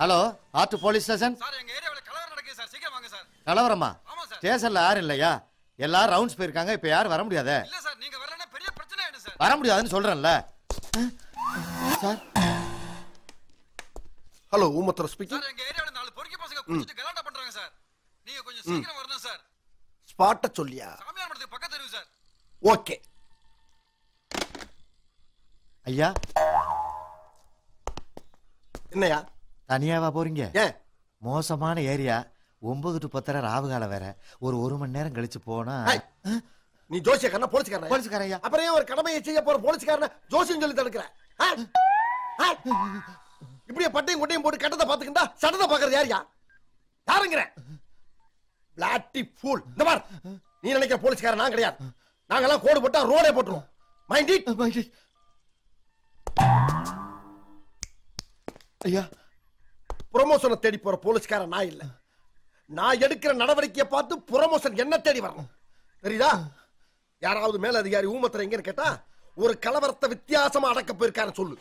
Hello art police station. Sir எங்க ஏரியாவுல கலவரம் நடக்குது சார், சீக்கிரம் வாங்க சார். கலவரமா? ஆமா சார். ஸ்டேஷன்ல யாரும் இல்லையா? எல்லாரும் ரவுண்ட்ஸ் போயிருக்காங்க. இப்ப யாரும் வர முடியாதே. இல்ல சார், நீங்க வரலனா பெரிய பிரச்சனை ஆயிடும் சார். வர முடியாதுன்னு சொல்றேன்ல சார். ஹலோ ஊமத்தர ஸ்பீக்கிங். சார் எங்க ஏரியாவுல 4 பொறுக்கி பசங்க குடிச்சிட்டு கலாட்டா பண்றாங்க சார். நீங்க கொஞ்சம் சீக்கிரம் வரணும் சார். ஸ்பாட்ட சொல்லியா? சாமியார் மடத்துக்கு பக்கத்து தெரு சார். ஓகே. ஐயா என்னையா தனியாவா போறீங்க? ஏன்? மோசமான ஏரியா. 9 to 10 ராவுகால வேற. ஒரு மணி நேரம் கழிச்சு போனா. நீ ஜோசியக்காரனா போலீஸ்காரனா? போலீஸ்காரன் ஐயா. அப்புறம் ஏன் ஒரு கடமையை செய்ய போற போலீஸ்காரனா ஜோசியம் சொல்லி தடுக்கிற? இப்படியே பட்டையும் கொட்டையும் போட்டு கட்டத்தை பாத்துக்கிட்டா சட்டத்தை பாக்குறது யாரியா? யாருங்கிற? பிளாட்டி ஃபூல். இந்த பார், நீ நினைக்கிற போலீஸ்காரன் நான் கிடையாது. நாங்கெல்லாம் கோடு போட்டா ரோடே போட்டுருவோம். Mind it. ஐயா ப்ரமோஷனை தேடி போற போலீஸ்காரன் நான் இல்ல. நான் எடுக்கிற நடவடிக்கையை பார்த்து ப்ரமோஷன் என்ன தேடி வரணும். தெரியுதா? யாராவது மேல அதிகாரி ஊமத்தர எங்கன்னு கேட்டா ஒரு கலவரத்தை வித்தியாசமா அடக்க போயிருக்காருன்னு சொல்லு.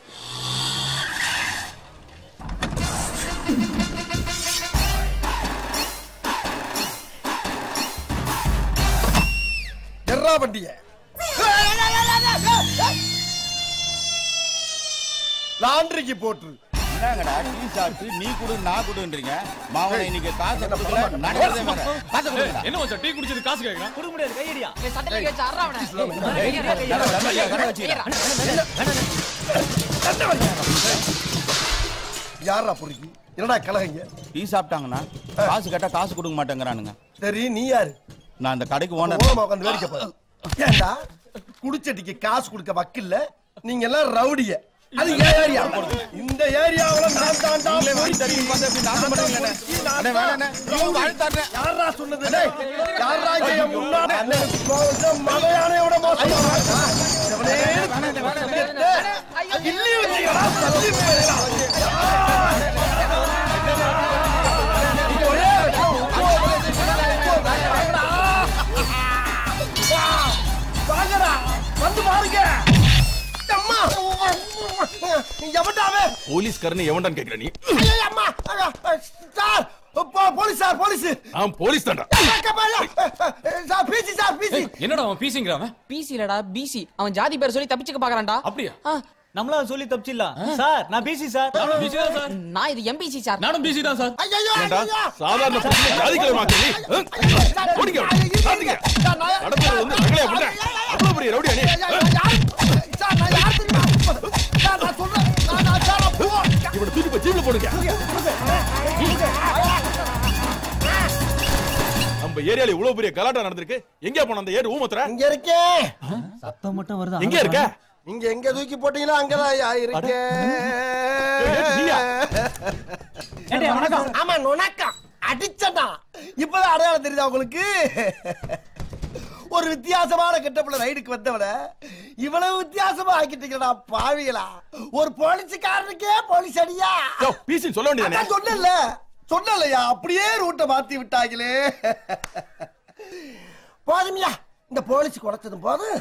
எர்ரா வண்டிய லாண்டரிக்கு போட்டு என்னங்கடா டீ சாப்பிட்டு நீ குடு நான் குடுன்றீங்க. மாவனை இன்னைக்கு காசு கொடுக்கல நடக்கிறதே வேற. காசு கொடுங்க. என்ன மச்சான் டீ குடிச்சிட்டு காசு கேக்குறான்? குடுக்க முடியாது, கையடியா. ஏய் சட்டை வச்சு அறறா அவனை. யாரா பொறுக்கி? என்னடா கலகங்க? டீ சாப்பிட்டாங்கன்னா காசு கேட்டா காசு கொடுக்க மாட்டேங்கறானுங்க. சரி நீ யாரு? நான் அந்த கடைக்கு ஓனர். ஓரமா உட்கார்ந்து வேடிக்கை பாரு. ஏண்டா குடிச்சடிக்கு காசு கொடுக்க வக்கில்ல? நீங்க எல்லாம் ரவுடிய. அது ஏரியா. இந்த ஏரியாவுல நான் தாண்டா போய் தண்ணி வந்து அப்படி நாசம் பண்றீங்களே. அண்ணே வேணாண்ணே. நீ வாழ்த்தாறே. யாரா சொன்னது? டேய் யாரா இங்க முன்னாடி அண்ணனுக்கு கோவம் மலையானையோட மோசமா. கில்லி வச்சியடா தள்ளி போயிடா. வாங்கடா வந்து பாருங்க. அம்மா எவன்டாவே? போலீஸ்காரன் எவன்டான்னு கேக்குற நீ? அம்மா சார் போலீஸ் சார் போலீஸ். நான் போலீஸ் தான்டா. Sir PC sir PC. என்னடா அவன் பீசிங்கறான்? பிசி இல்லடா பிசி. அவன் ஜாதி பேர் சொல்லி தப்பிச்சுக்க பாக்குறான்டா. அப்படியே நம்மள சொல்லி தப்பிச்சிடலாம் சார். நான் பிசி சார். நானும் பிசி தான் சார். நான் இது எம்பிசி சார். நானும் பிசி தான் சார். ஐயோ ஏண்டா சாதாரண புள்ள ஜாதிக்கல மாட்டே நீ? ஓடிங்க. சாதிங்க. நடந்து வந்து அங்கலே புள்ள. அவ்வளவு பெரிய ரவுடியா நீ? சார் நான் யார் தெரியுமா? சார் நான் சொல்றேன். நான் சார் போ. இவனை தூக்கி போய் ஜீப்ல போடுங்க. நம்ம ஏரியால இவ்வளவு பெரிய கலாட்டா நடந்திருக்கு. எங்க போன அந்த ஏர் ஊமத்தற? இங்க இருக்கே. சத்தம் மட்டும் வருதா? எங்க இருக்க? நீங்க எங்க தூக்கி போட்டீங்களோ அங்கதான் இருக்கே. வணக்கம். ஆமா நுணக்கம் அடிச்சடா. இப்பதான் அடையாளம் தெரியுதா உங்களுக்கு? ஒரு வித்தியாசமான கெட்டப்புல ரைடுக்கு வந்தவன இவ்வளவு வித்தியாசமா ஆக்கிட்டீங்கடா பாவிகளா. ஒரு போலீஸ்காரனுக்கே போலீஸ் அடியா? யோ பீசின்னு சொல்ல வேண்டியதானே? சொன்னலையா? அப்படியே ரூட்டை மாத்தி விட்டாங்களே. போதுமியா, இந்த போலீஸ் குறைச்சதும் போதும்,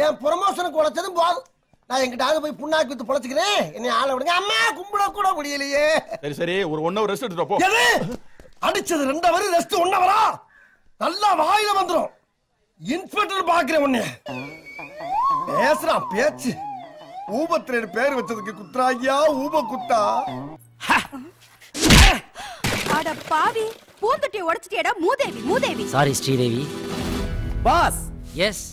என் ப்ரமோஷனுக்கு குறைச்சதும் போதும். நான் எங்கிட்ட போய் புண்ணாக்கு வித்து பொழைச்சுக்கிறேன். என்னை ஆள விடுங்க. அம்மா கும்பிட கூட முடியலையே. சரி சரி ஒரு 1 hour ரெஸ்ட் எடுத்துட்டு போ. எது அடிச்சது 2 hour ரெஸ்ட் 1 hour? நல்லா வாயில வந்துரும். இன்ஸ்பெக்டர் பாக்குறேன் உன்னை. பேசுறான் பேச்சு. ஊபத்திரேடு பேர் வச்சதுக்கு குத்ராகியா ஊப குத்தா. அட பாவி, பூந்தொட்டியை உடைச்சிட்டியடா மூதேவி மூதேவி. சாரி ஸ்ரீதேவி. Boss yes.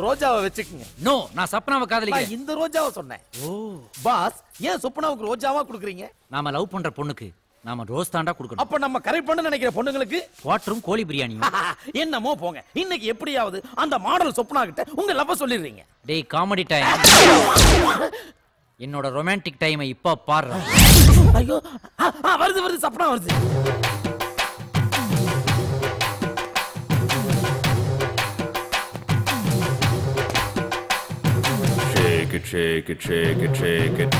ரோஜாவை வச்சுக்கங்க. நோ, நான் சப்னாவை காதலிக்கிறேன். இந்த ரோஜாவை சொன்னேன். ஓ பாஸ், ஏன் சொப்னாவுக்கு ரோஜாவா குடுக்குறீங்க? நாம லவ் பண்ற பொண்ணுக்கு நாம ரோஸ் தாண்டா கொடுக்கணும். அப்ப நம்ம கரெக்ட் பண்ண நினைக்கிற பொண்ணுங்களுக்கு வாட்டரும் கோழி பிரியாணியும். என்னமோ போங்க. இன்னைக்கு எப்படியாவது அந்த மாடல் சொப்னா கிட்ட உங்க லவ் சொல்லிடுறீங்க. டேய் காமெடி டைம். என்னோட ரொமான்டிக் டைமை இப்ப பாரு. ஐயோ வருது வருது, சப்னா வருது. Shake it, shake it, shake it, shake it.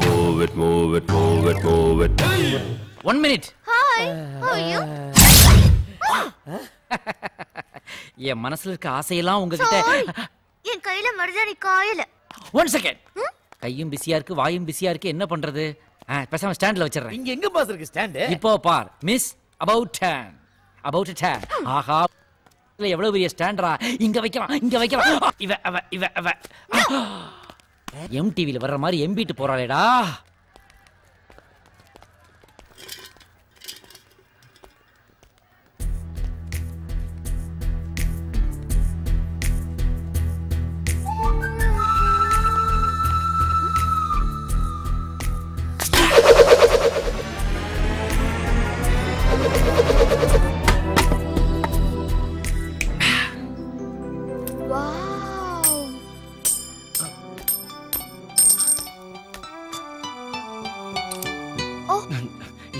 Move it, move it, move it, move it. 1 minute. Hi, how are you? என் மனசுல இருக்க ஆசையெல்லாம் உங்ககிட்ட. என் கையில மருதாணி காயல. 1 செகண்ட். கையும் பிஸியா இருக்கு, வாயும் பிஸியா இருக்கு, என்ன பண்றது? பேசாம ஸ்டாண்ட்ல வச்சிரறேன். இங்க எங்க பாஸ் இருக்கு ஸ்டாண்ட்? இப்போ பார். Miss about 10. about 10. ஆஹா. இல்ல எவ்வளவு பெரிய ஸ்டாண்டரா. இங்க வைக்கலாம், இங்க வைக்கலாம். இவ MTVல வர்ற மாதிரி எம்பிட்டு போறாளேடா.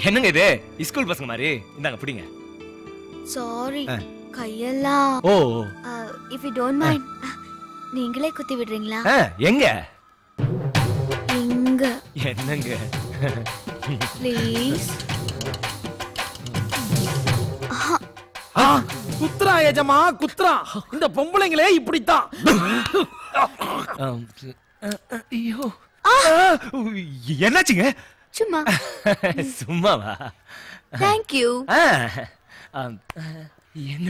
என்னங்க இது? ஸ்கூல் பசங்க மாதிரி. இந்தாங்க பிடிங்க. சாரி. கையெல்லாம். ஓ. if you don't mind, நீங்களே குத்தி விடுறீங்களா? எங்க? இங்க. என்னங்க? ப்ளீஸ். குத்ரா ஏஜமா குத்ரா. இந்த பொம்பளைங்களே இப்படித்தான். ஐயோ. என்னாச்சுங்க? சும்மா. சும்மாவா? Thank you. என்ன?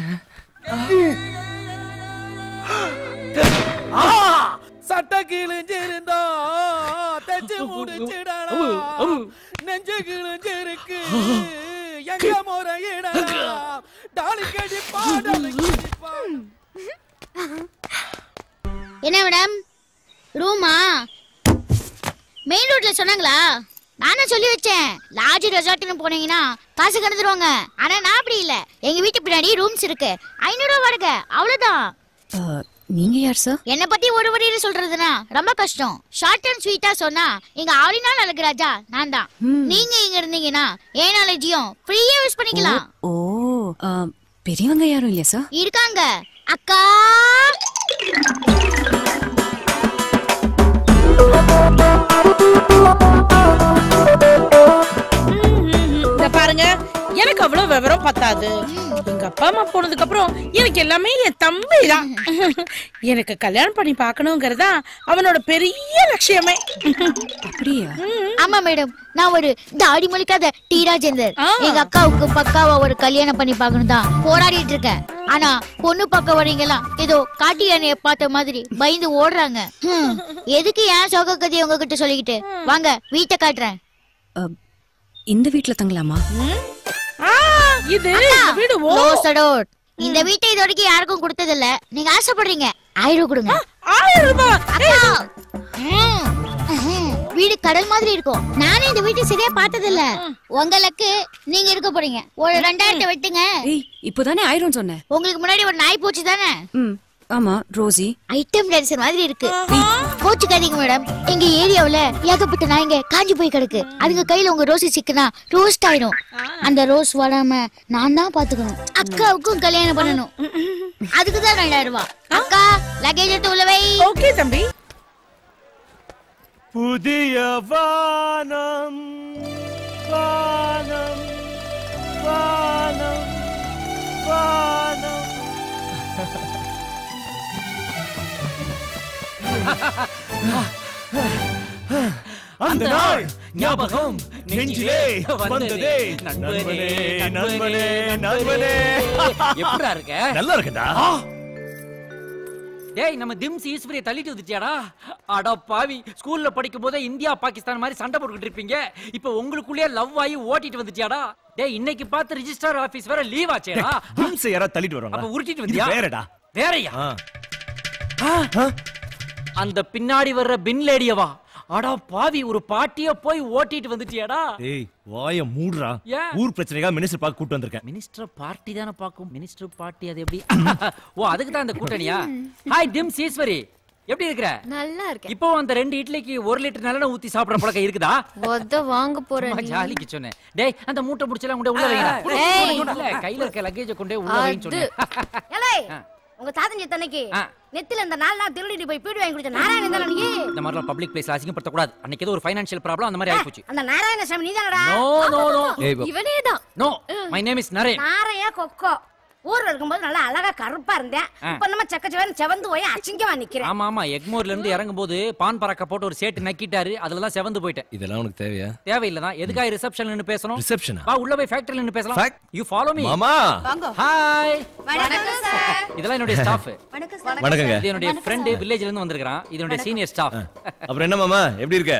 சட்ட கிழிஞ்சிருந்தா தச்சு முடிச்சிடலாம். நெஞ்சு கிழிஞ்சிருக்கு எங்க முறையிடலாம். டாலிக்கடி பாடலுக்கு. என்ன மேடம்? ரூமா மெயின் ரோட்ல சொன்னாங்களா? நானே சொல்லி வச்சேன். லாட்ஜ் ரெசார்ட்னு போனீங்கன்னா காசு கடந்துருவாங்க. ஆனா நான் அப்படி இல்ல. எங்க வீட்டு பின்னாடி ரூம்ஸ் இருக்கு. 500 ரூபாய் வாடகை, அவ்வளவுதான். நீங்க யார் சார்? என்ன பத்தி ஒரு வரியில சொல்றதுன்னா ரொம்ப கஷ்டம். ஷார்ட் அண்ட் ஸ்வீட்டா சொன்னா எங்க ஆளினால் அழகுராஜா நான் தான். நீங்க இங்க இருந்தீங்கன்னா ஏன் நாலேஜையும் ஃப்ரீயா யூஸ் பண்ணிக்கலாம். ஓ, பெரியவங்க யாரும் இல்லையா சார்? இருக்காங்க. அக்கா பாருங்க, எனக்கு அவ்வளவு விவரம் பத்தாது. எங்க அப்பா அம்மா போனதுக்கு அப்புறம் எனக்கு எல்லாமே என் தம்பி தான். எனக்கு கல்யாணம் பண்ணி பார்க்கணுங்கிறதா அவனோட பெரிய லட்சியமே. அப்படியா? ஆமா மேடம், நான் ஒரு தாடி முழிக்காத டி ராஜேந்தர். எங்க அக்காவுக்கு பக்காவா ஒரு கல்யாணம் பண்ணி பார்க்கணும் தான் போராடிட்டு இருக்கேன். ஆனா பொண்ணு பக்கம் வரீங்களா ஏதோ காட்டு யானைய பார்த்த மாதிரி பயந்து ஓடுறாங்க. எதுக்கு ஏன் சோக கதையை உங்ககிட்ட சொல்லிக்கிட்டு? வாங்க வீட்டை காட்டுறேன். இந்த வீட்ல தங்கலாமா? இது வீடு. இந்த வீட்டை இது வரைக்கும் யாருக்கும் கொடுத்தது இல்ல. நீங்க ஆசைப்படுறீங்க, 1000 ரூபாய் கொடுங்க. 1000 ரூபாய்? வீடு கடல் மாதிரி இருக்கும். நானே இந்த வீட்டை சரியா பார்த்தது இல்ல. உங்களுக்கு நீங்க இருக்க போறீங்க. ஒரு 2000 வெட்டுங்க. இப்போதானே 1000 சொன்னேன். உங்களுக்கு முன்னாடி ஒரு நாய் போச்சு தானே? ஆமா, ரோசி. ஐட்டம் டான்சர் மாதிரி இருக்கு. கோச்சுக்காதீங்க மேடம், எங்க ஏரியாவுல ஏகப்பட்ட நாய்ங்க காஞ்சி போய் கிடக்கு. அதுங்க கையில உங்க ரோசி சிக்கனா ரோஸ்ட் ஆயிடும். அந்த ரோஸ் வராம நான் தான் பாத்துக்கணும். அக்காவுக்கும் கல்யாணம் பண்ணணும். அதுக்குதான் 2000 ரூபாய். அக்கா லக்கேஜ் எடுத்து உள்ள வை. ஓகே தம்பி. புதிய வானம் வானம் வானம் வானம். அந்த நாள் ஞாபகம் நெஞ்சிலே வந்ததே. நண்பனே நண்பனே நண்பனே. எப்படிடா இருக்க? நல்லா இருக்கடா. டேய், நம்ம திம்ஸ் ஈஸ்வரியை தள்ளிட்டு வந்துட்டியாடா? அட பாவி, ஸ்கூல்ல படிக்கும் போதே இந்தியா பாகிஸ்தான் மாதிரி சண்டை போட்டுக்கிட்டு இருப்பீங்க. இப்போ உங்களுக்குள்ளே லவ் ஆகி ஓட்டிட்டு வந்துட்டியாடா? டேய், இன்னைக்கு பார்த்து ரிஜிஸ்டர் ஆபீஸ் வேற லீவ் ஆச்சேடா. திம்ஸ் யாரா தள்ளிட்டு வராங்க. அப்ப உருட்டிட்டு வந்தியா? வேறடா. வேறயா? அந்த பின்னாடி வர்ற பின் லேடியவா? அட பாவி, ஒரு பாட்டிய போய் ஓட்டிட்டு வந்துட்டியாடா? டேய், வாயை மூடுறா. ஊர் பிரச்சனைக்காக மினிஸ்டர் பார்க்க கூட்டி வந்திருக்கேன். மினிஸ்டர் பார்ட்டி தான பாக்கும். மினிஸ்டர் பார்ட்டி அது எப்படி? ஓ, அதுக்கு தான் அந்த கூட்டணியா? ஹாய் திம்ஸ் ஈஸ்வரி, எப்படி இருக்கற? நல்லா இருக்கேன். இப்போ அந்த 2 இட்லிக்கு 1 லிட்டர் நல்லெண்ணெய் ஊத்தி சாப்பிடுற பழக்கம் இருக்குதா? ஒத்த வாங்க போறேன். ஜாலிக்கு சொன்னேன். டேய், அந்த மூட்டை முடிச்சலாம் கொண்டு உள்ள வைங்கடா. கையில இருக்க லக்கேஜ் கொண்டு உள்ள வைன்னு சொன்னேன். ஏலே, உங்க தாத்தன் செத்தனைக்கு நெத்தில இந்த 4 நாள் திருடிட்டு போய் பீடி வாங்கி குடிச்ச நாராயணன் தான நீ? இந்த மாதிரி பப்ளிக் பிளேஸ்ல அசிங்கப்படுத்த கூடாது. அன்னைக்கு ஏதோ ஒரு ஃபைனான்ஷியல் ப்ராப்ளம் அந்த மாதிரி ஆயி போச்சு. அந்த நாராயண சாமி நீதானடா? நோ நோ நோ, இவனே தான். No, my name is Naren. நாரையா கொக்கோ. ஊர்ல இருக்கும்போது நல்லா அழகா கருப்பா இருந்தேன். இப்ப நம்ம சக்கச்சவன் செவந்து போய் அசிங்கமா நிக்கிறேன். ஆமா ஆமா, எக்மோர்ல இருந்து இறங்கும் போது பான் பறக்க போட்டு ஒரு சேட்டு நக்கிட்டாரு. அதுலதான் செவந்து போயிட்டேன். இதெல்லாம் உனக்கு தேவையா? தேவையில்லதான். எதுக்காக ரிசப்ஷன்ல நின்னு பேசணும்? ரிசப்ஷனா? வா உள்ள போய் ஃபேக்டரியில நின்னு பேசலாம். You follow me. மாமா ஹாய். வணக்கம் சார். இதெல்லாம் என்னோட ஸ்டாஃப். வணக்கம் சார். வணக்கங்க. இது என்னோட ஃப்ரெண்ட் வில்லேஜ்ல இருந்து வந்திருக்கான். இது என்னோட சீனியர் ஸ்டாஃப். அப்புறம் என்ன மாமா எப்படி இருக்க?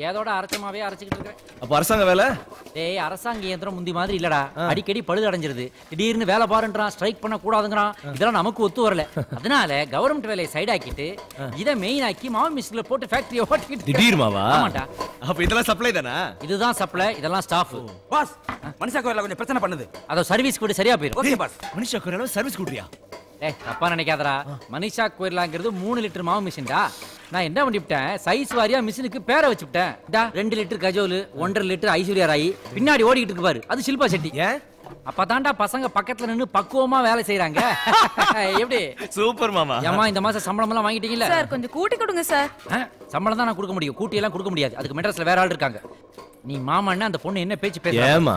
ஏதோட அரச்சமாவே அரைச்சிட்டு இருக்கேன். அப்ப அரசாங்க வேலை? டேய் அரசாங்க இயந்திரம் முந்தி மாதிரி இல்லடா. அடிக்கடி பழுது அடைஞ்சிருது. திடீர்னு வேலை பாருன்றான், ஸ்ட்ரைக் பண்ண கூடாதுங்கறான். இதெல்லாம் நமக்கு ஒத்து வரல. அதனால கவர்மெண்ட் வேலையை சைடு ஆக்கிட்டு இத மெயின் ஆக்கி மாவு மிஷின்ல போட்டு ஃபேக்டரியை ஓட்டிட்டு. திடீர் மாவா? ஆமாடா. அப்ப இதெல்லாம் சப்ளை தானா? இதுதான் சப்ளை, இதெல்லாம் ஸ்டாஃப். பாஸ் மனுஷா கோயில்ல கொஞ்சம் பிரச்சனை பண்ணுது. அத சர்வீஸ் கூட சரியா போயிடும். Okay boss. மனுஷா கோயில்ல சர்வீஸ் கொடுறியா? ஏய் தப்பா நினைக்காதடா. மனிஷா கோயிலாங்கிறது 3 லிட்டர் மாவு மிஷின்டா. நான் என்ன பண்ணிவிட்டேன், சைஸ் வாரியா மிஷினுக்கு பேரை வச்சுட்டேன். 2 லிட்டர் கஜோல், 1.5 லிட்டர் ஐஸ்வர்யா ராய். பின்னாடி ஓடிக்கிட்டு இருக்கு பாரு, அது ஷில்பா செட்டி. அப்பதான்டா பசங்க பக்கத்துல நின்னு பக்குவமா வேலை செய்யறாங்க. எப்படி? சூப்பர் மாமா. ஏமா இந்த மாசம் சம்பளம் எல்லாம் வாங்கிட்டீங்கல்ல? சார் கொஞ்சம் கூட்டி கொடுங்க சார். சம்பளம் தான் நான் கொடுக்க முடியும், கூட்டி எல்லாம் கொடுக்க முடியாது. அதுக்கு மெட்ராஸ்ல வேற ஆள் இருக்காங்க. நீ மாமான்னா அந்த பொண்ணு என்ன பேச்சு பேசுறா? ஏமா?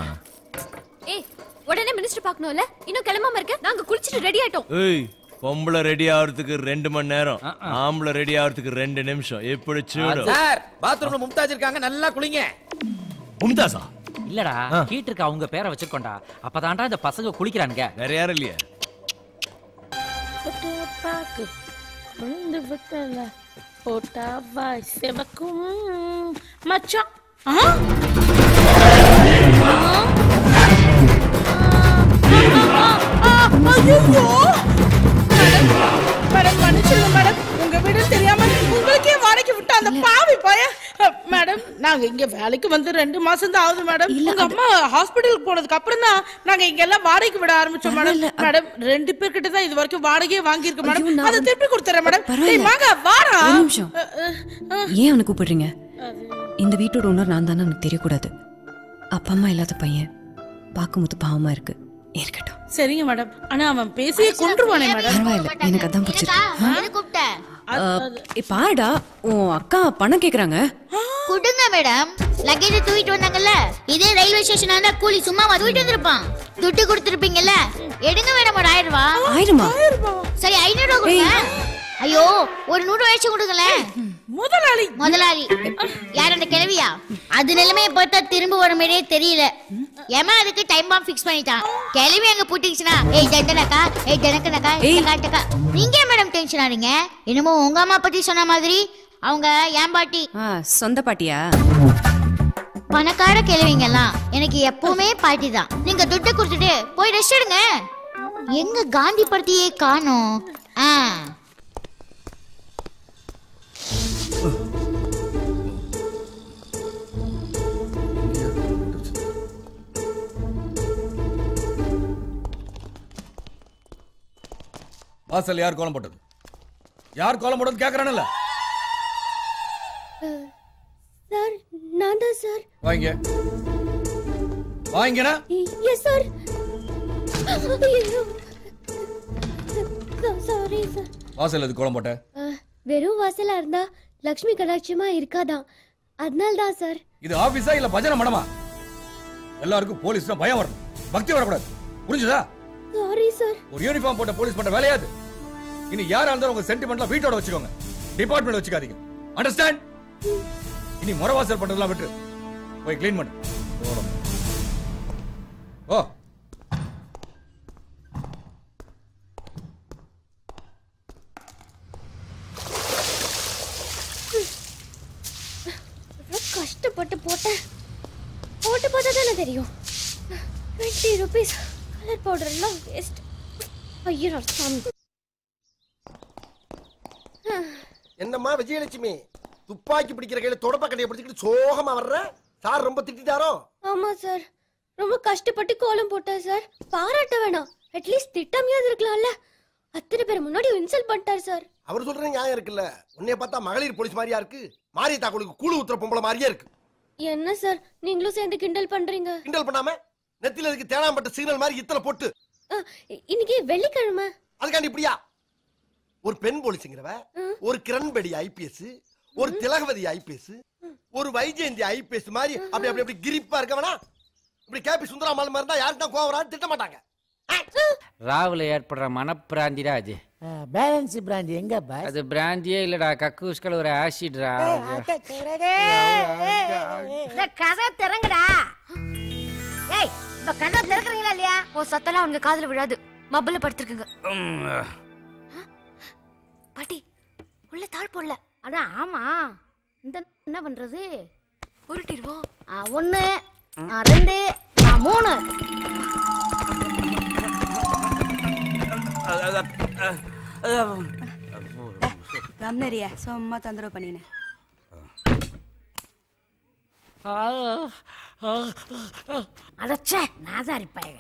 ஏய் உடனே மினிஸ்டர் பார்க்கணும்ல, இன்னும் கிளம்பாம இருக்க? நாங்க குளிச்சிட்டு ரெடி ஆயிட்டோம். ஏய் பொம்பளை ரெடி ஆகிறதுக்கு 2 மணி நேரம், ஆம்பளை ரெடி ஆகிறதுக்கு 2 நிமிஷம். எப்படி சூடு சார்? பாத்ரூம்ல மும்தாஜ் இருக்காங்க, நல்லா குளிங்க. மும்தாஸா? இல்லடா, ஹீட்டருக்கு அவங்க பேரை வச்சிருக்கோண்டா. அப்பதான்டா இந்த பசங்க குளிக்கிறானுங்க. வேற யாரும் இல்லையா? பாக்கு கொண்டு விட்டல போட்டா வாய் செவக்கும் மச்சான். மேடம் மன்னிச்சிடுங்க மேடம், உங்க வீடு தெரியாம உங்களுக்கே வாடகைக்கு விட்டு அந்த பாவி போய. மேடம் நாங்க இங்க வேலைக்கு வந்து 2 மாசம் தான் ஆகுது மேடம். உங்க அம்மா ஹாஸ்பிடலுக்கு போனதுக்கு அப்புறம் தான் நாங்க இங்க எல்லாம் வாடகைக்கு விட ஆரம்பிச்சோம் மேடம். மேடம் 2 பேர்கிட்ட தான் இது வரைக்கும் வாடகையே வாங்கி இருக்கு மேடம். அதை திருப்பி கொடுத்துறேன் மேடம். டேய் வாங்க வாடா. ஒரு நிமிஷம். ஏன் அவனை கூப்பிடுறீங்க? இந்த வீட்டோட ஓனர் நான் தானே எனக்கு தெரியக்கூடாது. அப்பா அம்மா இல்லாத பையன் பார்க்கும்போது பாவமா இருக்கு. இருக்கட்டும். சரிங்க மேடம். ஆனா அவன் பேசியே கொன்றுவானே மேடம். பரவாயில்ல, எனக்கு அதான் பிடிச்சிருக்கு. பாருடா, உன் அக்கா பணம் கேக்குறாங்க. கொடுங்க மேடம். லக்கேஜ் தூக்கிட்டு வந்தாங்கல்ல, இதே ரயில்வே ஸ்டேஷன் ஆனா கூலி சும்மாவா தூக்கிட்டு வந்திருப்பான். துட்டு கொடுத்துருப்பீங்கல்ல, எடுங்க மேடம். ஒரு 1000 ரூபாய். 1000 சரி 500 ரூபாய் கொடுங்க. ஐயோ ஒரு 100 வயசு கொடுங்களேன். முதலாளி யார்? அந்த கிழவியா? அது நிலைமையை பார்த்தா திரும்ப வர மாதிரியே தெரியல. ஏமா அதுக்கு டைம் பாம் ஃபிக்ஸ் பண்ணிட்டான். கிழவி அங்க புட்டிச்சுனா ஏய் ஜண்டனக்கா, ஏய் ஜனக்கனக்கா, காட்டக்கா. நீங்க மேடம் டென்ஷன் ஆறீங்க? என்னமோ உங்க அம்மா பத்தி சொன்ன மாதிரி. அவங்க ஏன் பாட்டி? சொந்த பாட்டியா? பணக்கார கிழவிங்க எல்லாம் எனக்கு எப்பவுமே பாட்டி தான். நீங்க துட்டு கொடுத்துட்டு போய் ரெஸ்ட் எடுங்க. எங்க காந்தி படத்தையே காணோம். வாசல் யார் கோலம் போட்டது? யார் கோலம் போட்டது கேக்குறானல்ல? சார் நான் தான் சார். வாங்க வாங்கனா? Yes sir. Sorry sir. வாசல் எது கோலம் போட்ட? வெறும் வாசலா இருந்தா லக்ஷ்மி கடாட்சமா இருக்காதான், அதனால தான் சார். இது ஆபீஸா இல்ல பஜனை மடமா? எல்லாருக்கும் போலீஸ்னா பயம் வரணும், பக்தி வரக்கூடாது. புரிஞ்சுதா? Sorry sir. ஒரு யூனிஃபார்ம் போட்ட போலீஸ் பண்ற வேலையாது. இனி யாரா இருந்தாலும் உங்க சென்டிமெண்ட்லாம் வீட்டோட வச்சுக்கோங்க, டிபார்ட்மெண்ட் வச்சுக்காதீங்க. அண்டர்ஸ்டாண்ட்? இனி முறவாசல் பண்றதெல்லாம் விட்டு போய் க்ளீன் பண்ணு. ஓ கஷ்டப்பட்டு போட்டேன். போட்டு பார்த்தா தானே தெரியும். 20 rupees கலர் பவுடர் எல்லாம் வேஸ்ட். ஐயோ சாமி. என்னம்மா விஜயலட்சுமி, துப்பாக்கி பிடிக்கிற கையில தொடப்ப கடையை பிடிச்சிக்கிட்டு சோகமா வர்ற? சார் ரொம்ப திட்டிட்டாரோ? ஆமா சார், ரொம்ப கஷ்டப்பட்டு கோலம் போட்டார் சார். பாராட்ட வேணாம், அட்லீஸ்ட் திட்டாமையாவது இருக்கலாம்ல. அத்தனை பேர் முன்னாடி இன்சல்ட் பண்ணிட்டார் சார். அவர் சொல்ற நியாயம் இருக்குல்ல. உன்னைய பார்த்தா மகளிர் போலீஸ் மாதிரியா இருக்கு, மாரி தாக்குளுக்கு கூழு ஊத்துற பொம்பளை மாதிரியே இருக்கு. என்ன சார் நீங்களும் சேர்ந்து கிண்டல் பண்றீங்க? கிண்டல் பண்ணாம நெத்தில இருக்கு தேனாம்பட்ட சிக்னல் மாதிரி இத்தனை போட்டு. இன்னைக்கு வெள்ளிக்கிழமை, அதுக்காண்டி இப்படியா? ஒரு பெண் போலீஸ்ங்கிறவ, ஒரு கிரண்பேடி ஐபிஎஸ், ஒரு திலகவதி ஐபிஎஸ், ஒரு வைஜெயந்தி ஐபிஎஸ் மாதிரி அப்படி அப்படி அப்படி கிரிப்பா இருக்கவனா? இப்படி கேபி சுந்தராமல் இருந்தா யாருக்கும் கோவம் வராது, திட்ட மாட்டாங்க. ராவுல ஏற்படுற மனப்பிராந்திடா அது. பேலன்ஸ் பிராந்தி எங்கப்பா? அது பிராந்தியே இல்லடா, கக்கூஸ்கள் ஒரு ஆசிட்ரா. கதை திறங்கடா. ஏய், இப்ப கதை திறக்கறீங்களா இல்லையா? ஓ சத்தலாம் உங்க காதுல விழாது. மப்பல படுத்துருக்குங்க. பாட்டி உள்ள தாள் போடல. அட ஆமா. இந்த என்ன பண்றது? உருட்டிடுவோம். 1 2 3. ரம்னரியா சும்மா தொந்தரவு பண்ணினேன். அடச்சே நாதாரி பையக.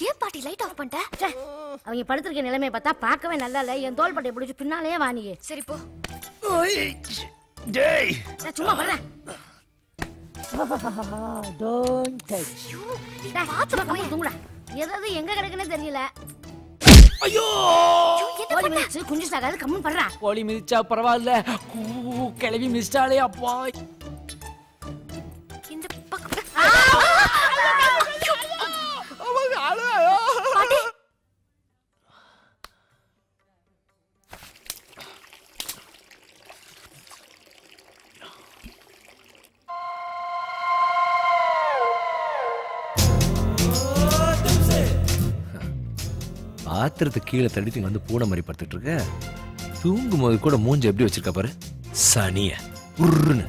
ஏன் பாட்டி லைட் ஆஃப் பண்ணிட்ட? அவங்க படுத்திருக்க நிலைமையை பார்த்தா பார்க்கவே நல்லா இல்ல. என் தோள் பட்டையை பிடிச்சி பின்னாலேயே வாணியே. சரி போ. டேய் சும்மா வர்றேன். Don't touch. பாத்துமா போய் தூங்குடா. ஏதாவது எங்க கிடக்குன்னு தெரியல. ஐயோ கோழி மிதிச்சு குஞ்சு சாகாது கம்மன் பண்றா. கோழி மிதிச்சா பரவாயில்ல, கிளவி மிதிச்சாலே அப்பா. இந்த பக்கம் பாட்டி பாத்திரத்துக்கு கீழே தடுத்து வந்து பூனை மாதிரி படுத்துட்டு இருக்க. தூங்கும் போது கூட மூஞ்ச எப்படி வச்சிருக்க பாரு, சனிய உருன்னு.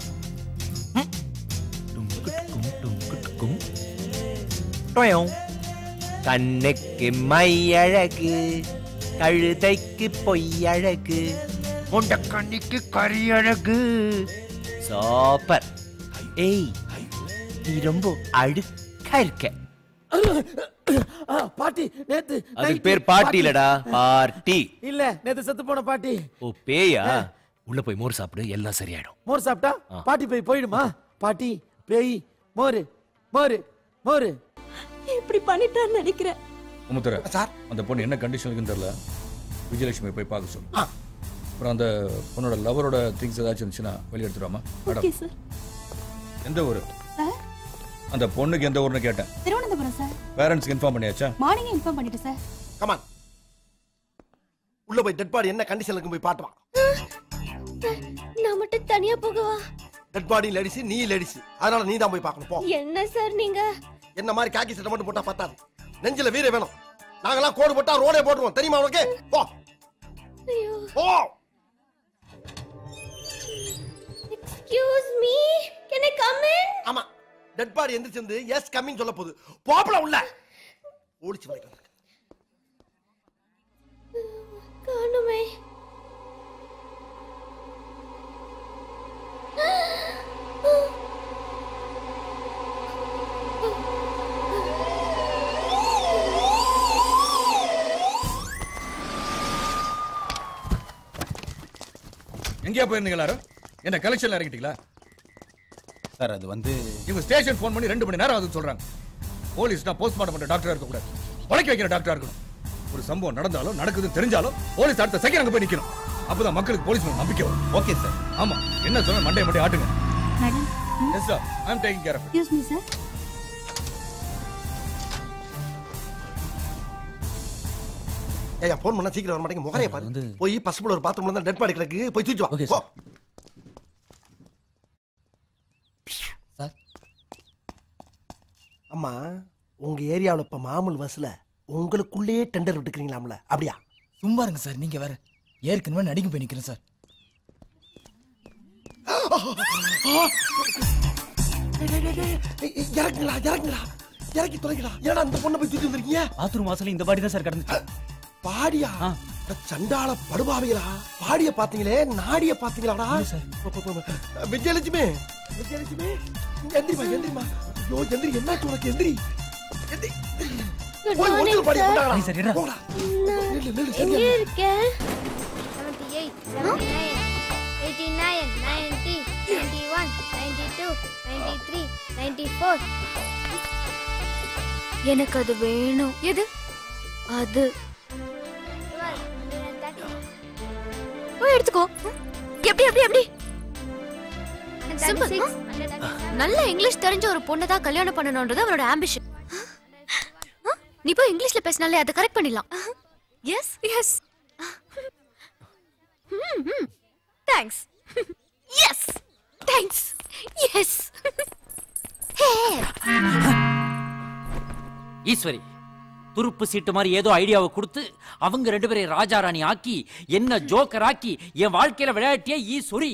கண்ணுக்கு மை அழகு, கழுதைக்கு பொய் அழகு, முண்டக்கண்ணிக்கு கறி அழகு. சூப்பர். ஏய், நீ ரொம்ப அழுக்கா இருக்க. பாட்டி நேத்து அதுக்கு பேர் பாட்டி இல்லடா, பார்ட்டி. இல்ல நேத்து செத்து போன பாட்டி. ஓ பேயா? உள்ள போய் மோர் சாப்பிடு, எல்லாம் சரியாயிடும். மோர் சாப்பிட்டா பாட்டி போய் போயிடுமா? பாட்டி பேய் மோர் மோர் மோர் இப்படி பண்ணிட்டான்னு நினைக்கிறேன். முமுத்தர சார், அந்த பொண்ணு என்ன கண்டிஷன் இருக்குன்னு தெரியல. விஜயலட்சுமி போய் பார்க்க சொல்லு. அப்புறம் அந்த பொண்ணோட லவரோட திங்ஸ் ஏதாச்சும் இருந்துச்சுன்னா வெளியே எடுத்துருவாமா? Okay sir. எந்த ஊரு? சார் அந்த பொண்ணுக்கு எந்த ஊர்னு கேட்டேன். திருவனந்தபுரம் சார். பேரண்ட்ஸ்க்கு இன்ஃபார்ம் பண்ணியாச்சா? மார்னிங் இன்ஃபார்ம் பண்ணிட்டேன் சார். கமான், உள்ள போய் டெட் பாடி என்ன கண்டிஷன்ல இருக்கு போய் பாட்டுவா. நான் மட்டும் தனியா போகவா? டெட் பாடி லேடிஸ், நீ லேடிஸ், அதனால நீ தான் போய் பார்க்கணும். போ. என்ன சார் நீங்க? என்ன மாதிரி காக்கி சட்டை மட்டும் போட்டா பத்தாது, நெஞ்சில வீர வேணும். நாங்கெல்லாம் கோடு போட்டா ரோடே போட்டுருவோம், தெரியுமா உனக்கு? போ போ. Excuse me, can I come in? ஆமா, டெட் பாடி எந்திரிச்சு வந்து எஸ் கம்மிங் சொல்ல போகுது. போப்பல உள்ள ஓடிச்சு வைக்க. காணுமே. எங்கேயா போயிருந்தீங்க எல்லாரும்? என்ன கலெக்ஷன்ல இறங்கிட்டீங்களா? சார் அது வந்து இவங்க ஸ்டேஷன் ஃபோன் பண்ணி 2 மணி நேரம் ஆகுதுன்னு சொல்றாங்க. போலீஸ்னா போஸ்ட்மார்ட்டம் பண்ற டாக்டரா இருக்க கூடாது, உழைக்க வைக்கிற டாக்டரா இருக்கணும். ஒரு சம்பவம் நடந்தாலும் நடக்குதுன்னு தெரிஞ்சாலும் போலீஸ் அடுத்த செகண்ட் அங்க போய் நிக்கணும். அப்பதான் மக்களுக்கு போலீஸ் மேல நம்பிக்கை வரும். Okay sir. ஆமா, என்ன சொன்ன மண்டை ஆட்டுங்க. Madam. Yes sir, I am taking care of it. Excuse me sir. ஏய், போன் பண்ணா சீக்கிரம் வர மாட்டேங்க. முகரைய பாரு. போய் பசுப்புல ஒரு பாத்ரூம்ல தான் டெட் பாடி கிடக்கு, போய் தூக்கி வா. போ. சார், அம்மா உங்க ஏரியாவுல இப்ப மாமூல் பஸ்ல உங்களுக்குள்ளேயே டெண்டர் விட்டுக்கிறீங்களாம்ல, அப்படியா? சும்மா இருங்க சார், நீங்க வேற. ஏற்கனவே நடிக்க போய் நிக்கிறேன் சார். இறக்குங்களா இறக்குங்களா, இறக்கி தொலைங்களா. ஏன்னா அந்த பொண்ணை போய் தூக்கி வந்திருக்கீங்க? பாத்ரூம் வாசல்ல இந்த பாடி தான் சார் கிடந்துச்சு. பாடியா? சண்டாள படுபாவிகளா, பாடிய பாத்தீங்களே, நாடிய பாத்தீங்களாடா? விஜயலட்சுமி, விஜயலட்சுமி எந்திரிமா எந்திரிமா. ஐயோ எந்திரி, என்ன உனக்கு? எந்திரி எந்திரி. போய் ஓட்டல் பாடி போடாடா. சரி சரி. போடா. எங்க இருக்க? 78 79 89 90 91 92 93 94. எனக்கு அது வேணும். எது அது? போய் எடுத்துக்கோ. எப்படி எப்படி எப்படி? சிம்பிள். நல்ல இங்கிலீஷ் தெரிஞ்ச ஒரு பொண்ணை தான் கல்யாணம் பண்ணணும்ன்றது அவரோட ஆம்பிஷன். நீ போய் இங்கிலீஷ்ல பேசினாலே அதை கரெக்ட் பண்ணிடலாம். Yes yes. Thanks. Yes thanks. Yes. Eswari, துருப்பு சீட்டு மாதிரி ஏதோ ஐடியாவை கொடுத்து அவங்க 2 பேரை ராஜா ராணி ஆக்கி என்ன ஜோக்கர் ஆக்கி என் வாழ்க்கையில விளையாட்டிய ஈஸ்வரி.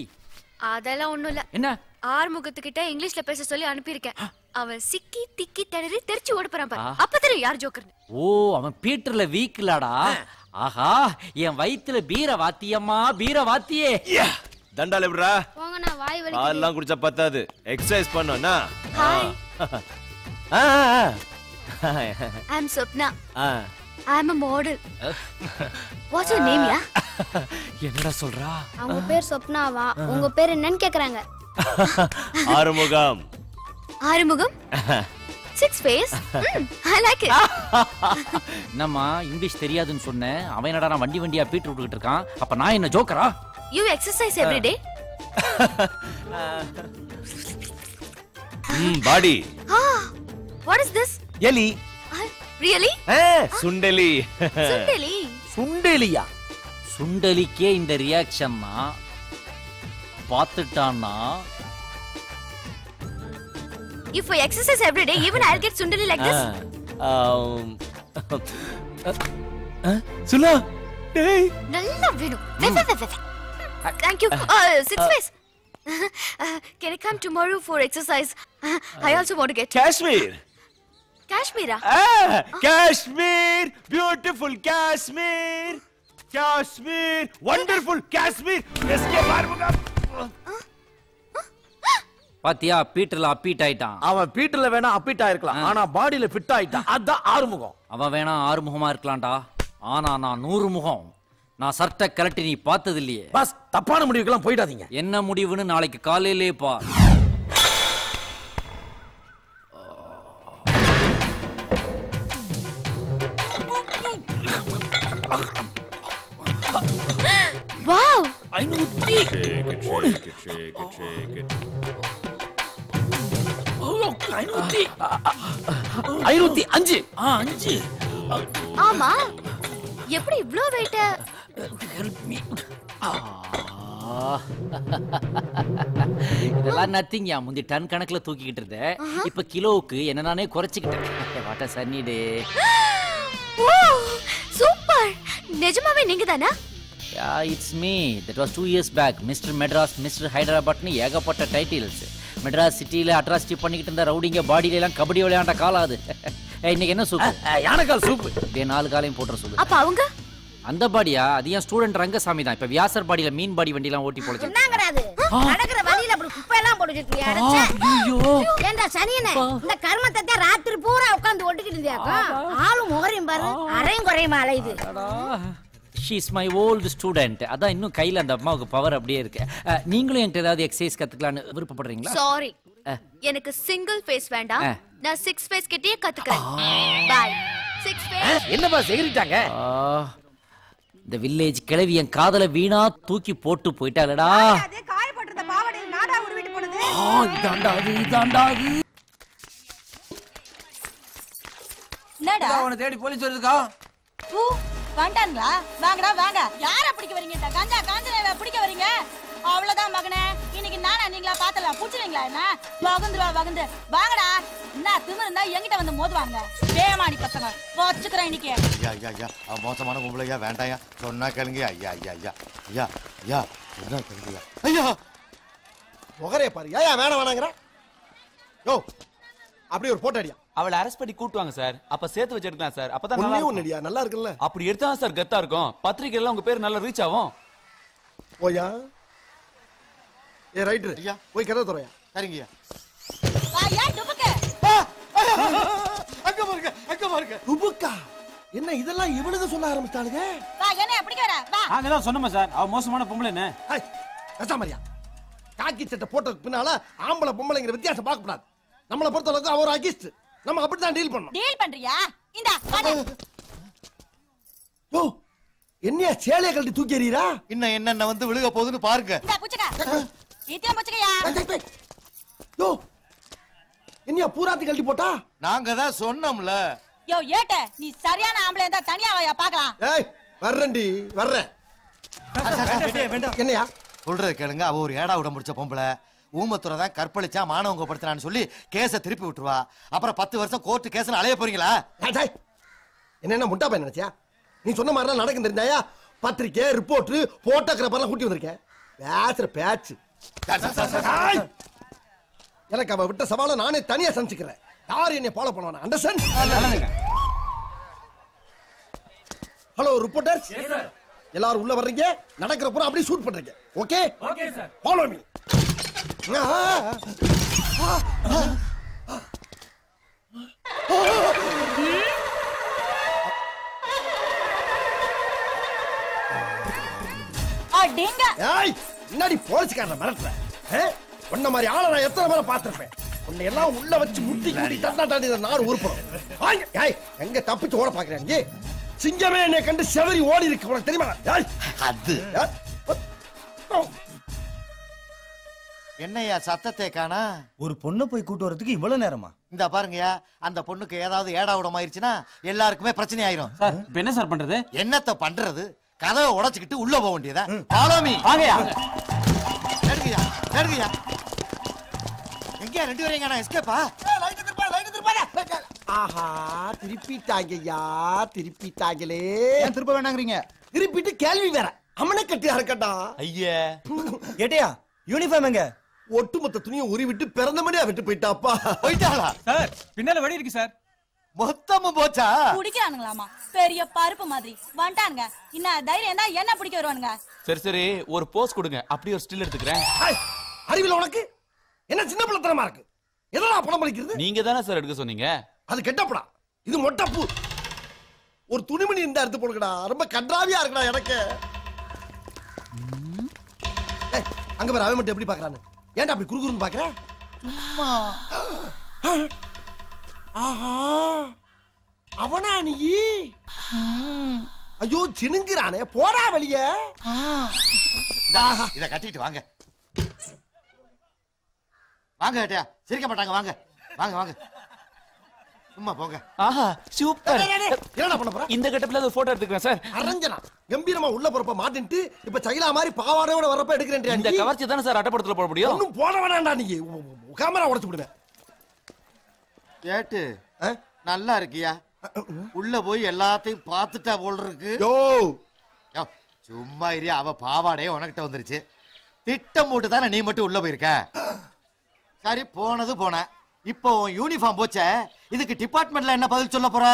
அதெல்லாம் ஒண்ணும் இல்ல. என்ன? ஆறுமுகத்துக்கிட்ட இங்கிலீஷ்ல பேச சொல்லி அனுப்பியிருக்கேன். அவன் சிக்கி திக்கி தடறி தெரிச்சு ஓட போறான் பாரு. அப்பதான் யார் ஜோக்கர்? ஓ, அவன் பீட்டர்ல வீக்லாடா. ஆஹா, என் வயித்துல பீர வாத்தியம்மா, பீர வாத்தியே. தண்டால எப்படிடா? போங்க, நான் வாய் வலிக்குது. பால்லாம் குடிச்சா பத்தாது, எக்ஸர்சைஸ் பண்ணனும்னா. I'm Swapna. I'm a model. What's your name, ya? என்னடா சொல்றா? அவங்க பேர் சொப்னாவா? உங்க பேர் என்னன்னு கேக்குறாங்க. Arumugam. Arumugam? Six face? I like it. என்னம்மா இங்கிலீஷ் தெரியாதுன்னு சொன்னேன். அவன் என்னடா நான் வண்டி வண்டியா பீட் விட்டுக்கிட்டு இருக்கான். அப்ப நான் என்ன ஜோக்கரா? You exercise every day? Body. What is this? எலி. Really? சுண்டலி. சுண்டலி. சுண்டலியா? சுண்டலிக்கே இந்த ரியாக்ஷன்னா பார்த்துட்டான்னா If I exercise every day, even I'll get sundali like this. சுலா. டேய். நல்லா வேணும். Thank you. Six face. Can I come tomorrow for exercise? I also want to get Kashmir. Kashmir. Kashmir, beautiful Kashmir. Kashmir, wonderful Kashmir. Escape Arumugam. பாத்தியா, பீட்டர்ல அப்பீட் ஆயிட்டான். அவன் பீட்டர்ல வேணா அப்பீட் ஆயிருக்கலாம், ஆனா பாடியில fit ஆயிட்டான். அதான் ஆறுமுகம். அவன் வேணா ஆறுமுகமா இருக்கலாம்டா, ஆனா நான் 100 முகம். நான் சர்ட்ட கலட்டி நீ பார்த்தது இல்லையே. பஸ், தப்பான முடிவுக்கெல்லாம் போயிடாதீங்க. என்ன முடிவுன்னு நாளைக்கு காலையிலே பார். Wow! Shake it, shake it, shake it, shake it. 505. 5. ஆமா, எப்படி இவ்ளோ வெயிட்? இதெல்லாம் நத்திங். முந்தி டன் கணக்குல தூக்கிக்கிட்டு இருந்தேன், இப்ப கிலோவுக்கு என்ன நானே குறைச்சிக்கிட்டேன். What a sunny day. Super. நிஜமாவே நீங்க தானா? Yeah, it's me. That was 2 years back. Mr. Madras, Mr. Hyderabad னு ஏகப்பட்ட டைட்டில்ஸ். மெட்ராஸ் சிட்டில அட்ராசிட்டி பண்ணிக்கிட்டு இருந்த ரவுடிங்க பாடியில எல்லாம் கபடி விளையாண்ட காலம் அது. இன்னைக்கு என்ன சூப்பு? யானைக்கால் சூப்பு. அப்படியே 4 காலையும் போட்டுற சொல்லு. அப்ப அவங்க அந்த பாடியா? அது ஏன் ஸ்டூடெண்ட் ரங்கசாமி தான். இப்ப வியாசர் பாடியில மீன் பாடி வண்டி எல்லாம் ஓட்டி போடுச்சு. என்னங்கறாது? நடக்கிற வழியில அப்படி குப்பை எல்லாம் போட்டு வச்சிருக்கியா? ஐயோ, ஏண்டா சனியனே, இந்த கர்மத்தை ராத்திரி பூரா உட்கார்ந்து ஒட்டிக்கிட்டு இருந்தியாக்கா? ஆளு முகரையும் பாரு, அரையும் குறையுமா அலையுது. She is my old student. அதான் இன்னும் கையில அந்த அம்மாவுக்கு பவர் அப்படியே இருக்கு. நீங்களும் என்கிட்ட ஏதாவது எக்ஸசைஸ் கத்துக்கலாம்னு விருப்பப்படுறீங்களா? சாரி, எனக்கு சிங்கிள் ஃபேஸ் வேண்டாம். நான் 6 ஃபேஸ் கிட்டயே கத்துக்கிறேன். பை. 6 ஃபேஸ். என்னப்பா செகிரிட்டாங்க? இந்த வில்லேஜ் கிழவி என் காதல வீணா தூக்கி போட்டு போயிட்டாளடா. அது காயப்பட்டிருந்த பாவாடையில நாடா உருவிட்டு போனது. இதாண்டா அது. என்னடா அவனை தேடி போலீஸ் வருதுக்கா? வந்துட்டாங்களா? வாங்கடா வாங்க. யாரை பிடிக்க வரீங்க? காஞ்சனா பிடிக்க வரீங்க? அவ்வளவுதான் மகனே, இன்னைக்கு நானா நீங்களா பாத்தலாம். புடிச்சுவீங்களா? என்ன வகுந்து வாங்கடா. என்ன திமிரு இருந்தா என்கிட்ட வந்து மோதுவாங்க. வேமாடி பசங்க வச்சுக்கிறேன் இன்னைக்கு. ஐயா மோசமான பொம்பளையா வேண்டாயா, சொன்னா கேளுங்க. ஐயா என்ன கேளுங்க ஐயா. முகரே பாரு, ஏன் வேணாங்கிற? யோ, அப்படியே ஒரு போட்டோ அடியா. அவளை அரெஸ்ட் பண்ணி கூட்டுவாங்க சார். அப்ப சேர்த்து வச்சிருக்கலாம் சார். அப்பதான் ஒண்ணே நல்லா ஒண்ணடியா, நல்லா இருக்குல்ல? அப்படி எடுத்தா சார் கெத்தா இருக்கும். பத்திரிக்கையில உங்க பேர் நல்லா ரீச் ஆகும். ஓயா, ஏ ரைட்டர் ஐயா, போய் கதை தரையா. சரிங்கய்யா. வாயா டுபுக்கு. அங்க பாருங்க. டுபுக்கா என்ன இதெல்லாம் இவனுக்கு சொல்ல ஆரம்பிச்சானுங்க? வா என்ன பிடிக்க வர? வா. நாங்கதான் சொன்னோமா சார், அவ மோசமான பொம்பளை என்ன? ஹை, கசாமரியா. காக்கி சட்டை போட்டதுக்கு பின்னால ஆம்பளை பொம்பளைங்கிற வித்தியாசம் பார்க்க கூடாது. நம்மளை பொறுத்தளவுக்கு அவர் அகிஸ்ட். நம்ம அப்படித்தான் டீல் பண்ணணும். டீல் பண்றியா? இந்தா வாடா. யோ, என்னையா சேலைய கழட்டி தூக்கி எறியறா? இன்னும் என்னென்ன வந்து விழுக போகுதுன்னு பாருங்க. இந்தா புச்சக்கா. இத்தியம் புச்சக்கையா? யோ, என்னையா பூராத்தி கழட்டி போட்டா? நாங்க தான் சொன்னோம்ல, யோ ஏட்ட நீ சரியான ஆம்பளை இருந்தா தனியா வாயா பார்க்கலாம். ஏய் வர்றேன்டி வர்றேன். என்னையா சொல்றது கேளுங்க. அவ ஒரு ஏடா விட முடிச்ச பொம்பளை. ஊமத்துறை தான் கற்பழிச்சா மானவங்க படுத்தினான்னு சொல்லி கேஸை திருப்பி விட்டுருவா. அப்புறம் 10 வருஷம் கோர்ட்டு கேஸ்ல அலைய போறீங்களா? என்ன முட்டா பையன் நினைச்சியா? நீ சொன்ன மாதிரிலாம் நடக்கும் தெரிஞ்சாயா? பத்திரிக்கை ரிப்போர்ட் போட்டோகிராஃபர்லாம் கூட்டி வந்திருக்கேன். பேசுற பேச்சு. எனக்கு அவ விட்ட சவாலை நானே தனியா சமைச்சுக்கிறேன். யார் என்னை ஃபாலோ பண்ணுவானா? அண்டர்ஸ்டாண்ட்? ஹலோ ரிப்போர்ட்டர்ஸ், எல்லாரும் உள்ள வர்றீங்க. நடக்கிற பூரா அப்படியே ஷூட் பண்றீங்க. Okay okay sir, follow me. அடேங்க. ஏய் என்னடி போலீஸ்காரனை மிரட்டுற? உன்ன மாதிரி ஆளை நான் எத்தனை பேரை பார்த்திருப்பேன். உன்னை எல்லாம் உள்ள வச்சு முட்டி முட்டி தட்டாட்டாடி நாடு உருப்படும். ஏய் எங்க தப்பிச்சு ஓட பாக்குறேன்? சிங்கமே என்னை கண்டு செவரி ஓடி இருக்கு. உனக்கு தெரியுமா? அது என்னையா சத்தத்தை காணா? ஒரு பொண்ணை போய் கூட்டு வரதுக்கு இவ்வளவு நேரமா? இந்த பாருங்கயா, அந்த பொண்ணுக்கு ஏதாவது ஏடா விடம் ஆயிருச்சுன்னா எல்லாருக்குமே பிரச்சனை ஆயிரும். சார் என்ன சார் பண்றது? என்னத்த பண்றது? கதவை உடைச்சுக்கிட்டு உள்ள போக வேண்டியதா? Follow me. வாங்கயா. நடுங்கயா நடுங்கயா. எங்கயா ரெண்டு பேரும் எங்கடா எஸ்கேப்பா? ஆஹா திருப்பிட்டாங்கய்யா, திருப்பிட்டாங்களே. ஏன் திருப்ப வேண்டாங்கறீங்க? திருப்பிட்டு கேள்வி வேற. அம்மனை கட்டியா இருக்கட்டா? ஐயா ஏட்டியா யூனிஃபார்ம் எங்க? ஒட்டுமொத்த துணியை உருவிட்டு பிறந்த மணியா விட்டு போயிட்டாப்பா. போயிட்டாளா? சார் பின்னால வடி இருக்கு சார். மொத்தமும் போச்சா? குடிக்கிறானுங்களாமா பெரிய பருப்பு மாதிரி வந்துட்டானுங்க. இன்னும் தைரியம் தான் என்ன பிடிக்க வருவானுங்க. சரி சரி ஒரு போஸ் கொடுங்க, அப்படியே ஒரு ஸ்டில் எடுத்துக்கிறேன். அறிவில உனக்கு என்ன சின்ன பிள்ளைத்தனமா இருக்கு? எதனா படம் படிக்கிறது? நீங்க தானே சார் எடுக்க சொன்னீங்க. அது கெட்டப்படா, இது மொட்டப்பூ. ஒரு துணிமணி இந்த எடுத்து போடுங்கடா. ரொம்ப கன்றாவியா இருக்குடா எனக்கு. அங்க பாரு அவன் மட்டும் எப்படி பாக்குறான்னு. ஏன்டா அப்படி குறுகுறுன்னு பாக்குற? ஆஹா அவனா நீ? ஐயோ சினுங்கிறானே, போடா வெளிய. இத கட்டிட்டு வாங்க வாங்க. கேட்டியா சிரிக்க மாட்டாங்க. வாங்க வாங்க வாங்க, சும்மா போங்க. ஆஹா சூப்பர். என்னடா பண்ண போற? இந்த கட்டப்ல ஒரு போட்டோ எடுத்துக்கிறேன் சார். அரஞ்சனா கம்பீரமா உள்ள போறப்ப மாட்டிட்டு இப்ப சைலா மாதிரி பாவாடையோட வரப்ப எடுக்கிறேன். இந்த கவர்ச்சி தானே சார் அட்டப்படத்துல போட முடியும். ஒண்ணும் போட வேண்டாம்டா. நீ கேமரா உடைச்சு விடுவேன். ஏட்டு நல்லா இருக்கியா? உள்ள போய் எல்லாத்தையும் பார்த்துட்டா போல இருக்கு. சும்மா இரியா, அவ பாவாடையே உனக்கிட்ட வந்துருச்சு. திட்டம் போட்டு தானே நீ மட்டும் உள்ள போயிருக்க. சரி போனது போன. இப்போ யூனிஃபார்ம் போச்ச, இதுக்கு டிபார்ட்மெண்ட்ல என்ன பதில் சொல்ல போற?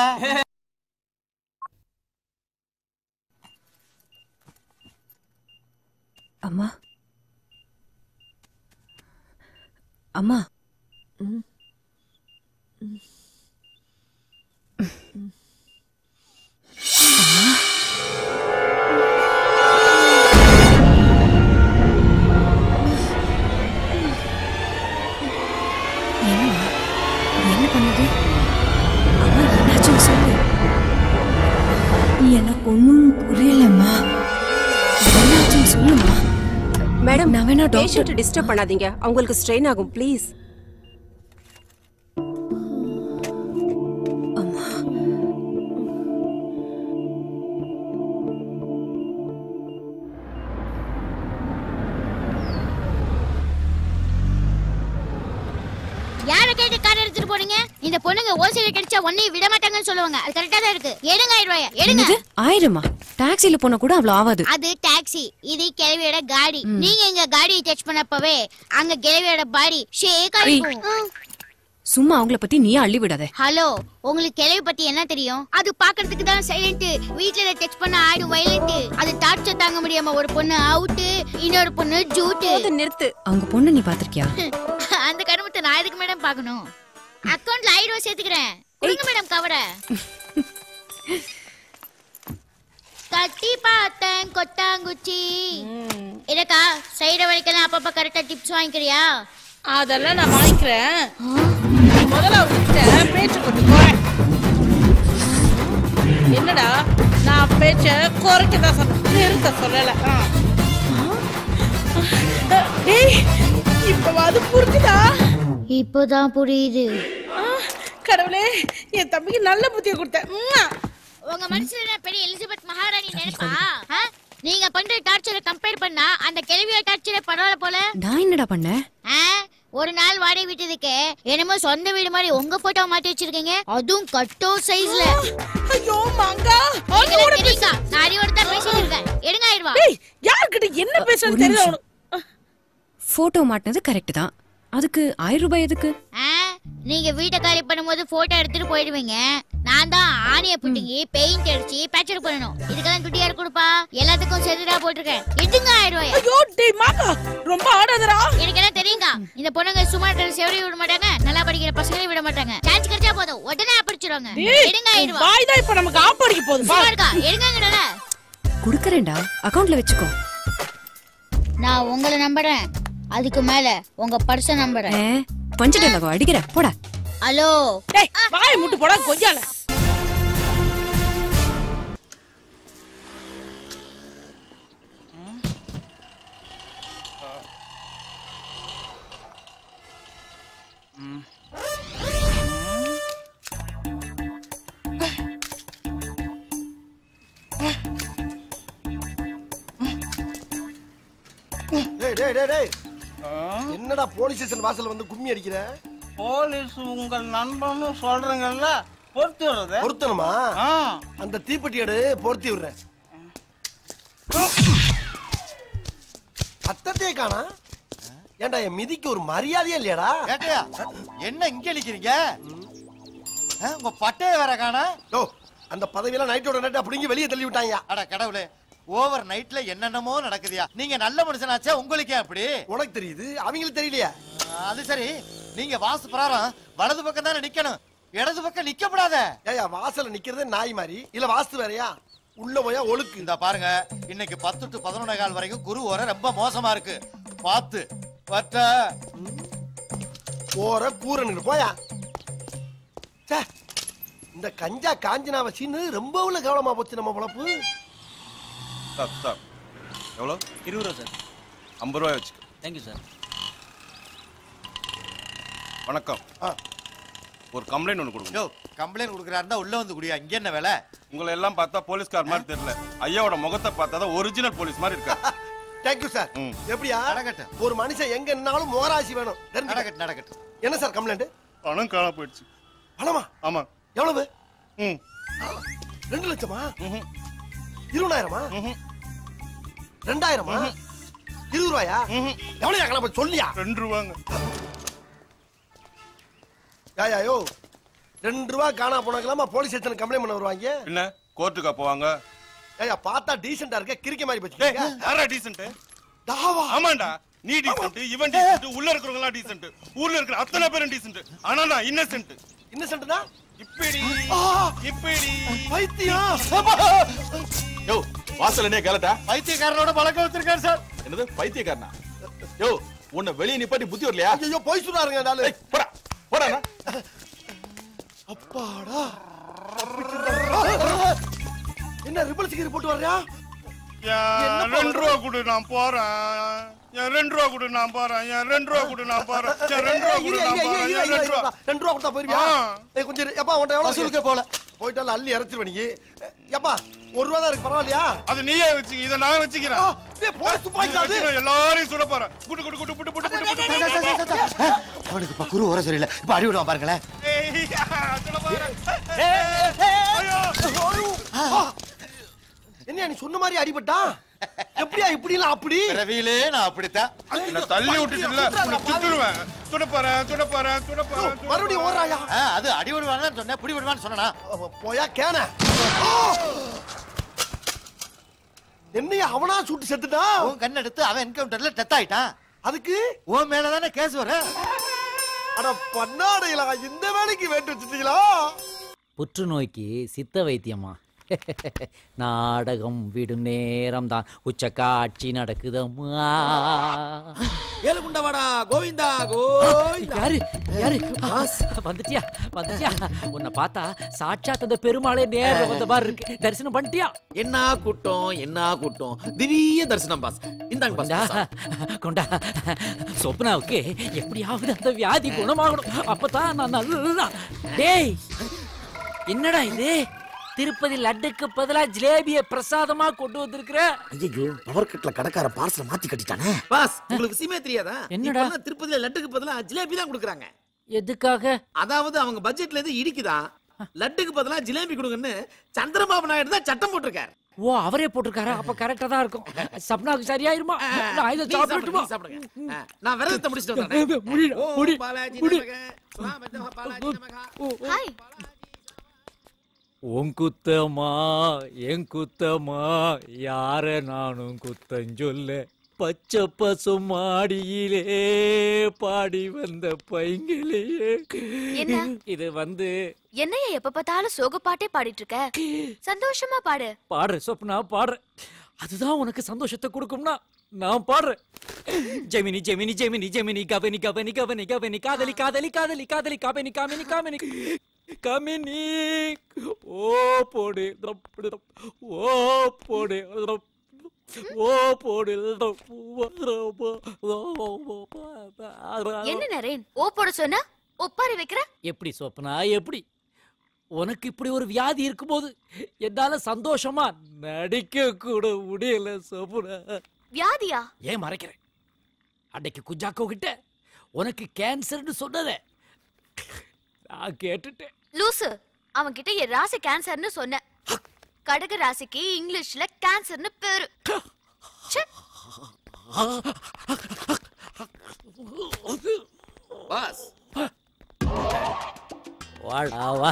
அம்மா அம்மா என்ன பண்ணுது? அம்மா என்னாச்சுன்னு சொல்லு. எனக்கு ஒன்றும் புரியலம்மா. என்னாச்சுன்னு சொல்லுமா. மேடம் நான் வேணா பேஷண்ட் டிஸ்டர்ப் பண்ணாதீங்க, அவங்களுக்கு ஸ்ட்ரெயின் ஆகும் ப்ளீஸ். யாரை கேட்டு கார் எடுத்துட்டு போறீங்க? இந்த பொண்ணுங்க ஓசில கிடைச்சா ஒன்னையும் விட மாட்டாங்கன்னு சொல்லுவாங்க. அது கரெக்டா தான் இருக்கு. எடுங்க 1000 ரூபாய் எடுங்க. 1000மா? டாக்ஸில போனா கூட அவ்வளவு ஆகாது. அது டாக்ஸி, இது கிழவியோட காடி. நீங்க எங்க காடியை டச் பண்ணப்பவே அங்க கிழவியோட பாடி ஷேக் ஆயிடும். சும்மா அவங்கள பத்தி நீ அள்ளி விடாத. ஹலோ, உங்களுக்கு கிழவி பத்தி என்ன தெரியும்? அது பாக்குறதுக்கு தான் சைலண்ட். வீட்ல டச் பண்ண ஆயிடும் வயலண்ட். அது டார்ச்சர் தாங்க முடியாம ஒரு பொண்ணு அவுட், இன்னொரு பொண்ணு ஜூட். நிறுத்து. அவங்க பொண்ணு நீ பாத்திருக்கியா? அந்த கருமத்தை நான் எதுக்கு மேடம் பாக்கணும்? அக்கவுண்ட்ல 1000 ரூபாய் சேர்த்துக்கிறேன். கொடுங்க மேடம் கவரை. கட்டி பார்த்தேன் கொட்டாங்குச்சி. எனக்கா சைட வரைக்கும் அப்பப்ப கரெக்டா டிப்ஸ் வாங்கிக்கிறியா? அதெல்லாம் நான் வாங்கிக்கிறேன். முதல்ல அவர்கிட்ட பேச்சு கொண்டு போறேன். என்னடா நான் பேச்ச குறைக்கதான் சொன்னேன், நிறுத்த சொல்லல. இப்ப அது புரிஞ்சுதா? இப்போதான் புரியுது. கடவுளே என் தம்பிக்கு நல்ல புத்தியை கொடுத்தேன். உங்க மனசுல பெரிய எலிசபெத் மகாராணி நினைப்பா? நீங்க பண்ற டார்ச்சரை கம்பேர் பண்ணா அந்த கேள்வியோட டார்ச்சரை பரவாயில்ல போல. நான் என்னடா பண்ணேன்? ஒரு நாள் வாடகை விட்டதுக்கு என்னமோ சொந்த வீடு மாதிரி உங்க போட்டோ மாட்டி வச்சிருக்கீங்க, அதுவும் கட்டோ சைஸ்ல. ஐயோ மங்கா, நான் அறிவோட தான் பேசிட்டு இருக்கேன். எடுங்க ஆயிடுவா. யார்கிட்ட என்ன பேசணும் தெரியல உனக்கு. போட்டோ மாட்டினது கரெக்ட் தான், அதுக்கு 1000 ரூபாய் எதுக்கு? நீங்க வீட்டை காலி பண்ணும்போது போட்டோ எடுத்துட்டு போயிடுவீங்க. நான் தான் ஆணிய புட்டிங்கி பெயிண்ட் அடிச்சு பேச்சர் பண்ணணும். இதுக்கெல்லாம் துட்டி யார் கொடுப்பா? எல்லாத்துக்கும் செதுடா போட்டிருக்கேன். எடுங்க 1000 ரூபாய். ஐயோ டேய் மாக்கா, ரொம்ப ஆடாதடா. எனக்கு என்ன தெரியுங்க, இந்த பொண்ணுங்க சும்மா இருக்கிற செவரி விட மாட்டாங்க, நல்லா படிக்கிற பசங்களையும் விட மாட்டாங்க. சான்ஸ் கிடைச்சா போதும் உடனே அப்படிச்சிடுவாங்க. எடுங்க 1000 ரூபாய். வாய் தான் இப்ப நமக்கு ஆப்படிக்கு போகுது. பாருங்க, எடுங்கங்கடா. குடுக்கறேன்டா, அக்கவுண்ட்ல வெச்சுக்கோ. நான் உங்களை நம்புறேன், அதுக்கு மேல உங்க பர்ஸ நம்புறேன். பஞ்சடலகோ அடிக்கிற போடா. ஹலோ டேய் வாயை முட்டு போடா கொய்யால. என்னடா போலீஸ் ஸ்டேஷன் வாசல்ல வந்து கும்மி அடிக்கிற? போலீஸ் உங்கள் நண்பன்னு சொல்றீங்கல்ல, பொருத்தி விடுறது. பொருத்தணுமா? அந்த தீப்பெட்டி எடு, பொருத்தி விடுறேன். அத்தத்தையே காணா. ஏண்டா என் மிதிக்கு ஒரு மரியாதையே இல்லையாடா? ஏட்டையா என்ன இங்க நிக்கிறீங்க? உங்க பட்டைய வேற காணா. அந்த பதவியெல்லாம் நைட்டோட நைட் அப்படிங்க வெளியே தள்ளி விட்டாங்க. அட கடவுளே, ஓவர் நைட்ல என்னென்னமோ நடக்குதியா. நீங்க நல்ல மனுஷனாச்சா, உங்களுக்கே அப்படி? உனக்கு தெரியுது, அவங்களுக்கு தெரியலையா? அது சரி, நீங்க வாசு பிரகாரம் வலது பக்கம் தானே நிக்கணும், இடது பக்கம் நிக்கப்படாத. ஏயா வாசல்ல நிக்கிறதே நாய் மாதிரி, இல்ல வாஸ்து வேறையா? உள்ள போயா ஒழுக்கு. இந்த பாருங்க, இன்னைக்கு 10 to 11 வரைக்கும் குரு ஓர ரொம்ப மோசமா இருக்கு, பார்த்து பட்ட ஓர கூரன்னு போயா. இந்த கஞ்சா காஞ்சனாவ சீனு ரொம்ப உள்ள கவனமா போச்சு நம்ம பொழப்பு. சார் எவ்வளோ? 20 ரூபா சார். 50 ரூபாய் வச்சுக்க. Thank you sir. வணக்கம். ஒரு கம்ப்ளைண்ட் ஒன்று கொடுங்க. கம்ப்ளைண்ட் கொடுக்குறாருந்தா உள்ள வந்து குடியா, இங்க என்ன வேலை? உங்களை எல்லாம் பார்த்தா போலீஸ்கார் மாதிரி தெரியல, ஐயாவோட முகத்தை பார்த்தா தான் ஒரிஜினல் போலீஸ் மாதிரி இருக்கா. Thank you sir. எப்படியா ஒரு மனுஷன் எங்க நின்னாலும் மோராசி வேணும். நடக்கட்டும் நடக்கட்டும். என்ன சார் கம்ப்ளைண்ட்? பணம் காண போயிடுச்சு. பணமா? ஆமா. எவ்வளவு? 2 லட்சமா? 20,000மா? 2,000மா? 20 ரூபாயா? எவ்வளவு காண சொல்லியா? 2 ரூபாங்க. யாயோ 2 ரூபா காணா போனாங்களாமா போலீஸ் ஸ்டேஷன் கம்ப்ளைண்ட் பண்ண வருவாங்க. என்ன கோர்ட்டுக்கு போவாங்க? ஏயா பார்த்தா டீசென்ட்டா இருக்க, கிறுக்க மாதிரி பச்சிங்க. யாரா டீசென்ட்? தாவா. ஆமாண்டா, நீ டீசென்ட், இவன் டீசென்ட், உள்ள இருக்கிறவங்க எல்லாம் டீசென்ட், ஊர்ல இருக்கிற அத்தனை பேரும் டீசென்ட். ஆனா நான் இன்னசென்ட். இன்னசென்ட்னா இப்படி இப்படி பைத்தியம். யோ வாசலனே கேளடா. பைத்தியக்காரனோட பழக்கம் வச்சிருக்காரு சார். என்னது பைத்தியக்காரனா? யோ உன்னை வெளிய நிப்பாட்டி புத்தி வரலையா? ஐயோ போய் சொல்றாருங்க டாலே. போடா போடா. அப்பாடா. என்ன ரிபல் சிகரெட் போட்டு வர்றியா? 2 ரூபா கொடு நான் போறேன். 2 ரூபா கொடு நான் போறேன். 2 ரூபா கொடு நான் போறேன். 2 ரூபா கொடு நான் போறேன். 2 ரூபா. 2 ரூபா கொடுத்தா போயிருவியா? ஏய் கொஞ்சம் எப்பா உன்ட்ட எவ்வளவு வசூலுக்கே போல. போய்ட்டால அள்ளி இறச்சிருவ நீ. எப்பா 1 ரூபா தான் இருக்கு, பரவாயில்லையா? அது நீயே வச்சுக்க, இத நான் வச்சுக்கிறேன். டேய் போய் துப்பாக்கிடாது. எல்லாரையும் சுட போறேன். குடு குடு குடு குடு குடு குடு. அவனுக்கு இப்ப குரு ஓர சரியில்லை, இப்ப அடி விடுவான் பாருங்களேன். என்ன நீ சொன்ன மாதிரி அடிபட்டா? எப்படியா இப்படி எல்லாம் அப்படி? ரவியிலே நான் அப்படித்தான். என்ன தள்ளி விட்டுட்டல, உன்னை சுட்டுடுவேன். சுட போறேன் சுட போறேன் சுட போறேன். மறுபடியும் ஓடுறாயா? அது அடி விடுவான்னு சொன்னேன், புடி விடுவான்னு சொன்னா. போயா கேன. என்னைய அவனா சுட்டு செத்துட்டா? உன் கண்ண எடுத்து அவன் என்கவுண்டர்ல டெத் ஆயிட்டான். அதுக்கு உன் மேல தானே கேஸ் வரும். அட பண்ணாடைகளா, இந்த வேலைக்கு வேட்டு வச்சிட்டீங்களா? புற்றுநோய்க்கு சித்த வைத்தியமா? நாடகம் விடும் நேரம் தான் உச்ச காட்சி நடக்குதம்மா. ஏழுகுண்டவாடா கோவிந்தா கோவிந்தா. யாரு யாரு வந்துட்டியா வந்துட்டியா? உன்னை பார்த்தா சாட்சாத் அந்த பெருமாளே நேர்ல வந்த மாதிரி இருக்கு. தரிசனம் பண்ணிட்டியா? என்ன கூட்டம் திவ்ய தரிசனம் பாஸ். இந்தாங்க பாஸ். கொண்டா. சொப்னாவுக்கு எப்படியாவது அந்த வியாதி குணமாகணும். அப்பதான் நான் நல்லா. டேய் என்னடா இது? திருப்பதி லட்டுக்கு பதிலா ஜிலேபிய பிரசாதமா கொண்டு வந்திருக்கிற. ஐயோ பவர் கட்ல கடைக்கார பார்சல் மாத்தி கட்டிட்டானே. பாஸ் உங்களுக்கு விஷயமே தெரியாதா? என்னடா திருப்பதியில லட்டுக்கு பதிலா ஜிலேபி தான் கொடுக்குறாங்க. எதுக்காக? அதாவது அவங்க பட்ஜெட்ல இருந்து இடிக்குதான். லட்டுக்கு பதிலா ஜிலேபி கொடுங்கன்னு சந்திரபாபு நாயுடு தான் சட்டம் போட்டிருக்காரு. ஓ அவரே போட்டிருக்காரா? அப்ப கரெக்டா தான் இருக்கும். சப்னாக்கு சரியாயிருமா? நான் இதை சாப்பிட்டுமா? நான் விரதத்தை முடிச்சிட்டு வந்தேன். ஹாய். உன் குத்தமா என் குத்தமா யார நானும் குத்தஞ்சொல்ல பச்சை பசு மாடியிலே பாடி வந்த பைங்கிலேயே. இது என்னைய எப்ப பார்த்தாலும் சோக பாட்டே பாடிட்டு இருக்க? சந்தோஷமா பாடு. பாடுற சொப்னா பாடுற. அதுதான் உனக்கு சந்தோஷத்தை கொடுக்கும்னா நான் பாடுறேன். ஜெமினி ஜெமினி ஜெமினி ஜெமினி கவனி கவனி கவனி கவனி காதலி காதலி காதலி காதலி காமினி காமினி காமினி காமினி ஓ போடு ஓ போடு ஓ போடு. என்ன நரேன் ஓ போட சொன்னா ஒப்பாரி வைக்கிற? எப்படி சொப்னா எப்படி? உனக்கு இப்படி ஒரு வியாதி இருக்கும்போது என்னால சந்தோஷமா நடிக்க கூட முடியல சொப்னா. வியாதியா? ஏன் மறைக்கிறேன்? அன்னைக்கு குஜாக்கோ கிட்ட உனக்கு கேன்சர்னு சொன்னதே நான் கேட்டுட்டேன். லூசு, அவன் கிட்ட என் ராசி கேன்சர்னு சொன்ன. கடக ராசிக்கு இங்கிலீஷ்ல கேன்சர்னு பேரு. பாஸ் வாடா வா.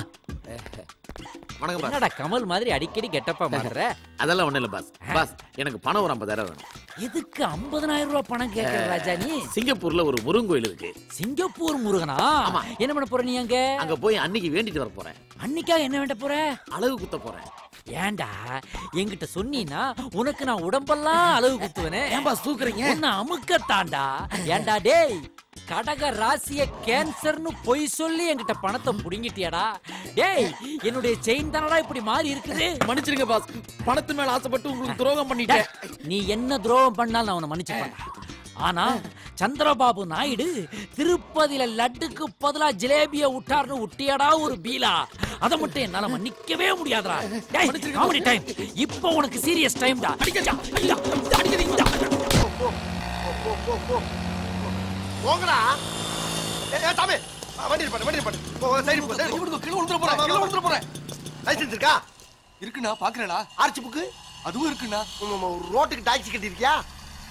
வணக்கம் பாஸ். என்னடா கமல் மாதிரி அடிக்கடி கெட்டப்பா மாறுற? அதெல்லாம் ஒண்ணு இல்ல பாஸ். பாஸ் எனக்கு பணம் ஒரு 50,000 வேணும். எதுக்கு 50,000 ரூபாய் பணம் கேட்கிற ராஜா நீ? சிங்கப்பூர்ல ஒரு முருகன் கோயில் இருக்கு. சிங்கப்பூர் முருகனா? என்ன பண்ண போற நீ அங்க? அங்க போய் அன்னைக்கு வேண்டிட்டு வர போறேன். அன்னைக்கா என்ன வேண்ட போற? அழகு குத்த போறேன். ஏண்டா என்கிட்ட சொன்னீனா உனக்கு நான் உடம்பெல்லாம் அழகு குத்துவனே. ஏன் பாஸ் தூக்குறீங்க? உன்னை அமுக்கத்தாண்டா. ஏண்டா டேய் கடக ராசிய கேன்சர்னு பொய் சொல்லி என்கிட்ட பணத்தை புடுங்கிட்டியாடா. டேய் என்னுடைய செயின் தானடா இப்படி மாறி இருக்குது. மன்னிச்சிருங்க பாஸ். பணத்து மேல ஆசைப்பட்டு உங்களுக்கு துரோகம் பண்ணிட்டேன். நீ என்ன துரோகம் பண்ணாலும் நான் உன்னை மன்னிச்சுப்பேன். ஆனா சந்திரபாபு நாயுடு திருப்பதியில லட்டுக்கு பதிலா ஜிலேபிய விட்டார்னு விட்டியாடா ஒரு பீலா. அதை மட்டும் என்னால மன்னிக்கவே முடியாதுடா. காமெடி டைம் இப்போ உனக்கு சீரியஸ் டைம்டா. போங்கடா. சாமி வண்டி பாட்டு சைடு கீழே விழுந்துற போறேன். லைசன்ஸ் இருக்கா? இருக்குண்ணா பாக்குறேனா? ஆர்ச்சி புக்கு அதுவும் இருக்குண்ணா. ரோட்டுக்கு டாக்ஸி கட்டி இருக்கியா?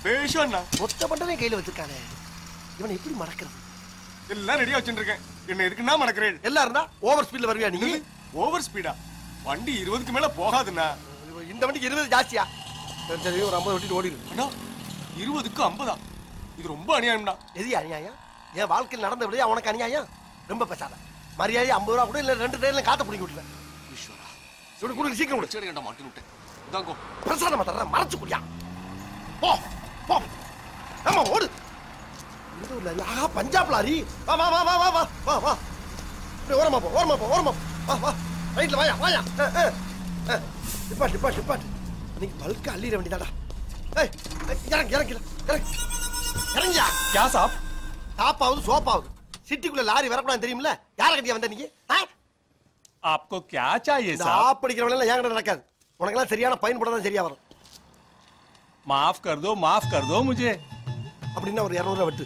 பேஷண்ணா மொத்த பட்டனே கையில வச்சிருக்கானே. இவனை எப்படி மடக்கிறது? எல்லாம் ரெடியா வச்சிருக்கேன். என்ன இருக்குன்னா மடக்கிறேன். எல்லாம் இருந்தா ஓவர் ஸ்பீட்ல வருவியா நீ? Over speedo? வண்டி 20க்கு மேல போகாதுண்ணா. இந்த வண்டிக்கு 20 ஜாஸ்தியா? சரி ஒரு 50 ஓட்டிட்டு ஓடிடு. அண்ணா 20க்கு 50? இது ரொம்ப அநியாயம்டா. எது அநியாயம்? என் வாழ்க்கையில் நடந்த விடையா உனக்கு அநியாயம்? ரொம்ப பேசாத. மரியாதை 50 ரூபா கூட இல்ல 2 ட்ரெயின்ல காத்த பிடிக்க விட்டுறேன். ஈஸ்வரா இவனை கூட சீக்கிரம் விடு. சரி மாட்டி விட்டேன். இதாங்கோ பிரசாதமா தர்றேன். மறைச்சு குடியா. போ போ. ஆமா ஓடு. இந்த ஊர்ல ஆஹா பஞ்சாப் லாரி. வா வா வா வா வா வா வா வா. ஓரமா போ ஓரமா போ ஓரமா. வா வா. ரைட்ல வாயா வாயா. டிபாட். நீ பல்க அள்ளிர வேண்டியதாடா. ஏய் இறங்க இறங்கியா. क्या साहब? சாப்பாவது சோப்பாவது சிட்டிக்குள்ள லாரி வரக்கூடாது தெரியுமில்ல? யார கட்டியா வந்த நீங்க? आपको क्या चाहिए साहब? சாப் படிக்கிறவங்க எல்லாம் ஏங்கட நடக்காது. உனக்கெல்லாம் சரியான பயன்பட தான் சரியா வரும். माफ कर दो मुझे. அப்படின்னா ஒரு 200 ரூபாய் வெட்டு.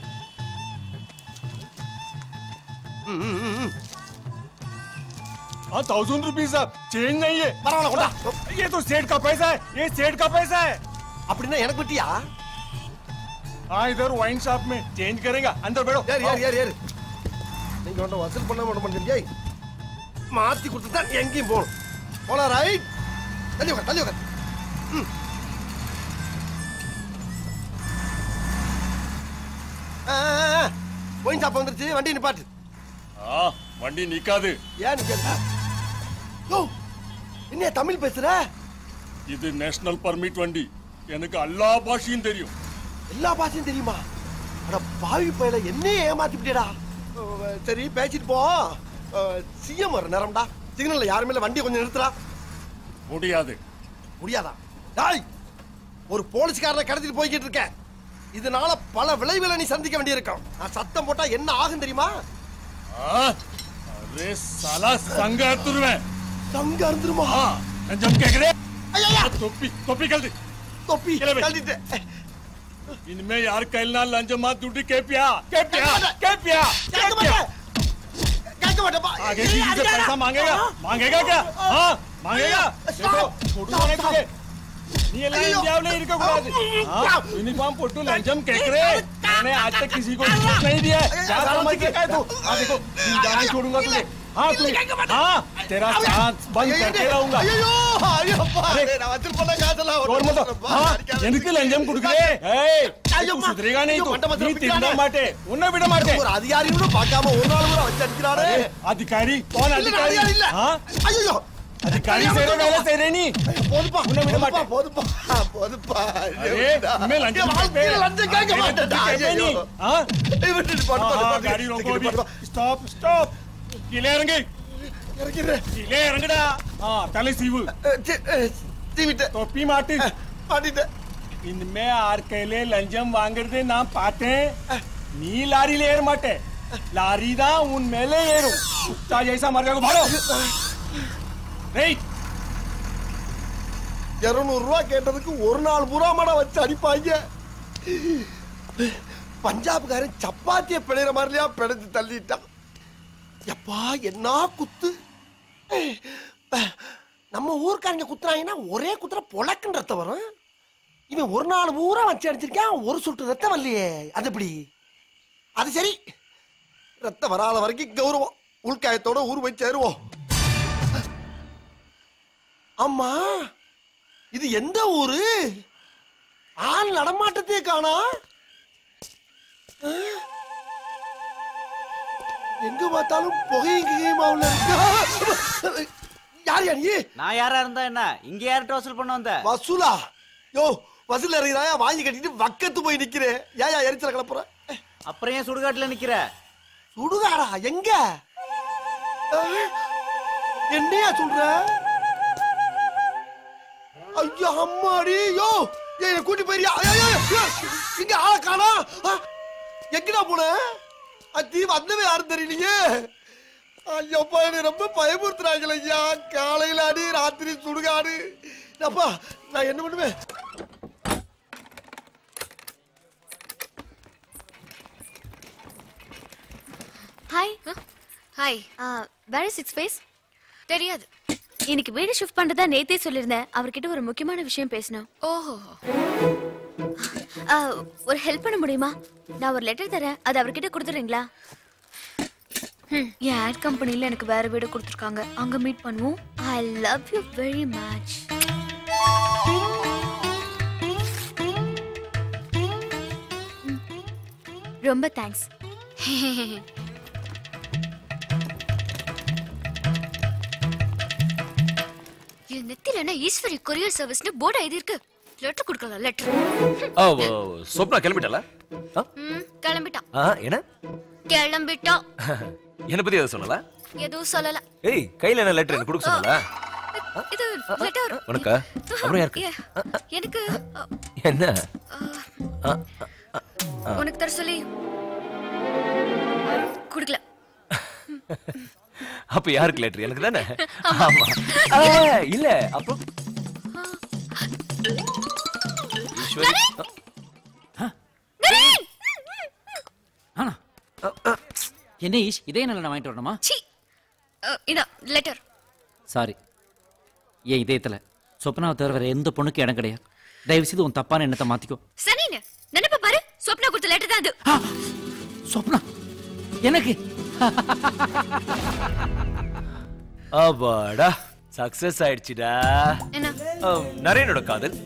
हाँ 1000 रुपीज साहब चेंज नहीं है. பரவாயில்ல கொண்டா. ये तो सेठ का पैसा है. ये सेठ का पैसा है. அப்படின்னா எனக்கு வெட்டியா? हाँ इधर वाइन शॉप में चेंज करेगा. अंदर बैठो. ஏறு. நீங்க வந்து வசூல் பண்ண மாட்டீங்க. மாத்தி கொடுத்து தான் எங்கேயும் போகணும். போலாம் ரைட். தள்ளி உட்கார். ஒயின் ஷாப் வந்துருச்சு. வண்டி நிப்பாட்டு. வண்டி நிக்காது. ஏன் நிக்காது? என்ன தமிழ் பேசுற? இது நேஷனல் பர்மிட் வண்டி. எனக்கு எல்லா பாஷையும் தெரியும். எல்லா பாஷையும் தெரியுமா? அட பாவி பையல என்னையே ஏமாத்திட்டேடா. சரி பேசிட்டு போ. சிஎம் வர நேரம்டா. சிக்னல்ல யார் மேல வண்டியை கொஞ்சம் நிறுத்துறா. முடியாது. முடியாதா? டாய், ஒரு போலீஸ்காரனை கடத்திட்டு போய்கிட்டு இருக்க. இதனால பல விளைவுகளை நீ சந்திக்க வேண்டியிருக்கும். நான் சத்தம் போட்டா என்ன ஆகும் தெரியுமா? அரே சாலா சங்க அறுத்துருவேன். சங்க அறுத்துருமா? லஞ்சம் கேக்குறே? தொப்பி தொப்பி கழட்டு. தொப்பி கழட்டிட்டு. इनमें यार कहना लंजमा दुड्डी केपिया केपिया केपिया केपिया आगे किसी से पैसा मांगेगा मांगेगा क्या? हाँ मांगेगा. देखो फोटो मांगे तुझे नहीं लाइन इंडिया में इनका गुलाब हाँ यूनिफॉर्म फोटो लंजम केकरे मैंने आज तक किसी को नहीं दिया. क्या समझ के क्या तू? हाँ देखो जान छोड़ूंगा तुझे. हाँ तू हाँ तेरा सांस बंद करके रहूंगा. எனக்கு லஞ்சம் குடுக்கறே. ஏய் ஐயோ சுதரேगा नहीं तू நீ தின்ன மாட்டே. உன்னை விட மாட்டே. ஒரு அதிகாரியோட பார்க்காம ஒரு நாள் கூட வச்சு அடிக்கறானே. अधिकारी कौन अधिकारी? हां ஐயோ अधिकारी செய்ற வேலை செய்றே நீ. போதுப்பா உன்னை விட மாட்டே. போதுப்பா. அரே मैं लंजम கேட்க மாட்டேடா. நீ हां விட்டுட்டு போடு. गाड़ी रोको अभी. Stop stop. கீழே இறங்கு. இறங்குறேன். கீழே இறங்குடா. தலை சீவு. சீவிட்ட. தொப்பி மாட்டு. மாட்டிட்ட. इनमें आर कहले लंजम वांगरदे ना पाते नी लारी ले एर माटे लारी दा उन मेले एरू ता जैसा मर जाओ भाड़ो नहीं 200 ரூபாய் கேட்டதுக்கு ஒரு நாள் பூரா மட வச்சு அடிப்பாங்க. பஞ்சாப்காரன் சப்பாத்தியை பிழைற மாதிரியா பிழைச்சு தள்ளிட்டான். எப்பா என்ன குத்து. நம்ம ஊர்க்காரங்க குத்துறாங்கன்னா ஒரே குத்துற பொழக்குன்னு ரத்தம் வரும். இவன் ஒரு நாள் பூரா வச்சு அடிச்சிருக்கான். ஒரு சுட்டு ரத்தம் வரலையே. அது எப்படி? அது சரி, ரத்தம் வராத வரைக்கும் கௌரவம். உள்காயத்தோட ஊர் போய் சேருவோம். ஆமா இது எந்த ஊரு? ஆள் நடமாட்டத்தையே காணா. எங்க பார்த்தாலும் புகையுமா உள்ள. யார் யா நீ? நான் யாரா இருந்தா என்ன? இங்க யார்கிட்ட வசூல் பண்ண வந்த? வசூலா? யோ வசூல் இறங்கிறாயா? வாங்கி கட்டிட்டு வக்கத்து போய் நிக்கிறேன். ஏயா எரிச்சல கிளப்புற? அப்புறம் ஏன் சுடுகாட்டுல நிக்கிற? சுடுகாடா? எங்க? என்னையா சொல்ற? ஐயோ அம்மாடி. யோ என்ன கூட்டி போயிரியா? இங்க ஆள காணா. எங்கடா போன? அத்தி வந்தவே யாரும் தெரியலையே. ஐயோப்பா என்ன ரொம்ப பயமுறுத்துறாங்களே ஐயா. காலையில அடி ராத்திரி சுடுகாடு. அப்பா நான் என்ன பண்ணுவேன்? Hi hi where is six face? தெரியாது. இன்னைக்கு வீடு ஷிஃப்ட் பண்றதா நேத்தே சொல்லிருந்தேன். அவர்கிட்ட ஒரு முக்கியமான விஷயம் பேசணும். ஓஹோ ஒரு ஹெல்ப் பண்ண முடியுமா? நான் ஒரு லெட்டர் தரேன், அது அவர்கிட்ட கொடுத்துறீங்களா? என் ஆட் கம்பெனில எனக்கு வேற வீடு கொடுத்துருக்காங்க. அங்க மீட் பண்ணுவோம். ஐ லவ் யூ வெரி மச். ரொம்ப தேங்க்ஸ். என் நெத்தில ஈஸ்வரி கொரியர் சர்வீஸ்னு போர்டு எழுதி இருக்கு. லெட்டர் கொடுக்கலாம். லெட்டர். சொப்னா கிளம்பிட்டல? கிளம்பிட்டான். என்ன கிளம்பிட்டான்? என்ன பத்தி எதுவும் சொல்லல? எதுவும் சொல்லல. ஏய் கையில என்ன லெட்டர் எனக்கு கொடுக்க சொல்லல? இது லெட்டர் உனக்கு அப்புறம் யாருக்கு? எனக்கு. என்ன உனக்கு தர சொல்லி குடுக்கல. அப்ப யாருக்கு லெட்டர்? எனக்கு தானே. ஆமா இல்ல அப்புறம் ஈஸ்வரி என்ன ஈஷ் இதே நல்ல நான் வாங்கிட்டு வரணுமா? இதா லெட்டர். சாரி, என் இதயத்துல சொப்னாவை தவிர வேற எந்த பொண்ணுக்கு இடம் கிடையாது. தயவு செய்து உன் தப்பான எண்ணத்தை மாத்திக்கோ. சரின்னு நினைப்ப பாரு. சொப்னா கொடுத்த லெட்டர் தான் அது. சொப்னா எனக்கு அப்பாடா சக்சஸ் ஆயிடுச்சுடா. என்ன? நரேனோட காதல்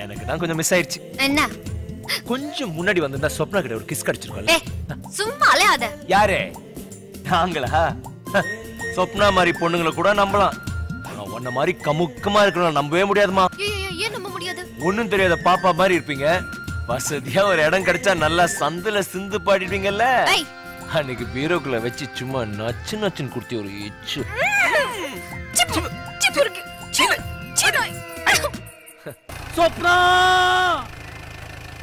எனக்கு தான் கொஞ்சம் மிஸ் ஆயிடுச்சு. என்ன? கொஞ்சம் முன்னாடி வந்திருந்தா சொப்னா கிட்ட ஒரு கிஸ் கிடைச்சிருக்கோம்ல. சும்மா அலையாத. யாரே நாங்களா? சொப்னா மாதிரி பொண்ணுங்களை கூட நம்பலாம். உன்ன மாதிரி கமுக்கமா இருக்கணும் நம்பவே முடியாதுமா. ஏன் நம்ப முடியாது? ஒண்ணும் தெரியாத பாப்பா மாதிரி இருப்பீங்க. வசதியா ஒரு இடம் கிடைச்சா நல்லா சந்துல சிந்து பாடிடுவீங்கல்ல. அன்னைக்கு பீரோக்குள்ள வச்சு சும்மா நச்சு நச்சுன்னு குடுத்தி ஒரு இச்சு. சொப்னா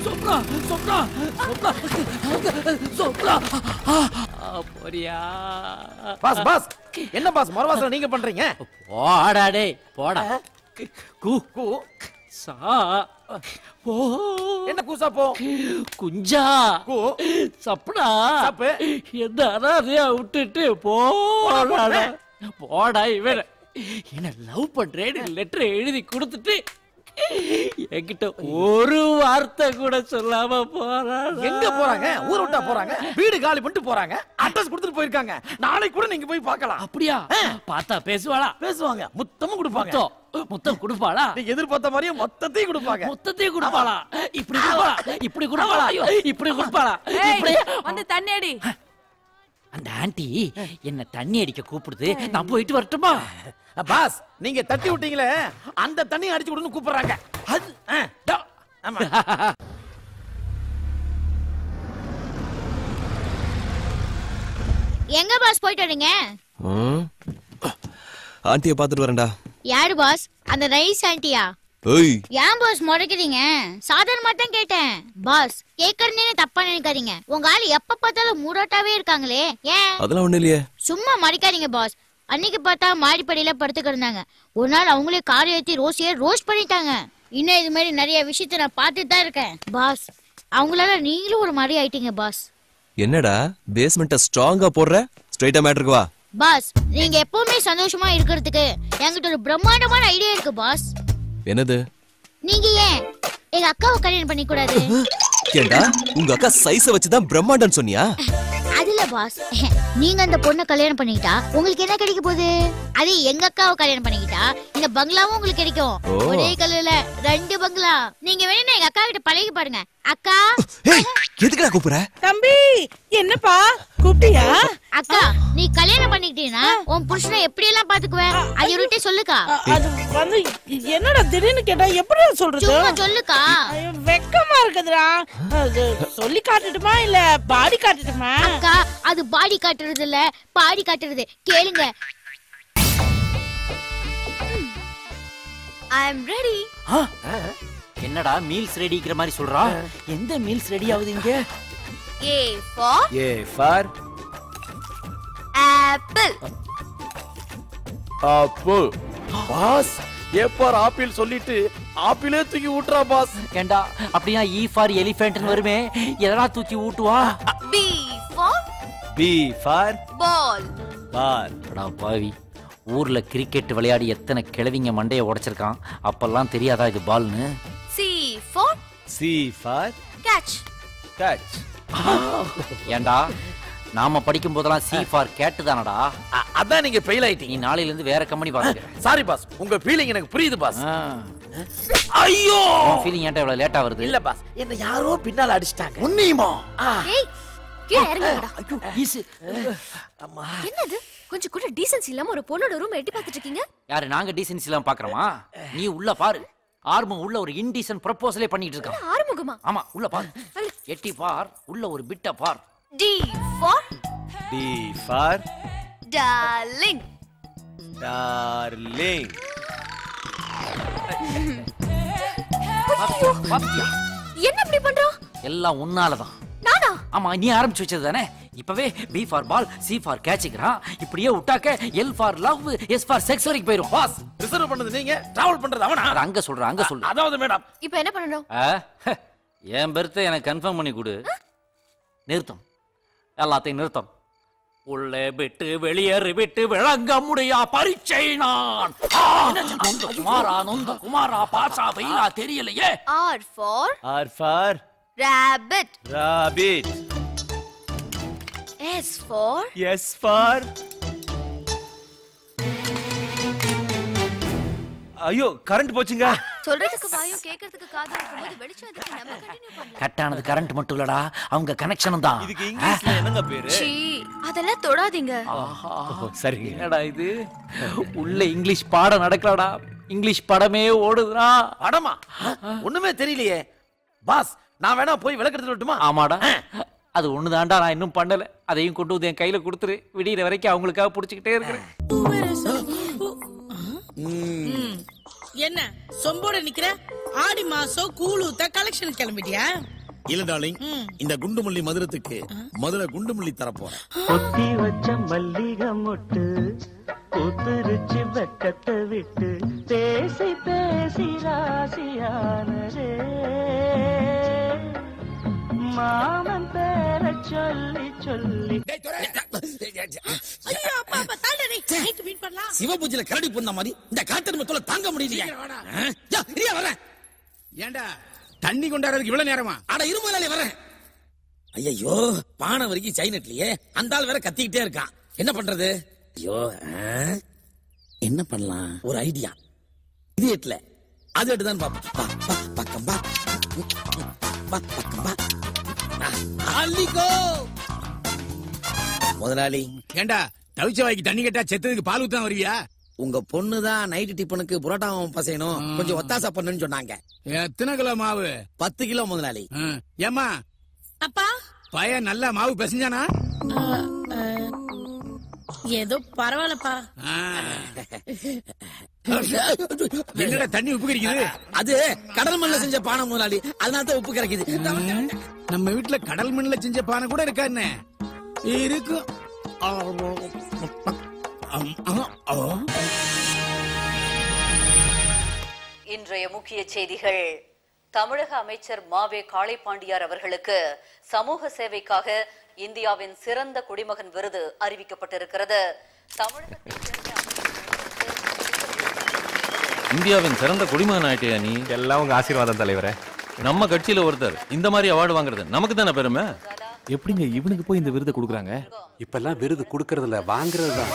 சொப்னா சொப்னா சொப்னா சொப்னா போறியா? பாஸ் பாஸ் என்ன பாஸ் மரவாசல நீங்க பண்றீங்க? போடா டேய் போடா. கு கு சா போ. என்ன கூசா போ? குஞ்சா கு சப்னா சப்பு என்ன அனாதையா விட்டுட்டு போடா. போடா இவன் என்ன லவ் பண்றேன்னு லெட்டர் எழுதி கொடுத்துட்டு என்கிட்ட ஒரு வார்த்தை கூட சொல்லாம போறாங்க. எங்க போறாங்க? ஊர் விட்டா போறாங்க, வீடு காலி பண்ணிட்டு போறாங்க, அட்ரஸ் கொடுத்துட்டு போயிருக்காங்க. நாளைக்கு கூட நீங்க போய் பார்க்கலாம். அப்படியா? பார்த்தா பேசுவாளா? பேசுவாங்க, முத்தமும் கொடுப்பாங்க. முத்தம் கொடுப்பாளா? நீங்க எதிர்பார்த்த மாதிரியே மொத்தத்தையும் கொடுப்பாங்க. மொத்தத்தையும் கொடுப்பாளா? இப்படி கொடுப்பாளா? இப்படி கொடுப்பாளா? இப்படி கொடுப்பாளா? இப்படி வந்து தண்ணி அடி. அந்த ஆன்ட்டி என்ன தண்ணி அடிக்க கூப்பிடுது, நான் போயிட்டு வரட்டுமா? பாஸ் நீங்க தட்டி விட்டீங்களே அந்த தண்ணி அடிச்சு விடுன்னு கூப்பிடுறாங்க. எங்க பாஸ் போயிட்டு வரீங்க? ஆண்டியை பாத்துட்டு வரேன்டா. யாரு பாஸ்? அந்த நைஸ் ஆன்ட்டியா? ஏய் ஏன் பாஸ் முறைக்கிறீங்க? சாதாரணமா தான் கேட்டேன். பாஸ் கேக்குறதே தப்பா நினைக்காதீங்க. உங்க ஆளு எப்ப பார்த்தாலும் மூடாட்டாவே இருக்காங்களே ஏன்? அதெல்லாம் ஒண்ணு இல்லையே. சும்மா மறைக்காதீங்க பாஸ். அன்னைக்கு பார்த்தா மாடிப்படியில படுத்துக்கிட்டு இருந்தாங்க. ஒரு நாள் அவங்களே காரை ஏற்றி ரோஸையே ரோஸ்ட் பண்ணிட்டாங்க. இன்னும் இது மாதிரி நிறைய விஷயத்த நான் பார்த்துட்டு தான் இருக்கேன் பாஸ். அவங்களால நீங்களும் ஒரு மாதிரி ஆயிட்டீங்க பாஸ். என்னடா பேஸ்மெண்ட்ட ஸ்ட்ராங்கா போடுற? ஸ்ட்ரைட்டா மேட்டருக்கு வா. பாஸ் நீங்க எப்பவுமே சந்தோஷமா இருக்கிறதுக்கு என்கிட்ட ஒரு பிரம்மாண்டமான ஐடியா இருக்கு பாஸ். என்னது? நீங்க ஏன் எங்க அக்காவை கல்யாணம் பண்ணி கூடாது? ஏண்டா உங்க அக்கா சைஸ வச்சுதான் பிரம்மாண்டம் சொன்னியா? அதுல பாஸ் நீங்க அந்த பொண்ணை கல்யாணம் பண்ணிக்கிட்டா உங்களுக்கு என்ன கிடைக்க போகுது? அதே எங்க அக்காவை கல்யாணம் பண்ணிக்கிட்டா இந்த பங்களாவும் உங்களுக்கு கிடைக்கும். ஒரே கல்லுல 2 பங்களா. நீங்க வேணா எங்க அக்கா கிட்ட பழகி பாருங்க. அக்கா எதுக்குடா கூப்பிடுற? தம்பி என்னப்பா கூப்பிட்டியா? அக்கா நீ கல்யாணம் பண்ணிக்கிட்டீனா உன் புருஷனை எப்படி எல்லாம் பாத்துக்குவ? அது ஒருட்டே சொல்லுக்கா. அது வந்து என்னடா திடீர்னு கேட்டா எப்படி சொல்றது? சும்மா சொல்லுக்கா. வெக்கமா இருக்குதுடா. சொல்லி காட்டட்டுமா இல்ல பாடி காட்டட்டுமா? அக்கா அது பாடி காட்டுறது இல்ல பாடி காட்டுறது. கேளுங்க. I am ready. என்னடா மீல்ஸ் ரெடிங்கிற மாதிரி சொல்றா? எந்த மீல்ஸ் ரெடி ஆகுது இங்க? A for apple. Apple. Boss A for apple சொல்லிட்டு ஆப்பிளே தூக்கி ஊட்றா பாஸ். ஏண்டா அப்படியே E for elephantன்னு வருமே, எதனா தூக்கி ஊட்டுவா? B for ball. அடா பாவி, ஊர்ல கிரிக்கெட் விளையாடி எத்தனை கிழவிங்க மண்டைய உடைச்சிருக்கான். அப்பெல்லாம் தெரியாதா இது பால்னு? C for catch. ஏண்டா நாம படிக்கும் போதெல்லாம் C for cat தானடா. அதான் நீங்க ஃபெயில் ஆயிட்டீங்க. நீ நாளையில இருந்து வேற கம்பெனி பாருங்க. சாரி பாஸ், உங்க ஃபீலிங் எனக்கு புரியுது பாஸ். ஐயோ ஃபீலிங் ஏன்டா இவ்வளவு லேட்டா வருது? இல்ல பாஸ், என்ன யாரோ பின்னால அடிச்சிட்டாங்க. உன்னியுமா? ஏய் கீழ இறங்குடா. அம்மா என்னது? கொஞ்சம் கூட டீசன்சி இல்லாம ஒரு பொண்ணோட ரூம் எட்டி பார்த்துட்டு இருக்கீங்க? யாரு நாங்க டீசன்சி இல்லாம பாக்குறோமா? நீ உள்ள பாரு. ஆர்மம் உள்ள ஒரு இன்டீசன்ட் ப்ரப்போசலே பண்ணிட்டு இருக்கான். ஆறுமுகமா? ஆமா உள்ள பாரு. எட்டி பார், உள்ள ஒரு பிட்ட பார். D for darling. என்ன இப்படி பண்றோம்? எல்லாம் உன்னாலதான். நானா? ஆமா நீ ஆரம்பிச்சு வச்சது தானே. இப்பவே B for ball, C for catchங்கறான். இப்படியே விட்டாக்க L for love, S for sex வரைக்கும் போயிரும். பாஸ் ரிசர்வ் பண்ணது நீங்க, டிராவல் பண்றது அவனா? அங்க சொல்ற அங்க சொல்லு. அதாவது மேடம் இப்போ என்ன பண்ணனும்? என் பெர்த்தை எனக்கு கன்ஃபார்ம் பண்ணி கொடு. நிறுத்தம், எல்லாத்தையும் நிறுத்தம். உள்ளே விட்டு வெளியேறி விட்டு விளங்க முடியா பரீட்சை நான். நொந்த குமாரா பாசா வெயிலா தெரியலையே. R for rabbit. S for ஐயோ கரண்ட் போச்சுங்க. சொல்றதுக்கு வாயும் கேக்குறதுக்கு காதும் இருக்கும்போது வெளிச்சம் எதுக்கு? நம்ம கண்டினியூ பண்ணலாம். கட்டானது கரண்ட் மட்டும் இல்லடா, அவங்க கனெக்ஷனும் தான். இதுக்கு இங்கிலீஷ்ல என்னங்க பேரு? சீ, அதெல்லாம் தொடாதீங்க. சரிங்க. என்னடா இது, உள்ள இங்கிலீஷ் பாடம் நடக்கலடா, இங்கிலீஷ் படமே ஓடுதுடா. படமா? ஒண்ணுமே தெரியலையே. பாஸ், நான் வேணா போய் விளக்கெடுத்து வரட்டுமா? ஆமாடா, அது ஒண்ணுதான்டா நான் இன்னும் பண்ணல. அதையும் கொண்டு வந்து என் கையில கொடுத்துரு. விடியிற வரைக்கும் அவங்களுக்காக புடிச்சுக்கிட்டே இருக்கிறேன். என்ன சொம்போட நிக்கிற? ஆடி மாசம் கூழுத்த கலெக்ஷன் கிளம்பிட்டியா? இல்ல டார்லிங், இந்த குண்டுமல்லி மதுரத்துக்கு மதுரை குண்டுமல்லி தரப்போறேன். கொத்தி வச்ச மல்லிகை மொட்டு பூத்துருச்சு வெக்கத்தை விட்டு பேசி பேசி ராசியானதே மாமன் பேர சொல்லி சொல்லி. சிவபூஜையில கரடி போன மாதிரி இந்த காத்தடிமை தொல்லை தாங்க முடியலையா? ஏண்டா தண்ணி கொண்டாடுறதுக்கு இவ்வளவு நேரமா? அட இருமலாலே வரேன். ஐயோ, பானை வரைக்கும் சைனட்லயே அந்த ஆள் வேற கத்திக்கிட்டே இருக்கான். என்ன பண்றது? ஐயோ, என்ன பண்ணலாம்? ஒரு ஐடியா. இது எட்ல அது எட்டுதான் பக்கம் முதலாளி. ஏண்டா தவிச்ச வாய்க்கு தண்ணி கேட்டா செத்ததுக்கு பால் ஊத்தான் வருவியா? உங்க பொண்ணுதான் நைட்டு டிஃபனுக்கு புரோட்டாவும் பசையணும், கொஞ்சம் ஒத்தாசா பண்ணுன்னு சொன்னாங்க. எத்தனை கிலோ மாவு? 10 கிலோ முதலாளி. ஏமா அப்பா, பையன் நல்லா மாவு பிசைஞ்சானா? ஏதோ பரவாயில்லப்பா. என்னடா தண்ணி உப்பு கறிக்குது? அது கடல் மண்ணில் செஞ்ச பானை முதலாளி, அதனால தான் உப்பு கரைக்குது. நம்ம வீட்டுல கடல் மண்ணில் செஞ்ச பானை கூட இருக்கா? என்ன இருக்கும்? இன்றைய முக்கிய செய்திகள். தமிழக அமைச்சர் மாவே காளைபாண்டியார் அவர்களுக்கு சமூக சேவைக்காக இந்தியாவின் சிறந்த குடிமகன் விருது அறிவிக்கப்பட்டிருக்கிறது. இந்தியாவின் சிறந்த குடிமகன் ஆயிட்டியா நீ? எல்லாம் உங்க ஆசீர்வாதம் தலைவரே. நம்ம கட்சியில ஒருத்தர் இந்த மாதிரி அவார்டு வாங்குறது நமக்கு தானே பெருமை. எப்படிங்க இவனுக்கு போய் இந்த விருது கொடுக்குறாங்க? இப்பெல்லாம் விருது கொடுக்கறதுல வாங்குறது தான்.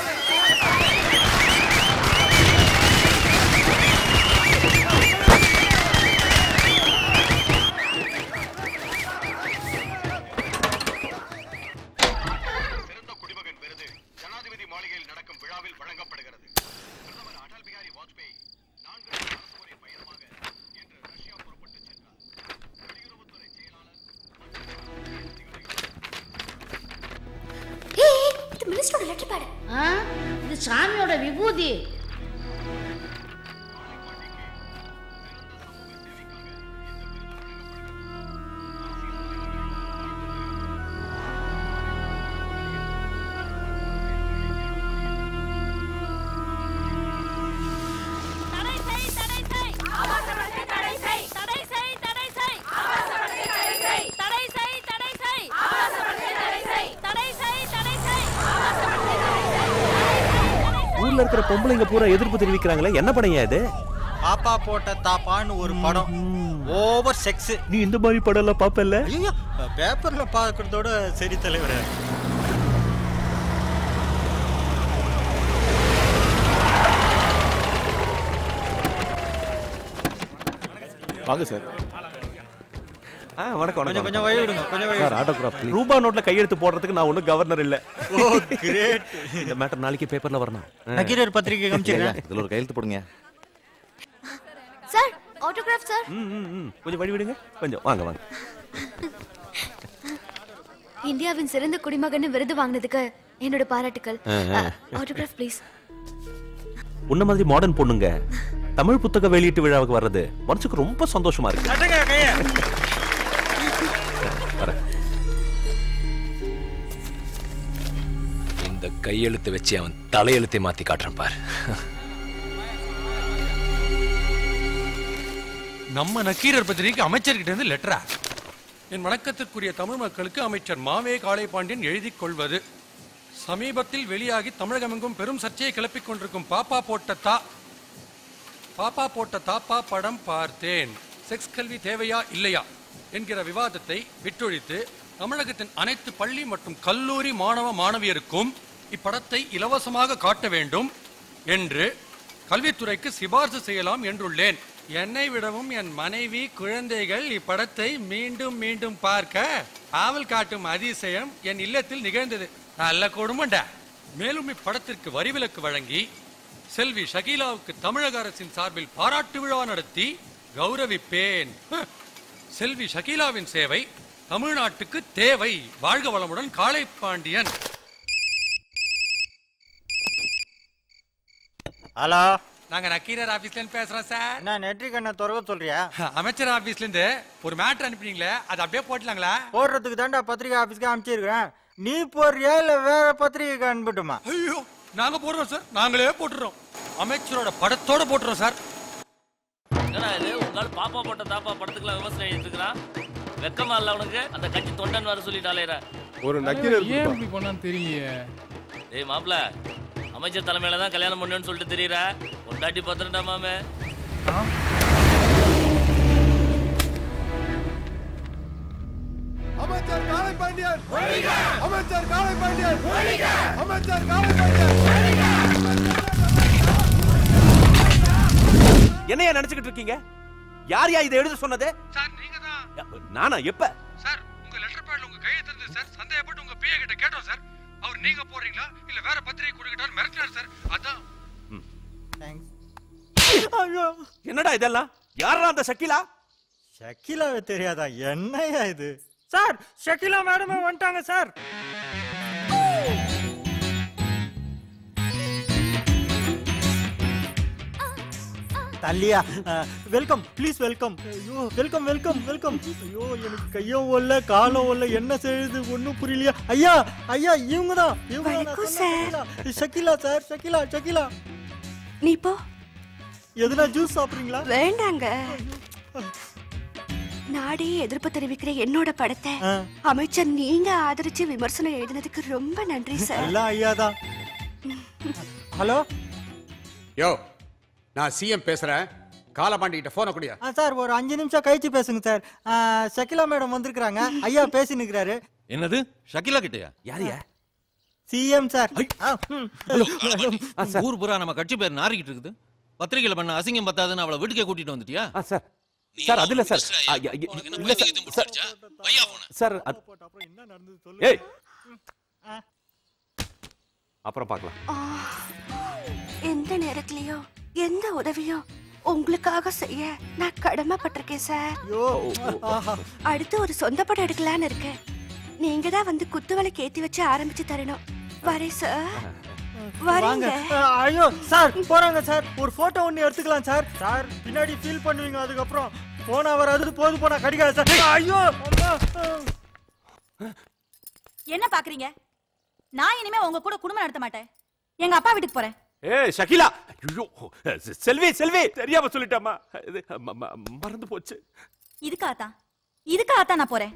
இது சாமியோட விபூதி. ஊர்ல இருக்கிற பொம்பளைங்க பூரா எதிர்ப்பு தெரிவிக்கிறாங்களே, என்ன படம் இது? பாப்பா போட்ட தாப்பான்னு ஒரு படம். Over sex. நீ இந்த மாதிரி படம் எல்லாம் பாப்பல்ல? ஐயோ, பேப்பர்ல பாக்குறதோட சரி தலைவரே. வாங்க சார். வணக்கம் வணக்கம். கொஞ்சம் வழி விடுங்க, கொஞ்சம் வழி விடுங்க. ஆட்டோகிராஃப் ரூபா நோட்ல கையெழுத்து போடுறதுக்கு நான் ஒன்னும் கவர்னர் இல்ல. ஓ கிரேட். இந்த மேட்டர் நாளைக்கு பேப்பர்ல வரணும். நக்கீரர் பத்திரிகை காமிச்சிருக்கேன். இதுல ஒரு கையெழுத்து போடுங்க சார். Autograph sir. கொஞ்சம் வழி விடுங்க. கொஞ்சம் வாங்க வாங்க. இந்தியாவின் சிறந்த குடிமகன் விருது வாங்கினதுக்கு என்னோட பாராட்டுக்கள். Autograph please. உன்ன மாதிரி மாடர்ன் பொண்ணுங்க தமிழ் புத்தக வெளியீட்டு விழாவுக்கு வர்றது மனசுக்கு ரொம்ப சந்தோஷமா இருக்கு. இந்த கையெழுத்து வச்சு அவன் தலையெழுத்தை மாத்தி காட்டுறான் பார். நம்ம நக்கீரர் பத்திரிகைக்கு அமைச்சர்கிட்ட இருந்து லெட்டரா? என் வணக்கத்திற்குரிய தமிழ் மக்களுக்கு அமைச்சர் மாவே காளைபாண்டியன் எழுதிக் கொள்வது. சமீபத்தில் வெளியாகி தமிழகமெங்கும் பெரும் சர்ச்சையை கிளப்பிக் கொண்டிருக்கும் பாப்பா போட்ட தாப்பா படம் பார்த்தேன். செக்ஸ் கல்வி தேவையா இல்லையா என்கிற விவாதத்தை விட்டொழித்து தமிழகத்தின் அனைத்து பள்ளி மற்றும் கல்லூரி மாணவ மாணவியருக்கும் இப்படத்தை இலவசமாக காட்ட வேண்டும் என்று கல்வித்துறைக்கு சிபார்சு செய்யலாம் என்றுள்ளேன். என்னை விடவும் என் மனைவி குழந்தைகள் இப்படத்தை மீண்டும் மீண்டும் பார்க்க ஆவல் காட்டும் அதிசயம் என் இல்லத்தில் நிகழ்ந்தது. நல்ல கொடுமண்டா. மேலும் இப்படத்திற்கு வரிவிலக்கு வழங்கி செல்வி ஷகீலாவுக்கு தமிழக அரசின் சார்பில் பாராட்டு விழா நடத்தி கௌரவிப்பேன். செல்வி ஷகீலாவின் சேவை தமிழ்நாட்டுக்கு தேவை. வாழ்க வளமுடன், காளைப்பாண்டியன். ஹலோ, நாங்க நக்கீரர் ஆபீஸ்ல இருந்து பேசுறோம் சார். என்ன நெட்ரிக் என்ன திறக்க சொல்றியா? அமைச்சர் ஆபீஸ்ல இருந்து ஒரு மேட்டர் அனுப்பினீங்களே, அது அப்படியே போட்டலாங்களா? போடுறதுக்கு தாண்டா பத்திரிகை ஆபீஸ்க்கு அனுப்பிச்சிருக்கிறேன். நீ போடுறியா இல்ல வேற பத்திரிகைக்கு அனுப்பிட்டுமா? ஐயோ, நாங்க போடுறோம் சார், நாங்களே போட்டுறோம். அமைச்சரோட படத்தோட போட்டுறோம் சார். என்னடா இது, உங்களால பாப்பா போட்ட தாப்பா படத்துக்குலாம் விமர்சனம் எழுதிருக்கிறான். வெக்கமா இல்ல உனக்கு? அந்த கட்சி தொண்டன் வர சொல்லிட்டாலேரா. ஒரு நக்கீரர் ஏன் இப்படி பண்ணான்னு தெரியலையே. டேய் மாப்ள, அமைச்சர் தலைமையில தான் கல்யாணம் பண்ணுன்னு சொல்லிட்டு தெரியற. பொண்டாட்டி பத்திரண்டா மாமே. அமைச்சர் காளைப்பாண்டியன், அமைச்சர் காளைப்பாண்டியன், அமைச்சர் காளைப்பாண்டியன். என்னையா நினைச்சுக்கிட்டு இருக்கீங்க? யார் யா இதை எழுத சொன்னது? சார் நீங்க தான். நானா? எப்ப? சார் உங்க லெட்டர் பேட்ல உங்க கையை தெரிஞ்சது சார். சந்தேகப்பட்டு உங்க பிஏ கிட்ட கேட்டோம் சார். அவர் நீங்க போறீங்களா இல்ல வேற பத்திரிகை கொடுக்கிட்டாரு மிரட்டினார் சார். அதான். என்னடா இதெல்லாம்? யாரா அந்த ஷக்கீலா? ஷக்கீலாவே தெரியாதா? என்னையா இது? சார், ஷக்கீலா மேடமே வந்துட்டாங்க சார். தல்லியா, வெல்கம் ப்ளீஸ் வெல்கம். ஐயோ வெல்கம் வெல்கம் வெல்கம். ஐயோ எனக்கு கையும் ஒல்ல காலம் ஒல்ல, என்ன செய்யுது ஒன்னும் புரியலையா? ஐயா ஐயா, இவங்க தான் ஷக்கீலா சார். ஷக்கீலா ஷக்கீலா, நீ போ. எதுனா ஜூஸ் சாப்பிடுறீங்களா? வேண்டாங்க. நாடே எதிர்ப்பு தெரிவிக்கிற என்னோட படத்தை அமைச்சர் நீங்க ஆதரிச்சு விமர்சனம் எழுதினதுக்கு ரொம்ப நன்றி சார். எல்லாம் ஐயா தான். ஹலோ, யோ நான் சிஎம் பேசுறேன். காலபாண்டி கிட்ட போன குடியா? சார் ஒரு 5 நிமிஷம் கழிச்சு பேசுங்க சார். ஷக்கீலா மேடம் வந்திருக்காங்க. ஐயா பேசி நிக்கிறாரு. என்னது? ஷக்கீலா கிட்டயா? யாரியா? CM sir. ஊர் பூரா நம்ம கட்சி பேர் நாரிக்கிட்டு இருக்குது. பத்திரிகையில பண்ண அசிங்கம் பத்தாதுன்னு அவளை வீட்டுக்கே கூட்டிட்டு வந்துட்டியா? சார் சார் அதுல சார் இல்ல சார். சார் ஏய், அப்புறம் பார்க்கலாம். எந்த நேரத்திலயோ எந்த உதவியோ உங்களுக்காக செய்ய நான் கடமைப்பட்டிருக்கேன் சார். அடுத்து ஒரு சொந்த படம் எடுக்கலான்னு இருக்கேன். நீங்க தான் வந்து குத்துவிளக்கு ஏத்தி வச்சு ஆரம்பிச்சு தரணும். வரேன் சார். வாங்க. ஐயோ சார் போறாங்க சார். ஒரு போட்டோ ஒன்னு எடுத்துக்கலாம் சார். சார் பின்னாடி ஃபீல் பண்ணுவீங்க. அதுக்கப்புறம் போனா வராது, போது போனா கடிக்காது சார். ஐயோ என்ன பாக்குறீங்க? நான் இனிமே உங்க கூட குடும்பம் நடத்த மாட்டேன். எங்க அப்பா வீட்டுக்கு போறேன். ஏய் ஷக்கீலா, ஐயோ செல்வி செல்வி, தெரியாம சொல்லிட்டேம்மா. மறந்து போச்சு. இதுக்காகத்தான் நான் போறேன்.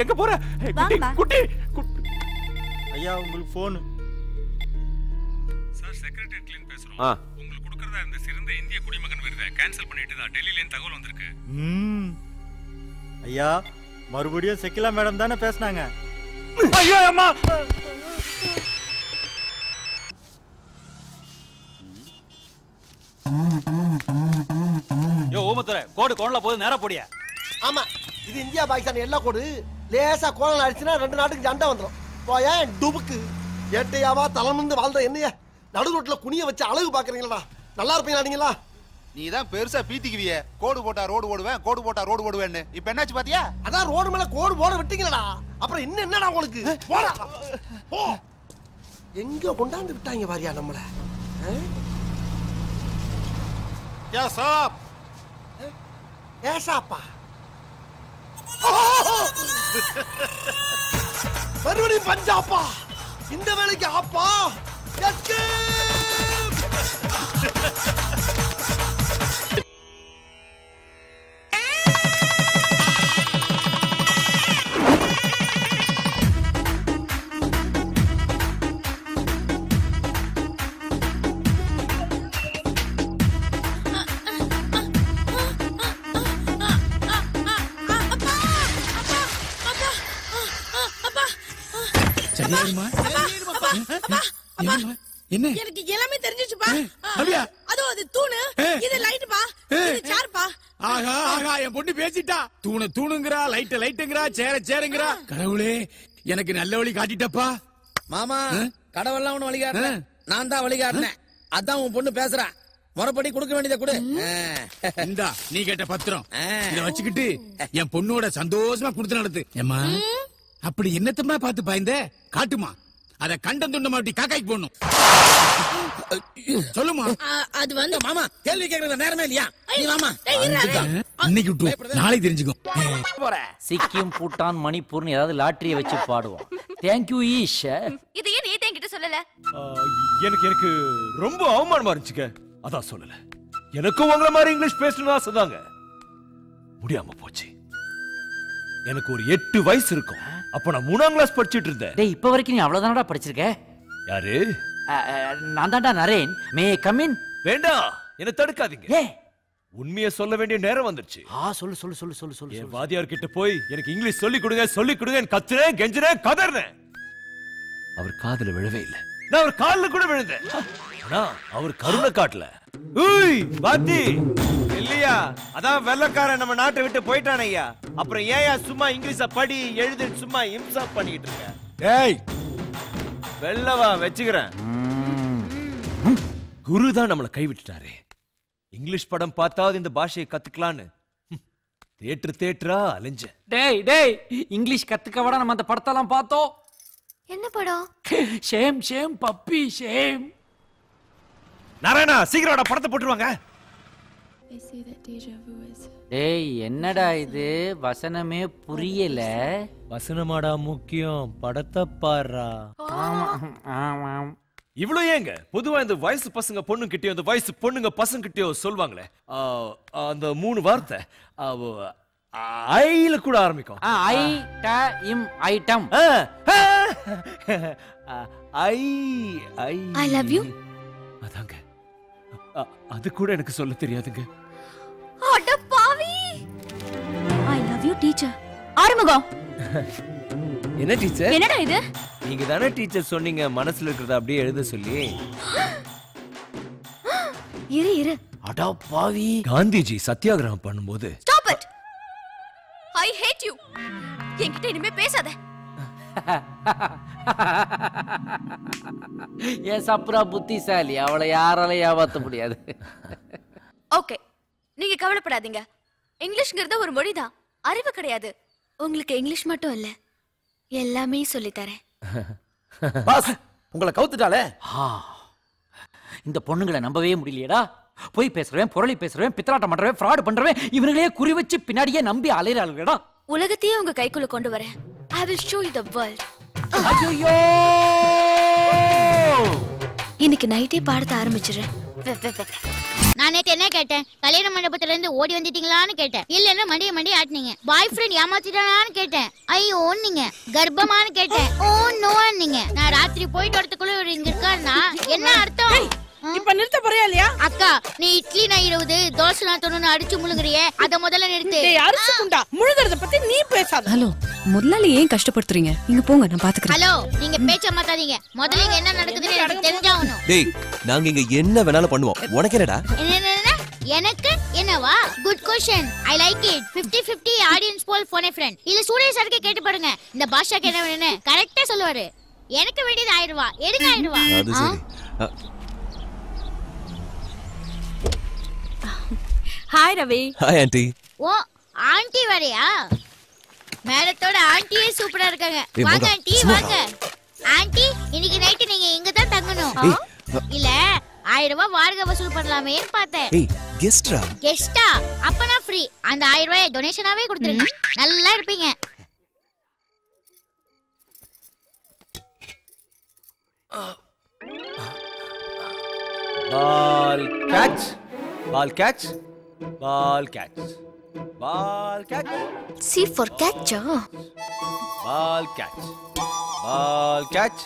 எங்க போற? குட்டி ஐயா உங்களுக்கு போன். சார் செக்ரட்டரியேட்ல இருந்து பேசுறோம். உங்களுக்கு கொடுக்கறதா இருந்த சிறந்த இந்திய குடிமகன் விருதை கேன்சல் பண்ணிட்டு தான் டெல்லில இருந்து தகவல் வந்திருக்கு. ஐயா மறுபடியும் ஷக்கீலா மேடம் தானே பேசுனாங்க? ஐயோ அம்மா. யோ ஓமத்துரை, கோடு கோணல போது நேரா போடியா? ஆமா, இது இந்தியா பாகிஸ்தான் எல்லா கோடு. லேசா கோணல் அடிச்சுனா 2 நாட்டுக்கு சண்டை வந்துரும். போயா டுபுக்கு. ஏட்டையாவா தலைமுந்து வாழ்ந்த என்னைய நடு ரோட்ல குனிய வச்சு அழகு பாக்குறீங்களா? நல்லா இருப்பீங்களா நீங்களா? நீ தான் பெருசா பீத்திக்குவிய. கோடு போட்டா ரோடு ஓடுவேன், கோடு போட்டா ரோடு ஓடுவேன்னு. இப்ப என்னாச்சு பாத்தியா? அதான் ரோடு மேல கோடு போட விட்டீங்களடா. அப்புறம் இன்னும் என்னடா உங்களுக்கு? போடா போ. எங்க கொண்டாந்து விட்டாங்க பாரியா நம்மள? யா சாப். ஏசாப்பா. மறுபடியும் பஞ்சாப்பா. இந்த வேலைக்கு ஆப்பா. என்ன எனக்கு எல்லாமே தெரிஞ்சிச்சுப்பா. அது அது தூணு, இது லைட் பா, இது சேர் பா. ஆஹா ஆஹா, என் பொண்ணு பேசிட்டா. தூணு தூணுங்கறா, லைட் லைட்டுங்கறா, சேர சேருங்கறா. கடவுளே, எனக்கு நல்ல வழி காட்டிட்டப்பா. மாமா, கடவுள்லாம் ஒண்ணு வழி காட்டல, நான் தான் வழி காட்டினேன். அதான் உன் பொண்ணு பேசுறா. முறைப்படி கொடுக்க வேண்டியதை கொடு. இந்தா நீ கேட்ட பத்திரம், இத வச்சுக்கிட்டு என் பொண்ணோட சந்தோஷமா கொடுத்து நடத்து. ஏம்மா, அப்படி என்னத்தமா பார்த்து பாய்ந்த காட்டுமா, அத கண்டம் துண்ட மாட்டி காக்காய்க்கு போடணும். சொல்லுமா. அது வந்து மாமா கேள்வி கேட்கறது நேரமே இல்லையா? நீ மாமா இன்னைக்கு விட்டு நாளைக்கு தெரிஞ்சுக்கும். சிக்கிம், பூட்டான், மணிப்பூர்னு ஏதாவது லாட்டரியை வச்சு பாடுவோம். தேங்க்யூ ஈஷ். இது ஏன் நீ என்கிட்ட சொல்லல? எனக்கு ரொம்ப அவமானமா இருந்துச்சுங்க, அதான் சொல்லல. எனக்கும் உங்கள மாதிரி இங்கிலீஷ் பேசணும்னு ஆசைதாங்க, முடியாம போச்சு. எனக்கு ஒரு 8 வயசு இருக்கும். அப்ப நான் 3ஆம் கிளாஸ் படிச்சிட்டு இருந்தேன். டேய், இப்ப வரைக்கும் நீ அவ்வளவுதானடா படிச்சிருக்க? யாரு? நான் தான்டா நரேன். May come in? வேண்டாம், என்ன தடுக்காதீங்க. உண்மையை சொல்ல வேண்டிய நேரம் வந்துருச்சு. சொல்லு சொல்லு சொல்லு சொல்லு சொல்லு. என் வாத்தியார் கிட்ட போய் எனக்கு இங்கிலீஷ் சொல்லி கொடுங்க கத்துறேன், கெஞ்சுறேன், கதறேன். அவர் காதுல விழவே இல்லை. நான் அவர் கால்ல கூட விழுந்தேன். ஆனா அவர் கருணை காட்டல. ஊய் வாத்தி இல்லையா, அதான் வெள்ளக்காரன் நம்ம நாட்டை விட்டு போயிட்டான் ஐயா. அப்புறம் ஏயா சும்மா இங்கிலீஷ படி எழுது சும்மா இம்சா பண்ணிட்டு இருக்க? ஏய் வெள்ளவா வச்சுக்கிறேன். குரு தான் நம்மளை கைவிட்டுட்டாரு. இங்கிலீஷ் படம் பார்த்தாவது இந்த பாஷையை கத்துக்கலான்னு தேட்டரா அலைஞ்ச. டேய் டேய், இங்கிலீஷ் கத்துக்கவடா நம்ம அந்த படத்தெல்லாம் பார்த்தோம். என்ன படம்? Shame shame puppy shame. Narayana, சீக்கிரம் படத்தை போட்டுருவாங்க. டேய், என்னடா இது, வசனமே புரியல. வசனமாடா முக்கியம், படத்தை பாருடா. இவ்வளவு ஏங்க பொதுவா இந்த வயசு பசங்க பொண்ணு கிட்டயோ இந்த வயசு பொண்ணுங்க பசங்க கிட்டயோ சொல்வாங்களே அந்த 3 வார்த்தை ஐல கூட ஆரம்பிக்கும். ஐ ட இம் item. I I I love you. அதாங்க, அது கூட எனக்கு சொல்ல தெரியாதுங்க. அட பாவி. I love you teacher. Arumugam. என்ன டீச்சர்? என்னடா இது? நீங்க தானே டீச்சர் சொன்னீங்க மனசுல இருக்கிறத அப்படியே எழுத சொல்லி. இரு இரு. அட பாவி, காந்திஜி சத்தியாகிரகம் பண்ணும்போது. Stop it. I hate you. என்கிட்ட இனிமே பேசாத. ஏன் சப்ரா புத்திசாலி, அவளை யாராலையும் ஏமாத்த முடியாது. ஓகே, நீங்க கவலைப்படாதீங்க. இங்கிலீஷ்ங்கிறது ஒரு மொழிதான், அறிவு கிடையாது. உங்களுக்கு இங்கிலீஷ் மட்டும் இல்ல, எல்லாமே சொல்லித் தரேன். பாஸ், உங்களை கவுத்துட்டாளே. இந்த பொண்ணுங்களை நம்பவே முடியலையடா. போய் பேசுறேன், புரளி பேசுறேன், பித்தலாட்டம் பண்றேன், ஃப்ராட் பண்றேன், இவங்களே குறி வச்சு பின்னாடியே நம்பி அலையறாளுடா. உலகத்தையே உங்க கைக்குள்ள கொண்டு வரேன். I will show you the world. ஐயோ, இன்னைக்கு நைட்டே பாடத்தை ஆரம்பிச்சிடுறேன். நான் நேத்து என்ன கேட்டேன்? கல்யாண மண்டபத்துல இருந்து ஓடி வந்துட்டீங்களான்னு கேட்டேன். இல்லன்னா மண்டிய ஆட்டினீங்க. பாய் ஃப்ரெண்ட் ஏமாத்திட்டானான்னு கேட்டேன். ஐயோ நீங்க கர்ப்பமான்னு கேட்டேன். ஓ நோன்னீங்க. நான் ராத்திரி போயிட்டு வரதுக்குள்ள இங்க இருக்காருன்னா என்ன அர்த்தம்? இப்ப நிறுத்த போறியா இல்லையா? அக்கா, நீ இட்லி நான் 20 தோசை நான் 90 அடிச்சு முழுங்குறியே, அத முதல்ல நிறுத்து. டேய் அரிசி குண்டா, முழுங்கறத பத்தி நீ பேசாத. ஹலோ, முதலாளி ஏன் கஷ்டப்படுத்துறீங்க? இங்க போங்க, நான் பாத்துக்கிறேன். ஹலோ, நீங்க பேச்ச மாத்தாதீங்க. முதல்ல இங்க என்ன நடக்குதுன்னு எனக்கு தெரிஞ்சாகணும். டேய், நாங்க இங்க என்ன வேணாலும் பண்ணுவோம். உனக்கு என்னடா? எனக்கு என்னவா? Good question. I like it. 50-50 audience poll phone friend. இல்ல சூரிய சார்க்கே கேட்டு பாருங்க. இந்த பாஷாக்கு என்ன வேணும்னு கரெக்ட்டா சொல்லுவாரு. எனக்கு வேண்டியது 1000 ரூபாய். எடுங்க 1000 ரூபாய். அது சரி. ஹாய் ரவி. Hi aunty. ஓ, ஆன்ட்டி வரையா? மேடத்தோட ஆன்ட்டியே சூப்பரா இருக்காங்க. வாங்க ஆன்ட்டி, வாங்க. ஆன்ட்டி, இன்னைக்கு நைட் நீங்க இங்க தான் தங்கணும். இல்ல 1000 ரூபாய் வாடகை வசூல் பண்ணலாமேன்னு பார்த்தேன். ஏய், கெஸ்ட்ரா? கெஸ்டா? அப்பனா ஃப்ரீ. அந்த 1000 ரூபாய் டொனேஷனாவே கொடுத்துருங்க. நல்லா இருப்பீங்க. Ball catch, ball catch, ball catch, ball catch. C for catch. Ball catch, ball catch,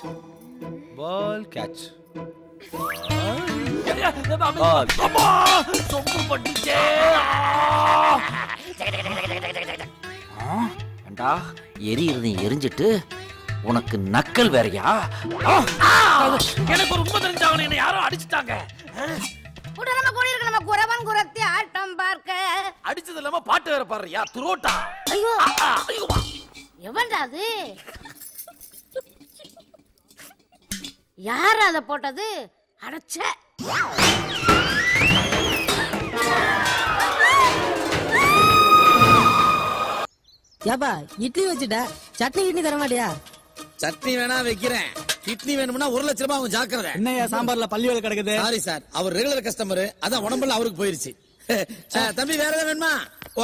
ball catch. Ball. அம்மா, சொம்பு பட்டுச்சே. ஏண்டா, எரியிறதை எரிஞ்சிட்டு உனக்கு நக்கல் வேறயா? எனக்கு ஒரு உண்மை தெரிஞ்சாங்க, என்ன யாரோ அடிச்சுட்டாங்க. உடனே வேற பாருயா துரோட்டா. ஐயோ ஐயோ எவன்டா அது? யார் அத போட்டது? அடச்சே. ஏப்பா இட்லி வச்சுட்ட, சட்னி கிட்னி தர மாட்டியா? சட்னி வேணா வைக்கிறேன், இட்லி வேணும்னா 1 லட்சம் ரூபாய். அவங்க ஜாக்கிரதை. என்னையா சாம்பார்ல பள்ளி வேலை கிடக்குது? சாரி சார், அவர் ரெகுலர் கஸ்டமர், அதான் உடம்புல அவருக்கு போயிருச்சு. தம்பி வேற ஏதாவது வேணுமா?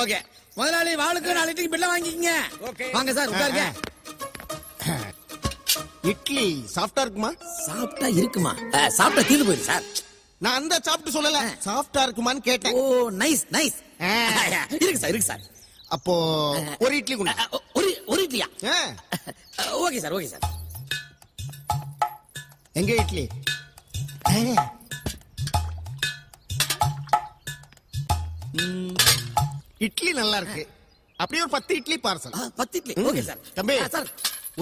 ஓகே முதலாளி, வாளுக்கு 4 இட்லி பில்ல வாங்கிக்கங்க. வாங்க சார் உட்காருங்க. இட்லி சாஃப்டா இருக்குமா? சாப்பிட்டா இருக்குமா? சாப்பிட்டா தீர்ந்து போயிரு சார். நான் அந்த சாப்பிட்டு சொல்லல, சாஃப்டா இருக்குமான்னு கேட்டேன். ஓ நைஸ் நைஸ். இருக்கு சார் இருக்கு சார். அப்போ ஒரு இட்லி கொடு. ஒரு இட்லியா? Okay sir okay sir. எங்க இட்லி? இட்லி நல்லா இருக்கு. அப்படியே ஒரு 10 idli parcel. 10 idli okay sir. தம்பி சார்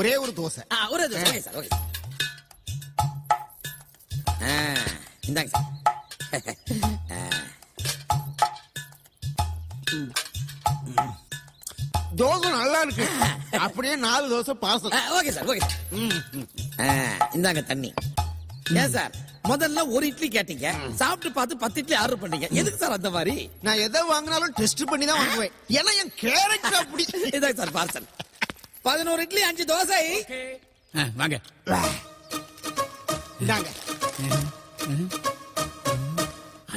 ஒரே ஒரு தோசை. ஒரே தோசை ஓகே சார் ஓகே. இந்தாங்க சார். தோசை நல்லா இருக்கு. அப்படியே 4 dosa parcel. Okay sir okay sir. இந்தாங்க தண்ணி. ஏன் சார் முதல்ல ஒரு இட்லி கேட்டீங்க, சாப்பிட்டு பார்த்து 10 இட்லி ஆர்டர் பண்ணீங்க. எதுக்கு சார் அந்த மாதிரி? நான் எதை வாங்கினாலும் டெஸ்ட் பண்ணி தான் வாங்குவேன். ஏன்னா என் கேரக்டர் அப்படி. இதாங்க சார் பார்சல். 11 இட்லி 5 தோசை. வாங்க இந்தாங்க.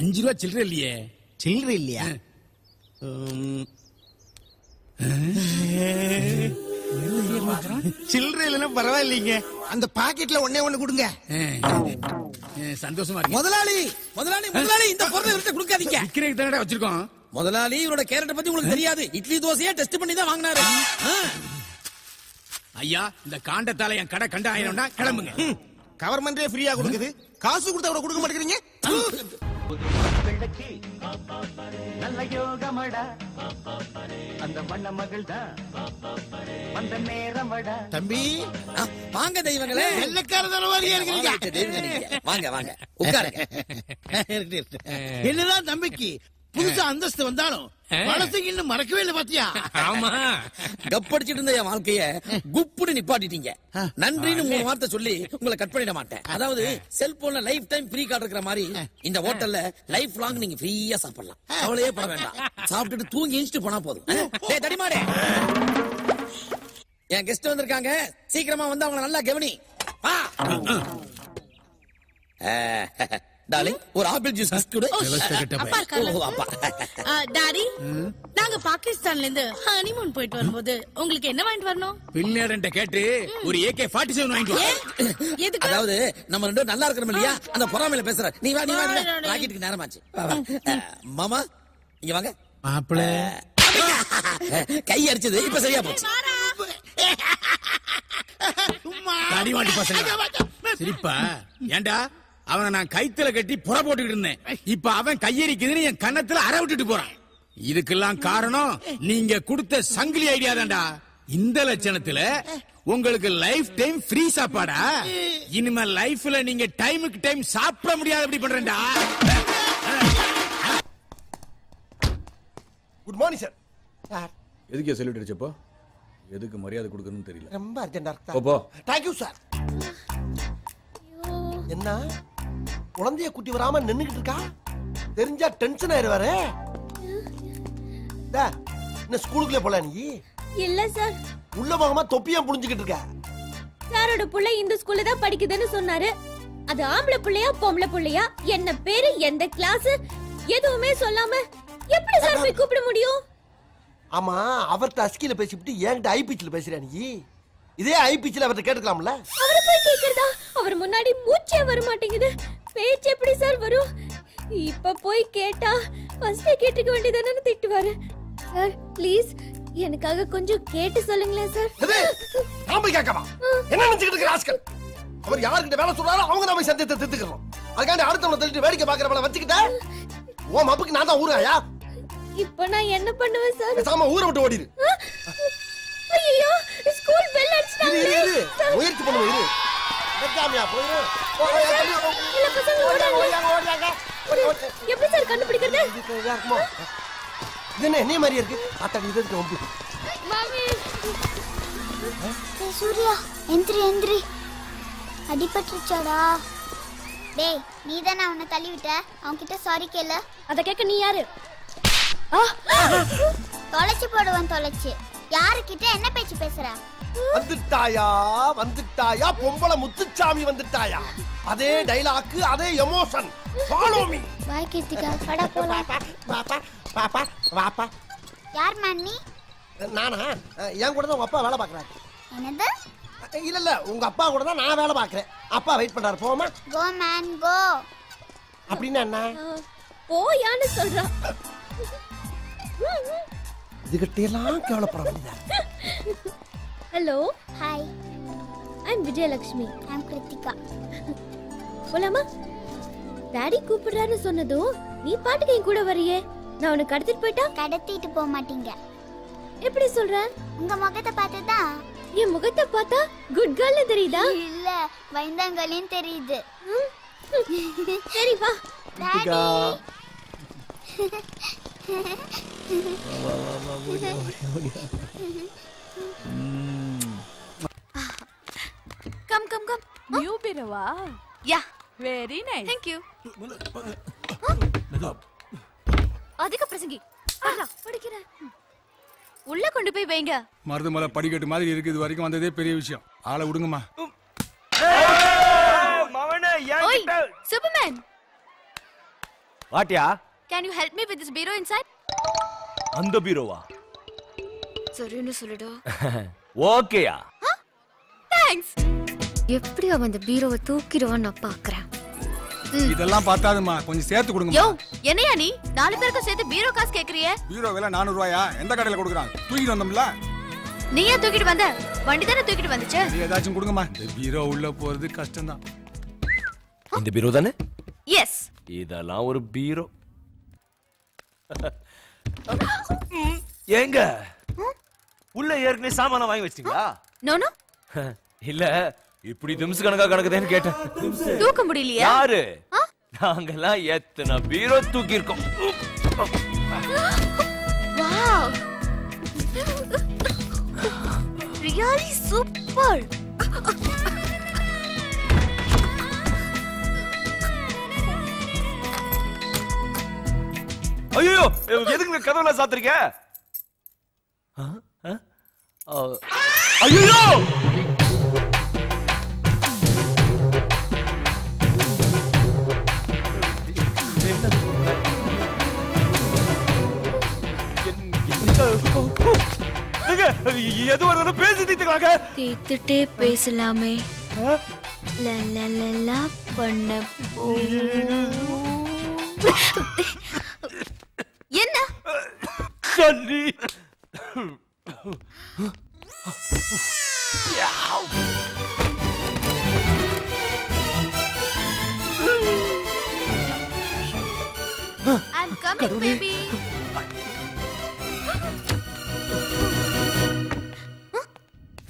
5 ரூபா சில்லற இல்லையே. சில்லற இல்லையா? சில்லற இல்லைன்னா பரவாயில்லைங்க, அந்த பாக்கெட்ல ஒண்ணே கொடுங்க. சந்தோஷமா இருக்கு. முதலாளி முதலாளி முதலாளி, இந்த பொருளை இவர்கிட்ட கொடுக்காதீங்க. விக்கிறதுக்கு தானடா வச்சிருக்கோம். முதலாளி இவரோட கேரக்டர் பத்தி உங்களுக்கு தெரியாது. இட்லி தோசையா டெஸ்ட் பண்ணி தான் வாங்கினாரு. ஐயா இந்த காண்டத்தால என் கடை கண்ட ஆயிரம்னா கிளம்புங்க. கவர்மெண்டே ஃப்ரீயா கொடுக்குது, காசு கொடுத்தா கூட கொடுக்க மாட்டேங்கிறீங்க. நல்ல யோகமடா அந்த வண்ண மகள் தான் அந்த நேரமடா. தம்பி வாங்க தெய்வங்களே. வெள்ளக்கார தரவாரியா இருக்கீங்க. வாங்க வாங்க உட்காருங்க. என்னதான் தம்பிக்கு புதுசா அந்தஸ்து வந்தாலும் பழசுக்கு இன்னும் மறக்கவே இல்லை பாத்தியா? ஆமா கப்படிச்சிட்டு இருந்த என் வாழ்க்கைய குப்புடு நிப்பாட்டிட்டீங்க. நன்றின்னு 3 வார்த்தை சொல்லி உங்களை கட் பண்ணிட மாட்டேன். அதாவது செல்போன்ல லைஃப் டைம் ஃப்ரீ கார்டு இருக்கிற மாதிரி இந்த ஹோட்டல்ல லைஃப் லாங் நீங்க ஃப்ரீயா சாப்பிடலாம். கவலையே பட வேண்டாம். சாப்பிட்டுட்டு தூங்கி எஞ்சிட்டு போனா போதும். டேய் தடிமாடே, என் கெஸ்ட் வந்திருக்காங்க, சீக்கிரமா வந்து அவங்கள நல்லா கவனி. வா டார்லிங், ஒரு ஆப்பிள் ஜூஸ் கொடு. டாடி, நாங்க பாகிஸ்தான்ல இருந்து ஹனிமூன் போயிட்டு வரும்போது உங்களுக்கு என்ன வாங்கிட்டு வரணும்? பிள்ளையாரன்ட்ட கேட்டு ஒரு AK-47 வாங்கிட்டு வா. அதாவது நம்ம 2 நல்லா இருக்கணும் இல்லையா, அந்த பொறாமையில பேசுற. நீ வா நீ வா, ராக்கெட்டுக்கு நேரமாச்சு. மாமா இங்க வாங்க. மாப்பிள கை அடிச்சது இப்ப சரியா போச்சு. அடிவாண்டி பசங்க சிரிப்பா. ஏண்டா அவனை நான் கைத்துல கட்டி புற போட்டுக்கிட்டு இருந்தேன். இப்ப அவன் கையெறிக்குதுன்னு என் கன்னத்துல அற விட்டுட்டு போறான். இதுக்கெல்லாம் காரணம் நீங்க கொடுத்த சங்கிலி ஐடியா தான்டா. இந்த லட்சணத்துல உங்களுக்கு லைஃப் டைம் ஃப்ரீ சாப்பாடா? இனிமே லைஃப்ல நீங்க டைமுக்கு டைம் சாப்பிட முடியாது. எப்படி பண்றேன்டா? Good morning sir. எதுக்கு சொல்லிட்டு இருச்சப்போ? எதுக்கு மரியாதை கொடுக்கணும்னு தெரியல. ரொம்ப அர்ஜென்டா போ. Thank you sir. என்ன குழந்தைய குட்டி வராம நின்னுகிட்டு இருக்கா? தெரிஞ்சா டென்ஷன் ஆயிருவாரு. என்ன ஸ்கூலுக்குள்ளே போல நீ? இல்ல சார். உள்ள போகாம தொப்பியா புடிஞ்சுக்கிட்டு இருக்க? சாரோட புள்ள இந்த ஸ்கூல்ல தான் படிக்குதுன்னு சொன்னாரு. அது ஆம்பளை புள்ளையா பொம்பளை புள்ளையா, என்ன பேரு, எந்த கிளாஸ் எதுவுமே சொல்லாம எப்படி சார் போய் கூப்பிட முடியும்? ஆமா, அவர்ட்ட அஸ்கில பேசிவிட்டு என்கிட்ட ஐபிச்சில பேசுறியா நீ? இதே ஐபிச்சில அவர்ட்ட கேட்டுக்கலாம்ல. அவரை போய் கேக்குறதா? அவர் முன்னாடி மூச்சே வர மாட்டேங்குது. பேச்சு எப்படி சார் வரும்? இப்ப போய் கேட்டா ஃபர்ஸ்ட் கேட்டுக்க வேண்டியதானே திட்டுவாரு. சார் ப்ளீஸ் எனக்காக கொஞ்சம் கேட்டு சொல்லுங்களேன் சார். நான் போய் கேட்கவா? என்ன நினைச்சிட்டு இருக்க ராஸ்கல்? அவர் யார்கிட்ட வேலை சொல்றாரோ அவங்க நாம சத்தியத்தை திட்டுக்கிறோம். அதுக்காண்டி அடுத்தவனை தள்ளிட்டு வேடிக்கை பாக்குறவள வச்சுக்கிட்ட உன் மப்புக்கு நான் தான் ஊராயா? இப்ப நான் என்ன பண்ணுவேன் சார்? பேசாம ஊரை விட்டு ஓடிரு. ஐயோ ஸ்கூல் பெல் அடிச்சிட்டாங்க. இரு முயற்சி பண்ணுவோம். இரு வெக்காமியா போயிரு. இல்ல பசங்க ஓடுறாங்க. எப்படி சார் கண்டுபிடிக்கிறது? இது என்ன மாதிரி இருக்கு அத்தடி இதுக்கு ஒம்பு சூர்யா எந்திரி அடிபட்டுச்சாடா டேய் நீ தானே அவனை தள்ளி விட்ட அவன் கிட்ட சாரி கேளு அத கேட்க நீ யாரு தொலைச்சு போடுவான் தொலைச்சு யாருக்கிட்ட என்ன பேச்சு பேசுற வந்துட்டாயா பொம்பளை முத்துச்சாமி வந்துட்டாயா அதே டைலாக் அதே எமோஷன் ஃபாலோ மீ பாய் கீர்த்திகா பட போலாம் பாப்பா வாப்பா யார் மேன் நீ நானா என் கூட தான் உங்க அப்பா வேலை பாக்குறாரு என்னது இல்ல உங்க அப்பா கூட தான் நான் வேலை பாக்குறேன் அப்பா வெயிட் பண்றாரு போமா கோ மேன் கோ அப்படின்னா என்ன போயான்னு சொல்றா இதுகிட்ட எல்லாம் கேவலப்பட வேண்டியதா ஹலோ ஹாய் ஐ அம் விஜயலட்சுமி ஐ அம் கிருத்திகா போலாமா டாடி கூப்பிடுறாருன்னு சொன்னதும் நீ பாட்டுக்கு என் கூட வரியே நான் உன்னை கடத்திட்டு போயிட்டா கடத்திட்டு போக மாட்டீங்க எப்படி சொல்ற உங்க முகத்தை பார்த்துதான் என் முகத்தை பார்த்தா குட் கேர்ள்னு தெரியுதா இல்ல வைந்தாங்கலின்னு தெரியுது சரி வா daddy come come come new பீரோவா yeah very nice thank you அதிக பிரசங்கி படிக்கிறேன் உள்ள கொண்டு போய் வைங்க மருதுமலை படிக்கட்டு மாதிரி இருக்கு இது வரைக்கும் வந்ததே பெரிய விஷயம் ஆளை விடுங்கம்மா ஓய் சூப்பர்மேன் வாட்டியா can you help me with this bureau inside அந்த பீரோவா சரின்னு சொல்லுடா ஓகேயா தேங்க்ஸ் எப்படி அவன் அந்த பீரோவை தூக்கிடுவான்னு நான் பாக்குறேன் இதெல்லாம் பார்த்தாதுமா கொஞ்சம் சேர்த்து கொடுங்க யோ என்னையா நீ 4 பேருக்கு சேர்த்து பீரோ காசு கேக்குறியே பீரோ விலை 400 ரூபாயா எந்த கடையில கொடுக்குறான் தூக்கிட்டு வந்தோம்ல நீ ஏன் தூக்கிட்டு வந்த வண்டி தானே தூக்கிட்டு வந்துச்சு நீ ஏதாச்சும் கொடுங்கம்மா இந்த பீரோ உள்ள போறது கஷ்டம்தான் இந்த பீரோ தானே எஸ் இதெல்லாம் ஒரு பீரோ ஏங்க உள்ள ஏற்கனவே சாமான வாங்கி வச்சிட்டீங்களா நோ நோ இல்ல இப்படி திம்ஸ் கணக்கா கணக்குதேன்னு கேட்டேன் தூக்க முடியலையா யாரு நாங்கெல்லாம் எத்தனை பீரோ தூக்கி இருக்கோம் வாவ் ரியலி சூப்பர் ஐயோ எதுக்கு கதவுல சாத்துறீங்க ஐயோ எது வரணும் பேசி தீர்த்துக்கலாங்க தீர்த்துட்டே பேசலாமே லலலலா பண்ண என்ன Sunny I'm coming, baby.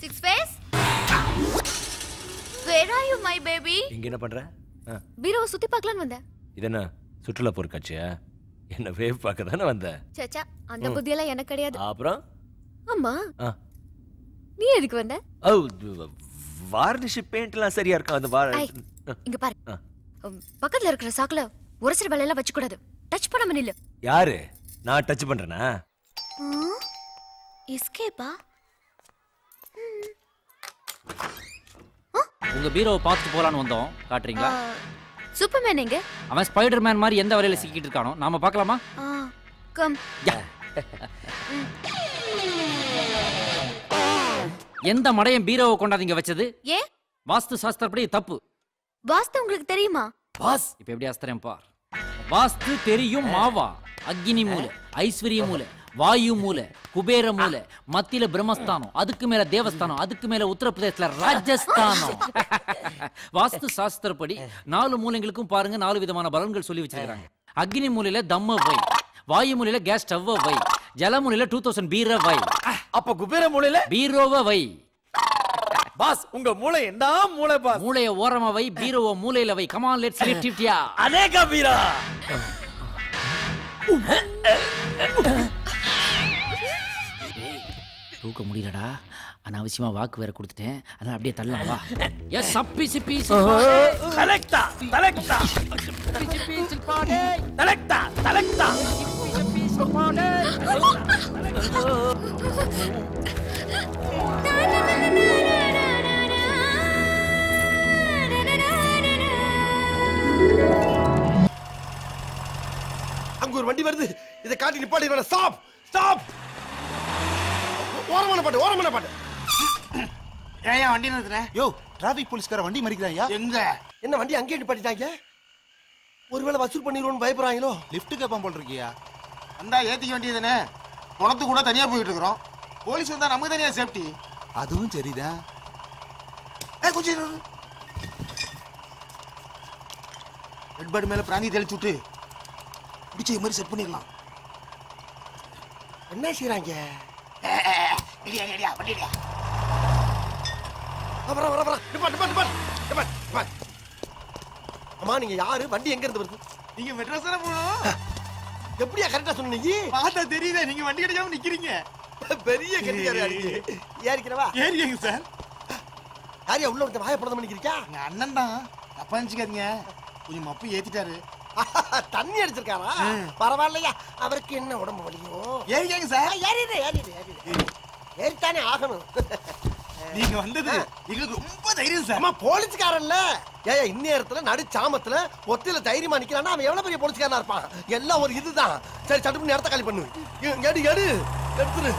Six face? Where are you, my baby? இங்க என்ன பண்ற பீரோவை சுத்தி பார்க்கலான்னு வந்தேன். இது என்ன சுற்றுலா போறக்காச்சியா என்ன வேவ் பார்க்க தானே வந்த சச்சா அந்த புத்தியெல்லாம் எனக்கு கிடையாது. அப்புறம் அம்மா நீ எதுக்கு வந்த? வார்னிஷ் பெயிண்ட்லாம் சரியா இருக்கா அந்த இங்க பாரு பக்கத்துல இருக்கிற சாக்குல உரசர வேலையெல்லாம் வச்சு கூடாது. டச் பண்ணாம நில்லு. யாரு நான் டச் பண்றேனா? எஸ்கேப்பா? உங்க பீரோவை பார்த்துட்டு போலான்னு வந்தோம். காட்டுறீங்களா? சூப்பர்மேன் எங்க? அவன் ஸ்பைடர்மேன் மாதிரி எந்த வலையில சிக்கிட்டு இருக்கானோ நாம பார்க்கலாமா? கம். எந்த மடையன் பீரோவை கொண்டாதீங்க வச்சது? ஏ வாஸ்து சாஸ்திரப்படி தப்பு. வாஸ்து உங்களுக்கு தெரியுமா? பாஸ் இப்ப எப்படி அஸ்தரேன் பார். வாஸ்து தெரியும் மாவா. அக்னி மூலை, ஐஸ்வர்ய மூலை, வாயு மூலை, குபேர மூலை, மத்தியில பிரம்மஸ்தானம், அதுக்கு மேல தேவஸ்தானம், அதுக்கு மேல உத்தரப்பிரதேசல ராஜஸ்தானம். வாஸ்து சாஸ்திரப்படி 4 மூலைகளுக்கும் பாருங்க 4 விதமான பலன்கள் சொல்லி வச்சிருக்காங்க. அக்னி மூலையில தம்ம வை, வாயு மூலையில கேஸ் ஸ்டவ் வை, ஜல மூலையில 2000 பீர வை. அப்ப குபேர மூலையில பீரோவ வை. பாஸ் உங்க மூளை என்ன மூளை பாஸ்? மூளைய ஓரமா வை, பீரோவ மூலையில வை. Come on let's lift it yeah. அநேக பீரா. தூக்க முடியலடா. அனாவசியமா வாக்கு வேற கொடுத்துட்டேன். அதான் அப்படியே தள்ளலாம் வா. எஸ் சப்பி சிப்பி தலக்டா தலக்டா சிப்பி சிப்பாடே தலக்டா தலக்டா சிப்பி சிப்பாடே. அங்க ஒரு வண்டி வருது. இதை காட்டி நிப்பாட்டி வேணா. Stop stop. ஓரமான பாட்டு. ஏன் வண்டி நிறுத்துற? யோ டிராபிக் போலீஸ்கார வண்டி மறிக்கிறாயா? எங்க என்ன வண்டி அங்கேயே நிப்பாட்டிட்டாங்க? ஒருவேளை வசூல் பண்ணிடுவோம்னு பயப்படுறாங்களோ? லிஃப்ட் கேப்பான் போல் இருக்கியா? வந்தா ஏத்திக்க வேண்டியதுதானே. குளத்து கூட தனியா போயிட்டு இருக்கிறோம். போலீஸ் வந்தா நமக்கு தனியா சேஃப்டி. அதுவும் சரிதான். கொஞ்சம் ரெட் பேர்டு மேல பிராந்தி தெளிச்சு விட்டு பிடிச்ச மாதிரி செட் பண்ணிடலாம். என்ன செய்யறாங்க? அம்மா நீங்க யாரு? வண்டி எங்க இருந்து வருது? நீங்க மெட்ராஸ் தானே போகணும். எப்படியா கரெக்டா சொன்னீங்க? பார்த்தா தெரியுதே நீங்க வண்டி கிடைக்காம நிக்கிறீங்க. பெரிய கெட்டியாரு ஏறிக்கிறவா? ஏறிங்க சார். யாரையா உள்ள வந்து வாய படம் பண்ணிக்கிறீங்க? எங்க அண்ணன் தான். தப்பா நினைச்சுக்காதீங்க. கொஞ்சம் மப்பு ஏத்திட்டாரு. தண்ணி அடிச்சிருக்காரா? பரவாயில்லையா, அவருக்கு என்ன உடம்பு வலியும்? ஏறிங்க சார். ஏறித்தானே ஆகணும். நீங்க வந்தது எங்களுக்கு ரொம்ப தைரியம் சார். அம்மா போலீஸ்காரன்ல ஏயா இந்நேரத்துல நடு சாமத்துல ஒத்தில தைரியமா நிக்கிறான்னா அவன் எவ்வளவு பெரிய போலீஸ்காரனா இருப்பான்? எல்லாம் ஒரு இதுதான். சரி சட்டுப்பு நேரத்தை காலி பண்ணு. எடுத்துரு.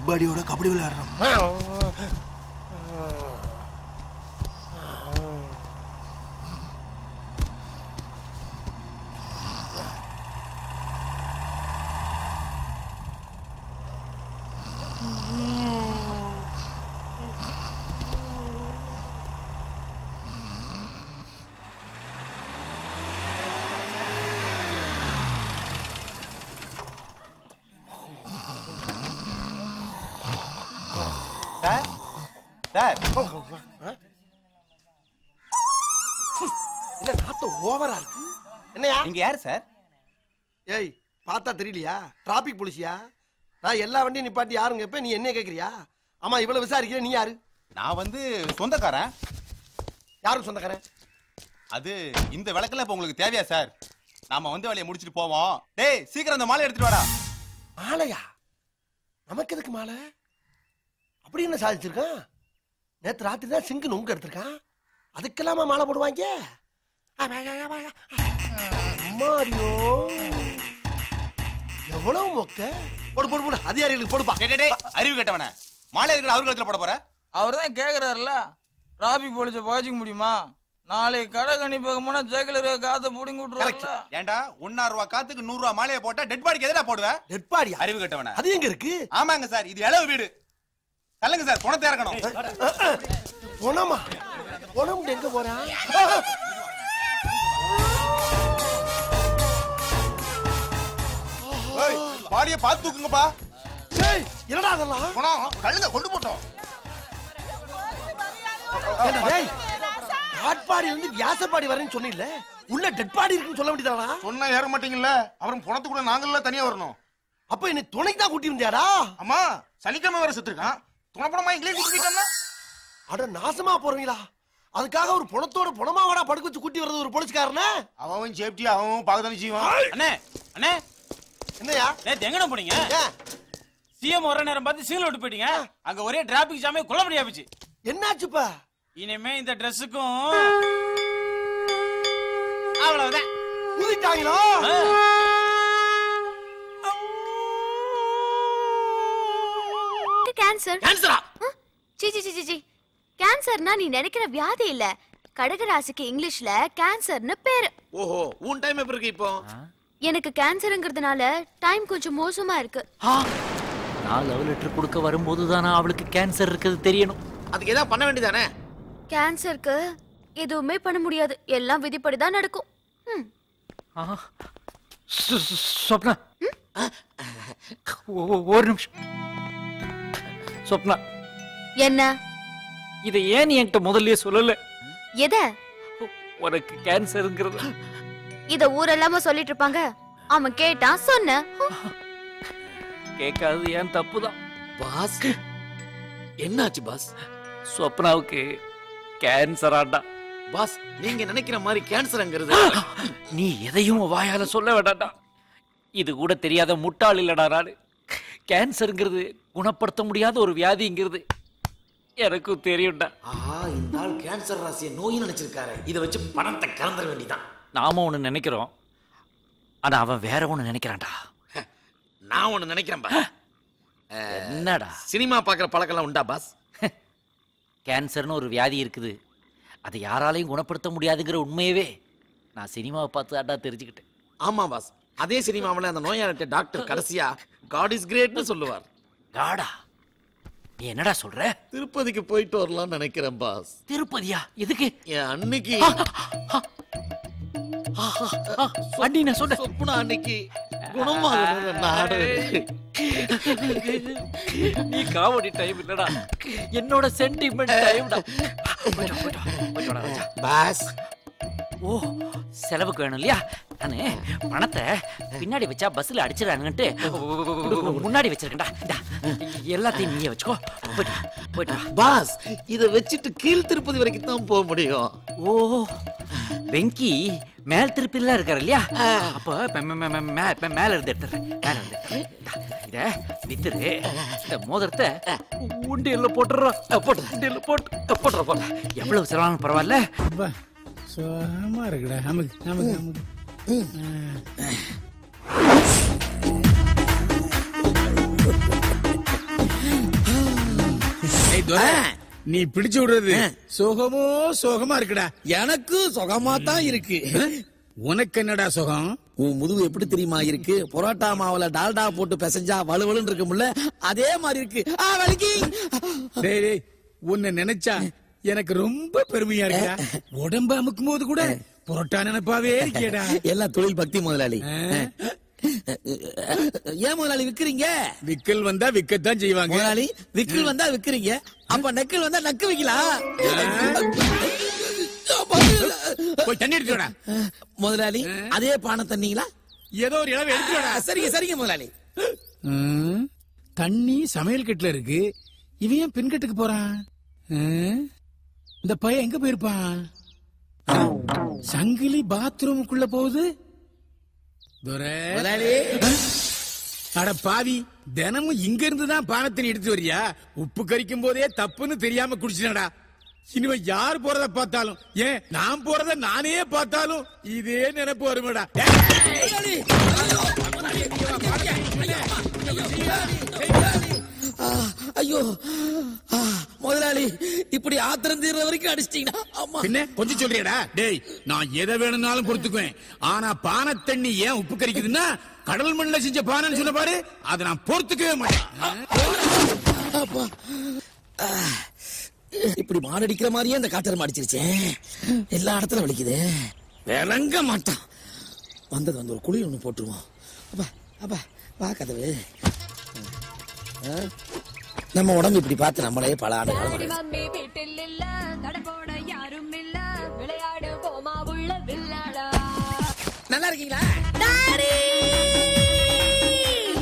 பாடியோட கபடி விளையாடுறோம். சார் என்ன நாத்து ஓவரா இருக்கு? என்னையா இங்க யாரு சார்? ஏய் பார்த்தா தெரியலையா? டிராபிக் போலீஸியா? நான் எல்லா வண்டியும் நிப்பாட்டி யாருங்க இப்ப நீ என்ன கேக்குறியா? ஆமா இவ்வளவு விசாரிக்கிற நீ யாரு? நான் வந்து சொந்தக்காரன். யாரும் சொந்தக்காரன்? அது இந்த விளக்கெல்லாம் இப்ப உங்களுக்கு தேவையா சார்? நாம வந்து வேலையை முடிச்சிட்டு போவோம். டேய் சீக்கிரம் அந்த மாலை எடுத்துட்டு வாடா. மாலையா? நமக்கு எதுக்கு மாலை? அப்படி என்ன சாதிச்சிருக்கான்? நேற்று ராத்திரி தான் சிங்கு நொங்கு எடுத்திருக்கான். அதுக்கெல்லாமா மாலை போடுவாங்க? அம்மாடியோ எவ்வளவு மொக்க. போடு போடு போடு. அதிகாரிகளுக்கு போடுப்பா. அறிவு கேட்டவன மாலை எதுக்கு அவரு கழுத்துல போட போற? அவர் தான் கேக்குறாருல, டிராபிக் போலீஸ பாய்ச்சிக்க முடியுமா? நாளைக்கு கடை கணிப்பாக போனா ஜெகலர் காத்த புடிங்கி விட்டுருவாங்க. ஏண்டா 1,000 ரூபாய் காத்துக்கு 100 ரூபாய் மாலையை போட்டா டெட் பாடிக்கு எதுடா போடுவ? Dead body? அறிவு கேட்டவன. அது எங்க இருக்கு? ஆமாங்க சார், இது இளவு வீடு. சொல்லுங்க சார், பணத்தை இறக்கணும். பணமா? பணம் எங்க போறா? பாடியை பார்த்து தூக்குங்கப்பா. ஏய் என்னடா அதெல்லாம்? பணம் கழுத கொண்டு போட்டோம். டேய் காட்பாடில இருந்து வியாசப்பாடி வரேன்னு சொன்னீல்ல, உள்ள டெட் பாடி இருக்குன்னு சொல்ல வேண்டியதானா? சொன்னா ஏற மாட்டீங்கல்ல, அப்புறம் பணத்து கூட நாங்கள்ல தனியா வரணும். அப்ப என்ன துணைக்கு தான் கூட்டி வந்தியாடா? அம்மா சனிக்கிழமை வேற செத்துருக்கான். துணை பணமா இங்கிலீஷ் கூட்டிட்டோம்னா அட நாசமா போறீங்களா? அதுக்காக ஒரு பணத்தோட பணமாவடா படுக்க வச்சு கூட்டி வர்றது ஒரு போலீஸ்காரனா? அவன் சேஃப்டி அவன் பாக்கதானே செய்வான். அண்ணே அண்ணே என்னையா நேத்து எங்கன போனீங்க? சிஎம் வர நேரம் பார்த்து சீல் விட்டு போயிட்டீங்க. அங்க ஒரே டிராபிக் ஜாமே குளப்படி ஆயிடுச்சு. என்னாச்சுப்பா? இனிமே இந்த ட்ரெஸ்ஸுக்கும் அவ்வளவுதான். ஊதிட்டாங்களா? கேன்சர். கேன்சரா? C C C C. கேன்சர்னா நீ நினைக்கிற வியாதி இல்ல, கடகராசிக்கு இங்கிலீஷ்ல கேன்சர்னு பேரு. ஓஹோ, உன் டைம் எப்படி இருக்கு இப்போ? எனக்கு கேன்சர்ங்கிறதுனால டைம் கொஞ்சம் மோசமா இருக்கு. நான் லவ் லெட்டர் கொடுக்க வரும்போது தானே அவளுக்கு கேன்சர் இருக்குது தெரியணும். அதுக்கு ஏதாவது பண்ண வேண்டியதானே? கேன்சருக்கு எதுவுமே பண்ண முடியாது, எல்லாம் விதிப்படி தான் நடக்கும். சொப்னா, ஒரு நிமிஷம். சொப்னா, என்ன? இதை ஏன் என்கிட்ட முதல்லயே சொல்லல? எத? உனக்கு கேன்சர்ங்கிறது. இத ஊரெல்லாம சொல்லிட்டு இருப்பாங்க. அவன் கேட்டான், சொன்ன. கேட்காது ஏன் தப்புதான். பாஸ், என்னாச்சு பாஸ்? சொப்னாவுக்கு கேன்சர் ஆண்டா. பாஸ், நீங்க நினைக்கிற மாதிரி கேன்சர்ங்கிறது நீ எதையும் வாயால சொல்ல வேண்டாம்டா. இது கூட தெரியாத முட்டாள் இல்லடா நானு. கேன்சர்ங்கிறது குணப்படுத்த முடியாத ஒரு வியாதிங்கிறது எனக்கும் தெரியும்டா. இந்த ஆள் கேன்சர் ராசியை நோய் நினைச்சிருக்காரு. இதை வச்சு பணத்தை கலந்துட வேண்டியதான். நாம ஒண்ணு நினைக்கிறோம், ஆனா அவன் வேற ஒண்ணு நினைக்கிறான்டா. நான் ஒண்ணு நினைக்கிறேன் பா. என்னடா? சினிமா பாக்குற பழக்கெல்லாம் உண்டா பாஸ்? கேன்சர்னு ஒரு வியாதி இருக்குது, அதை யாராலையும் குணப்படுத்த முடியாதுங்கிற உண்மையவே நான் சினிமாவை பார்த்து அடா தெரிஞ்சுக்கிட்டேன். ஆமா பாஸ், அதே சினிமாவில் அந்த நோயாளிட்ட டாக்டர் கடைசியா காட் இஸ் கிரேட்னு சொல்லுவார். காடா? நீ என்னடா சொல்ற? திருப்பதிக்கு போயிட்டு வரலாம்னு நினைக்கிறேன் பாஸ். திருப்பதியா? எதுக்கு? என் அன்னைக்கு அண்ணி நான் சொன்ன சொப்னா அன்னைக்கு குணமாக நாடு. நீ காமெடி டைம் இல்லடா, என்னோட சென்டிமெண்ட் டைம்டா. பாஸ், ஓ செலவுக்கு வேணும் இல்லையா? நானு பணத்தை பின்னாடி வச்சா பஸ்ல அடிச்சிடறானுன்ட்டு முன்னாடி வச்சிருக்கேன்டா. எல்லாத்தையும் நீயே வச்சுக்கோ. போயிட்டு பாஸ், இதை வச்சுட்டு கீழ் திருப்பதி வரைக்கும் தான் போக முடியும். ஓ, வெங்கி மேல் திருப்பிலாம் இருக்காரு இல்லையா? அப்போ மேல இருந்து எடுத்துறேன். மேல இருந்து இத வித்துரு. இந்த மோதிரத்தை உண்டியல்ல போட்டுறோம். உண்டியல்ல போட்டுற. எவ்வளவு செலவான பரவாயில்ல. சுகமா இருக்குடா. நமக்கு நமக்கு நமக்கு நீ பிடிச்சு விடுறது சுகமோ சுகமா இருக்குடா. எனக்கு சுகமா தான் இருக்கு. உனக்கு என்னடா சுகம்? உன் முதுகு எப்படி தெரியுமா இருக்கு? பொரோட்டா மாவுல டால்டா போட்டு பிசைஞ்சா வலுவலுன்னு இருக்கும்ல, அதே மாதிரி இருக்கு. டேய், உன்னை நினைச்சா எனக்கு ரொம்ப பெருமையா இருக்கா. உடம்பு அமுக்கும் போது கூட புரோட்டா நினைப்பாவே இருக்கேடா. எல்லாம் தொழில் பக்தி முதலாளி. ஏன் முதலாளி விக்கிறீங்க? விக்கல் வந்தா விக்கத்தான் செய்வாங்க முதலாளி. விக்கல் வந்தா விக்கிறீங்க, அப்ப நக்கல் வந்தா நக்கு வைக்கலாம். போய் தண்ணி எடுத்துடா முதலாளி. அதே பானை தண்ணீங்களா? ஏதோ ஒரு இளவு எடுத்துடா. சரிங்க சரிங்க முதலாளி. தண்ணி சமையல் கட்டுல இருக்கு, இவன் ஏன் பின்கட்டுக்கு போறான்? இந்த பையன் எங்க போயிருப்பான்? சங்கிலி பாத்ரூமுக்குள்ள போகுது. அட பாவி, தினமும் இங்க இருந்துதான் பானத்தினை எடுத்து வரியா? உப்பு கரிக்கும் போதே தப்புன்னு தெரியாம குடிச்சினடா. இனிமே யார் போறத பார்த்தாலும், ஏன் நான் போறத நானே பார்த்தாலும் இதே நினைப்பு வருமடா. ஐயோ முதலாளி, இப்படி ஆத்திரம் தீர்ற வரைக்கும் அடிச்சிட்டீங்கன்னா. என்ன கொஞ்சம் சொல்றியடா? டேய், நான் எதை வேணும்னாலும் பொறுத்துக்குவேன், ஆனா பானை தண்ணி ஏன் உப்பு கரிக்குதுன்னா கடல் மண்ணில் செஞ்ச பானைன்னு சொன்ன பாரு, அதை நான் பொறுத்துக்கவே மாட்டேன். இப்படி மாரடிக்கிற மாதிரியே அந்த காட்டர் அடிச்சிருச்சேன். எல்லா இடத்துல வலிக்குது. விளங்க மாட்டான். வந்தது வந்து ஒரு குழி ஒண்ணு போட்டுருவோம். அப்பா அப்பா வா கதவு. நம்ம உடம்பு இப்படி பார்த்து நம்மளே பல ஆண்டு காலம் நல்லா இருக்கீங்களா?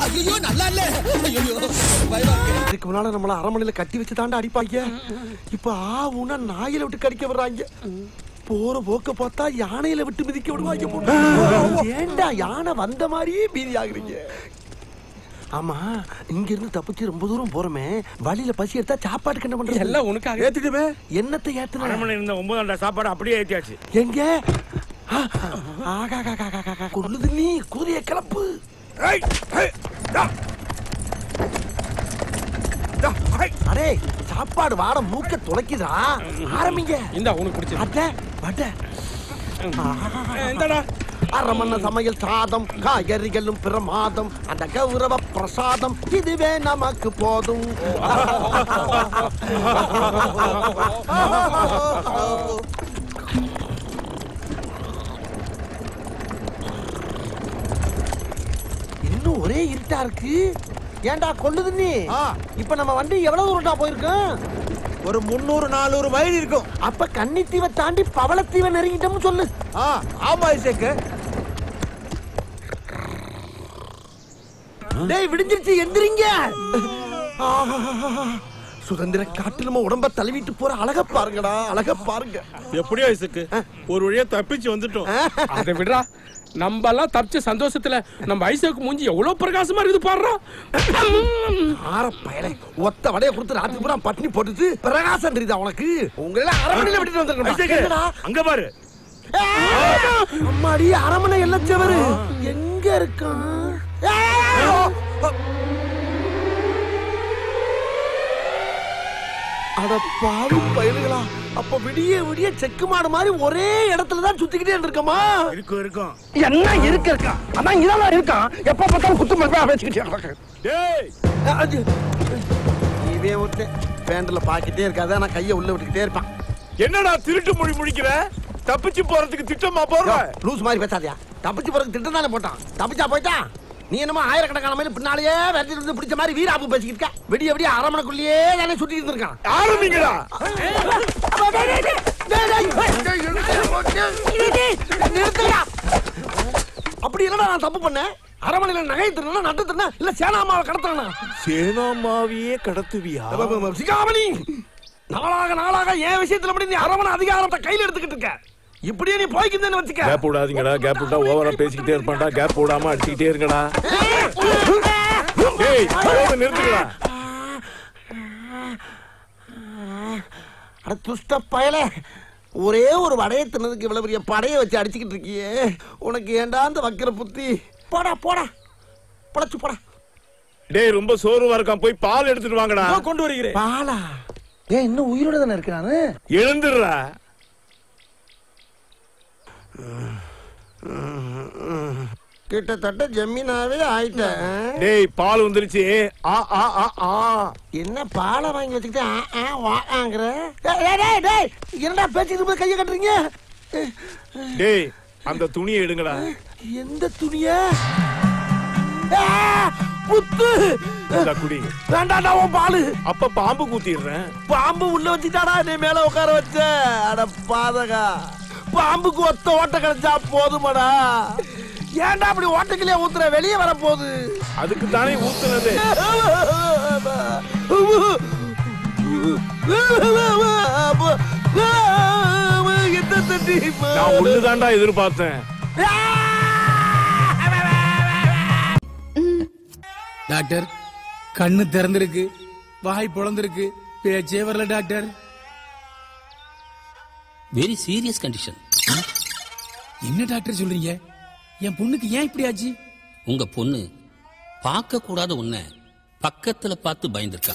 ஐயோ நல்லா இல்ல. இதுக்கு முன்னால நம்மள அரமனையில கட்டி வச்சு தாண்டா அடிப்பாங்க. இப்ப ஆவுன்னா நாயில விட்டு கடிக்க வர்றாங்க. போற போக்க பார்த்தா யானையில விட்டு மிதிக்க விடுவாங்க. ஏண்டா யானை வந்த மாதிரியே பீதி ஆகுறீங்க? ஆமா, இங்க இருந்து தப்பிச்சு ரொம்ப தூரம் போறமே, வழியில பசி எடுத்தா சாப்பாட்டுக்கு என்ன பண்றது? எல்லாம் உனக்காக ஏத்திட்டுமே. என்னத்தை ஏத்துன? அரமனை இருந்த 9 சாப்பாடு அப்படியே ஏத்தியாச்சு. எங்க? கொள்ளுது நீ குதிரைய கிளப்பு. அடே சாப்பாடு வாட மூக்க துளைக்குதா. ஆரம்பிங்க. இந்த உனக்கு பிடிச்ச அட வட இந்தடா. அரமண்ண சமையல் சாதம் காய்கறிகளும் பிரமாதம் அந்த கௌரவ பிரசாதம் இதுவே நமக்கு போதும். இன்னும் ஒரே இருட்டா இருக்கு. ஏண்டா கொல்லுது நீ? இப்ப நம்ம வண்டி எவ்வளவு தூரம்டா போயிருக்கோம்? ஒரு 300-400 மைல் இருக்கும். அப்ப கன்னித்தீவை தாண்டி பவளத்தீவை நெருங்கிட்டோம்னு சொல்லு. ஆமா ஐசேக்கு. டேய் விடிஞ்சிருச்சு, எந்திரிங்க. சுதந்திர காட்டு நம்ம உடம்ப தழுவிட்டு போற அழக பாருங்கடா, அழக பாருங்க. எப்படியோ ஐசக்கு ஒரு வழியா தப்பிச்சு வந்துட்டோம். அதை விடுறா, நம்ம எல்லாம் தப்பிச்ச சந்தோஷத்துல நம்ம ஐசக்கு மூஞ்சி எவ்வளவு பிரகாசமா இருக்குது பாடுறா. ஆற பயலே ஒத்த வடைய கொடுத்து ராத்திரி பூரா பட்னி போட்டுட்டு பிரகாசம் தெரியுதா உனக்கு? உங்களை அரமனையில விட்டுட்டு வந்திருக்கணும். அங்க பாரு. அம்மாடி, அரமனை எல்லச்சவரு எங்க இருக்கான்? அட பாவி பயலுகளா, அப்ப விடிய விடிய செக்கு மாடு மாதிரி ஒரே இடத்துலதான் சுத்திக்கிட்டே இருக்கமா? இருக்கும் என்ன இருக்கா? அதான் இதான் இருக்கான். எப்ப பார்த்தாலும் குத்து மதிப்பா பேசிக்கிட்டே. இவே ஒருத்தன் பேண்ட்ல பாக்கிட்டே இருக்காத, நான் கையை உள்ள விட்டுக்கிட்டே இருப்பான். என்னடா திருட்டு மொழி முடிக்கிற? தப்பிச்சு போறதுக்கு திட்டமா போற? லூஸ் மாதிரி பேசாதியா. தப்பிச்சு போறதுக்கு திட்டம் தானே போட்டான். தப்பிச்சா போயிட்டான். நீ என்னமோ ஆயிரக்கணக்கான மைல் பின்னாலேயே வெட்டி இருந்து பிடிச்ச மாதிரி வீராப்பு பேசிக்கிட்டு இருக்க. விடிய விடிய அரமனைக்குள்ளேயே தானே சுத்தி இருந்திருக்கான். ஆரம்பிங்களா? அப்படி இல்லடா நான் தப்பு பண்ணேன். அரமனையில நகை திருனா, நட்டு திருனா, இல்ல சேனாமாவை கடத்துறா? சேனாமாவையே கடத்துவியா? சிகாமணி, நாளாக என் விஷயத்துல அப்படி நீ அரமனை அதிகாரத்தை கையில எடுத்துக்கிட்டு இருக்க. இப்படியே நீ போய்க்கிட்டேன்னு வச்சுக்க. கேப் விடாதீங்கடா. கேப் விட்டா ஓவரா பேசிக்கிட்டே இருப்பான்டா. கேப் விடாம அடிச்சுக்கிட்டே இருங்கடா. ஏய் நிறுத்துடா. அட துஷ்ட பயலே, ஒரே ஒரு வடைய தின்னதுக்கு இவ்வளவு பெரிய படையை வச்சு அடிச்சுக்கிட்டு இருக்கியே. உனக்கு ஏண்டா அந்த வக்கிர புத்தி? போடா போடா, பழச்சு போடா. டேய் ரொம்ப சோர்வா இருக்கான், போய் பால் எடுத்துட்டு வாங்கடா. கொண்டு வருகிறேன். பாலா? ஏன் இன்னும் உயிரோட தானே இருக்கானு? எழுந்துடுறா. கிட்டத்தட்ட ஜமீனாவே ஆயிட்டேன். டேய் பால் வந்துருச்சு. என்ன பாலை வாங்கி வச்சுக்கிட்டு என்னடா பேச்சுக்கிட்டு கையை கட்டுறீங்க? டேய் அந்த துணியை எடுங்கடா. எந்த துணிய? புத்து குடி. வேண்டாடா உன் பாலு. அப்ப பாம்பு கூத்திடுறேன். பாம்பு உள்ள வச்சுட்டாடா நீ மேல உட்கார வச்ச. அட பாதகா, பாம்புக்கு ஒத்த ஓட்ட கிடைச்சா போதுமாடா. ஏன்டா அப்படி ஓட்டக்கிலே ஊத்துற? வெளியே வர போகுது. அதுக்கு தானே ஊத்துனது. நான் ஒண்ணுதான்டா எதிர்பார்த்தேன். டாக்டர் கண்ணு திறந்திருக்கு, வாய் பொளந்திருக்கு, பேச்சே வரல டாக்டர். Very serious condition. என்ன டாக்டர் சொல்றீங்க? என் பொண்ணுக்கு ஏன் இப்படி ஆச்சு? உங்க பொண்ணு பார்க்க கூடாத உன்னை பக்கத்துல பார்த்து பயந்துருக்கா.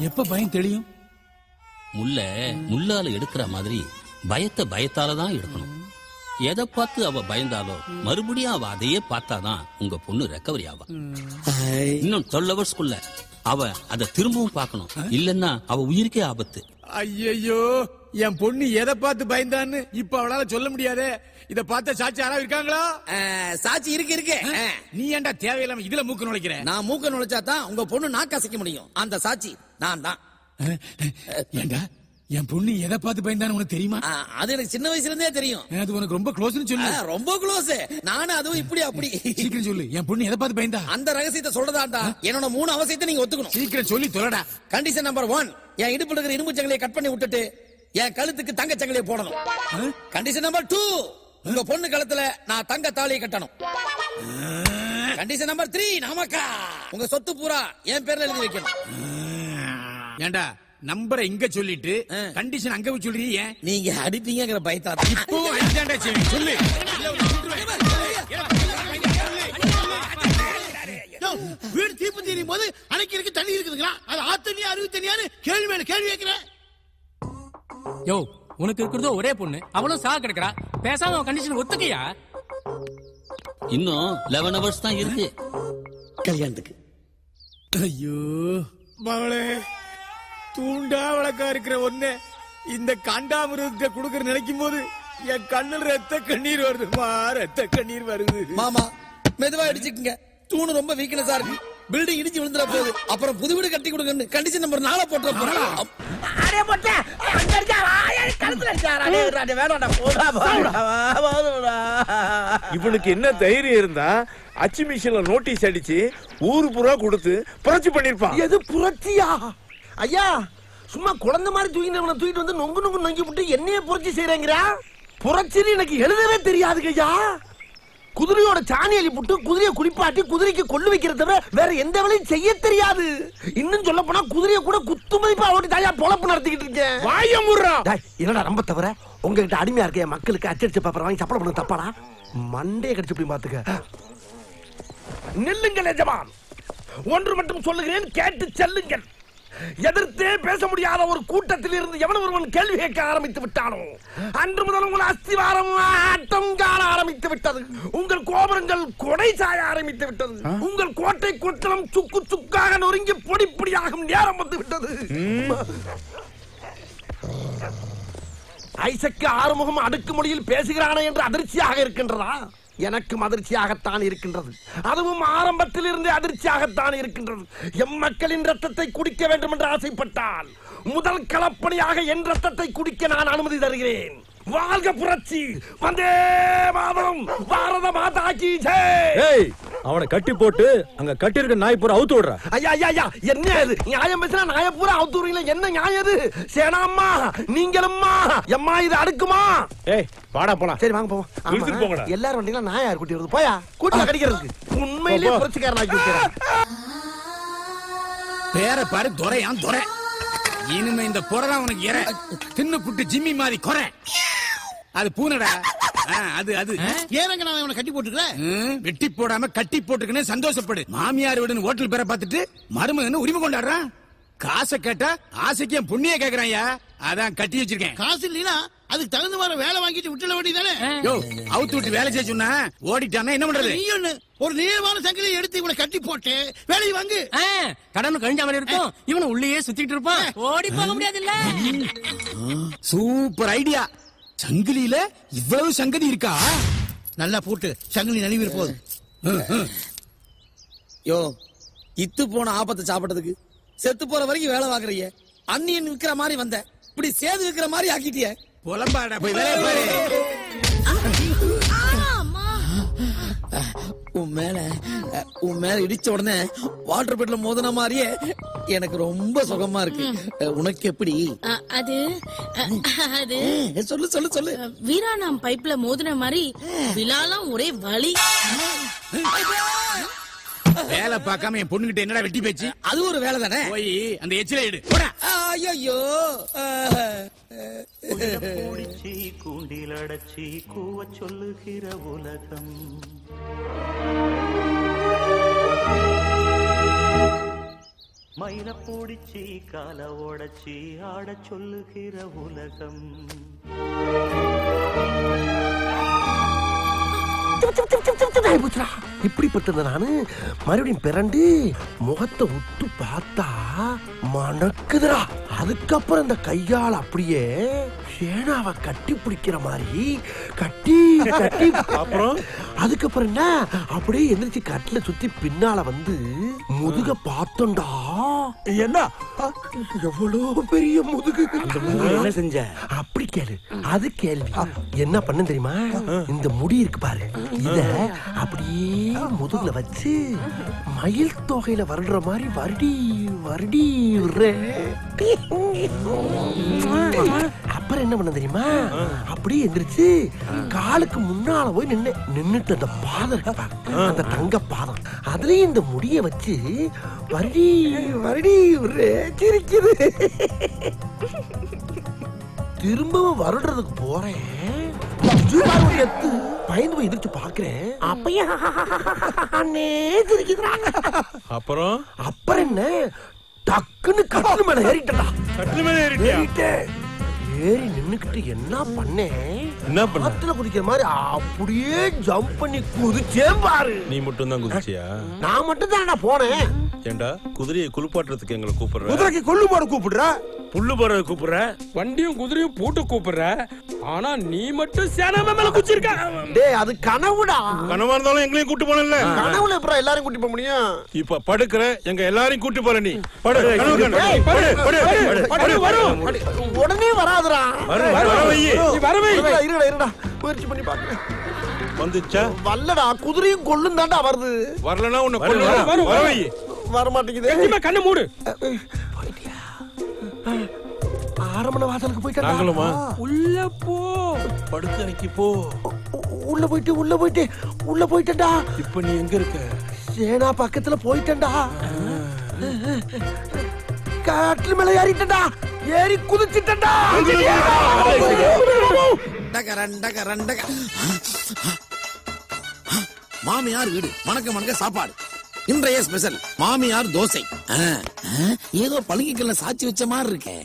எப்ப பயம் தெரியும்? முள்ளால எடுக்கிற மாதிரி பயத்தை பயத்தாலதான் எடுக்கணும். எதை பார்த்து அவ பயந்தாலோ மறுபடியும் அவ அதையே பார்த்தாதான் உங்க பொண்ணு ரெக்கவரி ஆவா. இன்னும் 12 ஹவர்ஸ்க்குள்ள அவ அதை திரும்பவும் பார்க்கணும். இல்லன்னா அவ உயிருக்கே ஆபத்து. ஐயோ, என் பொண்ணு எதை பார்த்து பயந்தான்னு இப்ப அவளால சொல்ல முடியாதே. இத பார்த்த சாட்சி யாராவது இருக்காங்களா? சாட்சி இருக்கு. நீ ஏன்டா தேவையில்லாம இதுல மூக்க நுழைக்கிற? நான் மூக்க நுழைச்சாதான் உங்க பொண்ணு நாக்கு அசைக்க முடியும். அந்த சாட்சி நான் தான். ஏண்டா என் பொண்ணு எதை பார்த்து பயந்தான்னு உனக்கு தெரியுமா? அது எனக்கு சின்ன வயசுல இருந்தே தெரியும். அது உனக்கு ரொம்ப க்ளோஸ்னு சொல்லு. ரொம்ப க்ளோஸ். நானும் அதுவும் இப்படி அப்படி. சீக்கிரம் சொல்லு, என் பொண்ணு எதை பார்த்து பயந்தா? அந்த ரகசியத்தை சொல்றதாண்டா. என்னோட 3 அவசியத்தை நீங்க ஒத்துக்கணும். சீக்கிரம் சொல்லி தொலைடா. கண்டிஷன் நம்பர் 1, என் இடுப்புல இருக்கிற இரும்பு சங்கிலியை கட் பண்ணி விட்டுட்டு என் கழுத்துக்கு தங்க சங்கிலியை போடணும். கண்டிஷன் நம்பர் 2, உங்க பொண்ணு கழுத்துல நான் தங்க தாலியை கட்டணும். கண்டிஷன் நம்பர் 3, நமக்கா உங்க சொத்து பூரா என் பேர்ல எழுதி வைக்கணும். ஏண்டா நம்பரை இங்க சொல்லிட்டு கண்டிஷன் அங்க போய் சொல்றீங்க? நீங்க அடிப்பீங்கங்கிற பயத்தால இப்போ அடிச்சாண்டா சொல்லு. வீடு தீப்பத்தி எரியும் போது அணைக்கிறதுக்கு தண்ணி இருக்குதுங்களா? அது ஆத்தண்ணியா அருவி தண்ணியான்னு கேள்வி மேல கேள்வி கேட்கிறேன். யோ, உனக்கு இருக்கிறதோ ஒரே பொண்ணு, அவளும் சாக கிடக்குறா. பேசாம அவன் கண்டிஷன் ஒத்துக்கையா? இன்னும் 11 hours தான் இருக்கு கல்யாணத்துக்கு. ஐயோ மகளே, தூண்டா வழக்கா இருக்கிற ஒண்ணு இந்த காண்டாமிருகத்தை குடுக்கற நினைக்கும் போது என் கண்ணில் ரத்த கண்ணீர் வருதுமா, ரத்த கண்ணீர் வருது. மாமா மெதுவா அடிச்சுக்குங்க, தூணு ரொம்ப வீக்னஸா இருக்கு. பில்டிங் இடிச்சு விழுந்துற போகுது. அப்புறம் புது வீடு கட்டி கொடுங்க. கண்டிஷன் நம்பர் 4 போட்டுற போறோம். அடே போட்ட அங்க அடிச்சாரா, கழுத்துல அடிச்சாரா? அடே வேணாம்டா, போடா. இவனுக்கு என்ன தைரியம் இருந்தா அச்சு மிஷின்ல நோட்டீஸ் அடிச்சு ஊரு பூரா கொடுத்து புரட்சி பண்ணிருப்பான். எது புரட்சியா? ஐயா, சும்மா குழந்தை மாதிரி தூக்கிட்டு வந்து நொங்கு நொங்கு நொங்கி விட்டு என்னைய புரட்சி செய்யறேங்கிறா? புரட்சின்னு எனக்கு எழுதவே தெரியாதுங்க ஐயா. குதிரையோட சாணி அள்ளி போட்டு குதிரையை குளிப்பாட்டி குதிரைக்கு கொள்ளு வைக்கிறத தவிர வேற எந்த வேலையும் செய்ய தெரியாது. இன்னும் சொல்ல போனா குதிரையை கூட குத்து மதிப்பா ஓட்டி தாயா பொழப்பு நடத்திக்கிட்டு இருக்கேன். என்னடா ரொம்ப தவிர உங்ககிட்ட அடிமையா இருக்க மக்களுக்கு அச்சடிச்ச பேப்பர் வாங்கி சப்பளம் பண்ண தப்பாடா? மண்டையை கடிச்சு போய் பாத்துக்க. நில்லுங்கள் எஜமான், ஒன்று மட்டும் சொல்லுகிறேன், கேட்டு செல்லுங்கள். எதிர்த்தே பேச முடியாத ஒரு கூட்டத்தில் இருந்து எவன் ஒருவன் கேள்வி கேட்க ஆரம்பித்து விட்டானோ அன்று முதல் உங்கள் அஸ்திவாரம் ஆட்டம் காண ஆரம்பித்து விட்டது. உங்கள் கோபுரங்கள் கொடை சாய ஆரம்பித்து விட்டது. உங்கள் கோட்டை கொத்தளம் சுக்கு சுக்காக நொறுங்கி பொடி பொடியாகும் நேரம் வந்து விட்டது. ஐசக்கு ஆறுமுகம் அடுக்குமொழியில் பேசுகிறானே என்று அதிர்ச்சியாக இருக்கின்றதா? எனக்கும் அதிர்ச்சியாகத்தான் இருக்கின்றது. அதுவும் ஆரம்பத்தில் இருந்தே அதிர்ச்சியாகத்தான் இருக்கின்றது. எம் மக்களின் ரத்தத்தை குடிக்க வேண்டும் என்று ஆசைப்பட்டால் முதல் களப்பணியாக என் ரத்தத்தை குடிக்க நான் அனுமதி தருகிறேன். வாழ்க புரட்சி, வந்தே மாதரம், பாரத மாதா கி ஜெய். அவனை கட்டி போட்டு அங்க கட்டி இருக்க நாய் பூரா அவுத்து விடுற. ஐயா ஐயா ஐயா, என்ன இது நியாயம் பேசினா நாய பூரா அவுத்து விடுறீங்களா? என்ன நியாயம் இது? சேனாம்மா, நீங்களும்மா, எம்மா இது அடுக்குமா? ஏய் வாடா போலாம். சரி வாங்க போவோம். இழுத்துட்டு போங்கடா. எல்லாரும் வந்தீங்களா? நாயா குட்டி வருது, போயா கூட்டில கடிக்கிறதுக்கு. உண்மையிலேயே புரட்சிக்காரன் ஆக்கி விட்டுறேன். பேர பாரு, துரையான் துரை. இனிமே இந்த குரலாம் உனக்கு இற தின்னு புட்டு ஜிம்மி மாதிரி குறை. அது பூனடா. அது அது ஏனங்க நான் இவனை கட்டி போட்டுக்கிறேன். வெட்டி போடாம கட்டி போட்டுக்கன்னு சந்தோஷப்படு. மாமியார் வீடுன்னு ஹோட்டல் பேரை பார்த்துட்டு மருமகன்னு உரிமை கொண்டாடுறான். காசை கேட்டா ஆசைக்கு என் புண்ணிய கேக்குறாயா, அதான் கட்டி வச்சிருக்கேன். காசு இல்லைன்னா அதுக்கு தகுந்த மாதிரி வேலை வாங்கிட்டு விட்டுல வேண்டியதானே. யோ, அவுத்து விட்டு வேலை செய்ய சொன்னா ஓடிட்டானா என்ன பண்றது? நீ ஒண்ணு ஒரு நீளமான சங்கிலியை எடுத்து இவனை கட்டி போட்டு வேலையை வாங்கு. கடன் கழிஞ்ச மாதிரி இருக்கும். இவனை உள்ளேயே சுத்திட்டு இருப்பான், ஓடி போக முடியாது இல்ல. Super idea. சங்கிலியில இவ்வளவு சங்கதி இருக்கா? நல்லா போட்டு சங்கிலி நழுவி போகுது. யோ, இத்து போன ஆபத்தை சாப்பிட்டதுக்கு செத்து போற வரைக்கும் வேலை வாங்குறீங்க. அண்ணியன் விக்கிற மாதிரி வந்த, இப்படி சேது விக்கிற மாதிரி ஆக்கிட்டிய. புலம்பாடா போய் வேலையை பாரு. உன் மேல இடிச்ச உடனே வாட்டர் பெட்ல மோதின மாதிரியே எனக்கு ரொம்ப சுகமா இருக்கு. உனக்கு எப்படி? அது அது சொல்லு சொல்லு சொல்லு. வீராணம் பைப்ல மோதின மாதிரி விழாலாம் ஒரே வலி. வேலை பார்க்காம என் பொண்ணுகிட்ட என்னடா வெட்டி பேச்சு? அது ஒரு வேலை தானே. போய் அந்த எச்சில எடு. ஐயோ, கூண்டில் அடைச்சி கூவ சொல்லுகிற உலகம். மயில போடிச்சி கால ஓடச்சி ஆட சொல்லுகிற உலகம். இப்படிப்பட்டது நானு மறுபடியும் பிறண்டு முகத்தை உத்து பார்த்தா மணக்குதுரா. அதுக்கப்புறம் இந்த கையால் அப்படியே சேனாவை கட்டி பிடிக்கிற மாதிரி கட்டி கட்டி அப்புறம் அதுக்கப்புறம் என்ன அப்படியே எந்திரிச்சு கட்டில சுத்தி பின்னால வந்து முதுக பார்த்தோண்டா. என்ன எவ்வளவு பெரிய முதுகு. என்ன செஞ்ச? அப்படி கேளு. அது கேள்வி. என்ன பண்ண தெரியுமா? இந்த முடி இருக்கு பாரு, இத அப்படியே முதுகுல வச்சு மயில் தொகையில வருடுற மாதிரி வருடி வருடி அப்புறம் என்ன பண்ண தெரியுமா? அப்படியே எந்திரிச்சு காலுக்கு முன்னால போய் நின்னுட்டு அந்த பாதம் இருக்கு பாரு, அந்த தங்க பாதம், அதுலயும் இந்த முடிய வச்சு வருடி வருடி சிரிக்குது. திரும்பவும் வருடுறதுக்கு போறேன். பயந்து போய் எதிர்த்து பாக்குறேன். அப்பயே அப்புறம் அப்புறம் என்ன, டக்குன்னு கட்டில் மேல ஏறிட்டா. கட்டில் மேல ஏறிட்டேன். ஏறி நின்னுக்கிட்டு என்ன பண்ணேன், என்ன பண்ண? ஆத்துல குதிக்கிற மாதிரி அப்படியே ஜம்ப் பண்ணி குதிச்சேன் பாரு. நீ மட்டும் தான் குதிச்சியா? நான் மட்டும் தான் போனேன். ஏண்டா குதிரையை குளிப்பாட்டுறதுக்கு எங்களை கூப்பிடுற? குதிரைக்கு கொள்ளு போட கூப்பிடுற, புல்லு போட கூப்பிடுற, வண்டியும் குதிரையும் போட்டு கூப்பிடுற. ஆனா நீ மட்டும் சேனாம மேல குச்சிருக்க. டேய் அது கனவுடா. கனவா இருந்தாலும் எங்களையும் கூட்டி போனல. கனவுல எப்பறம் எல்லாரும் கூட்டி போக முடியும்? இப்ப படுக்கிற எங்க எல்லாரையும் கூட்டி போற நீ. படு கனவு கண்டு. படு வரும். உடனே வராதுடா. வர வை. நீ வர வை. இருடா முயற்சி பண்ணி பாக்குறேன். வந்துச்சா? வல்லடா, குதிரையும் கொள்ளும் தாண்டா வருது. வரலனா உன்னை கொல்லுறேன். வர வை. வர மாட்டேங்குது. கண்டிப்பா கண்ணை மூடு. ஆரம்பன வாசலுக்கு போயிட்டா. நாங்களுமா? உள்ள போ. படுக்கறைக்கு போ. உள்ள போயிட்டேன்டா. இப்ப நீ எங்க இருக்க? சேனா பக்கத்துல போயிட்டேன்டா. காட்டுல மேல ஏறிட்டேன்டா. ஏறி குதிச்சிட்டேன்டா. மாமியார் வீடு மணக்க சாப்பாடு. இன்றைய ஸ்பெஷல் மாமியார் தோசை. ஏதோ பழங்கிக்கல்ல சாச்சி வச்ச மாதிரி இருக்கே.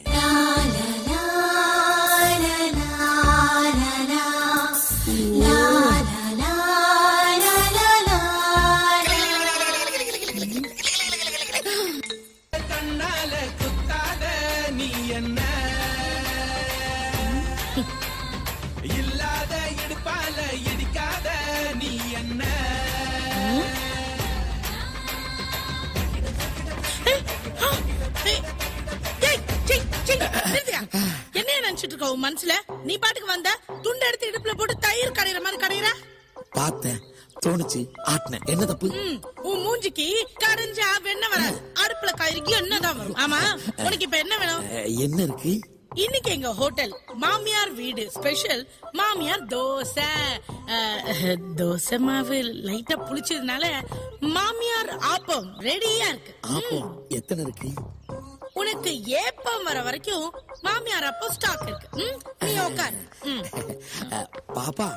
என்ன நினைச்சிட்டு இருக்க உன் மனசுல? நீ பாட்டுக்கு வந்த துண்டு எடுத்து இடுப்புல போட்டு தயிர் கடையிற மாதிரி கடையிற. பார்த்தேன், தோணுச்சு, ஆட்டினேன். என்ன தப்பு? உன் மூஞ்சிக்கு கடைஞ்சா வெண்ணெய் வராது, அடுப்புல காய்கறி என்னதான் வரும். ஆமா, உனக்கு இப்ப என்ன வேணும்? என்ன இருக்கு? இன்னைக்கு எங்க ஹோட்டல் மாமியார் வீடு ஸ்பெஷல் மாமியார் தோசை. தோசை மாவு லைட்டா புளிச்சதுனால மாமியார் ஆப்பம் ரெடியா இருக்கு. ஆப்பம் எத்தனை இருக்கு? உனக்கு ஏப்பம் வர வரைக்கும் மாமியார் அப்பம் ஸ்டாக் இருக்கு. நீ உட்காரு. பாப்பா,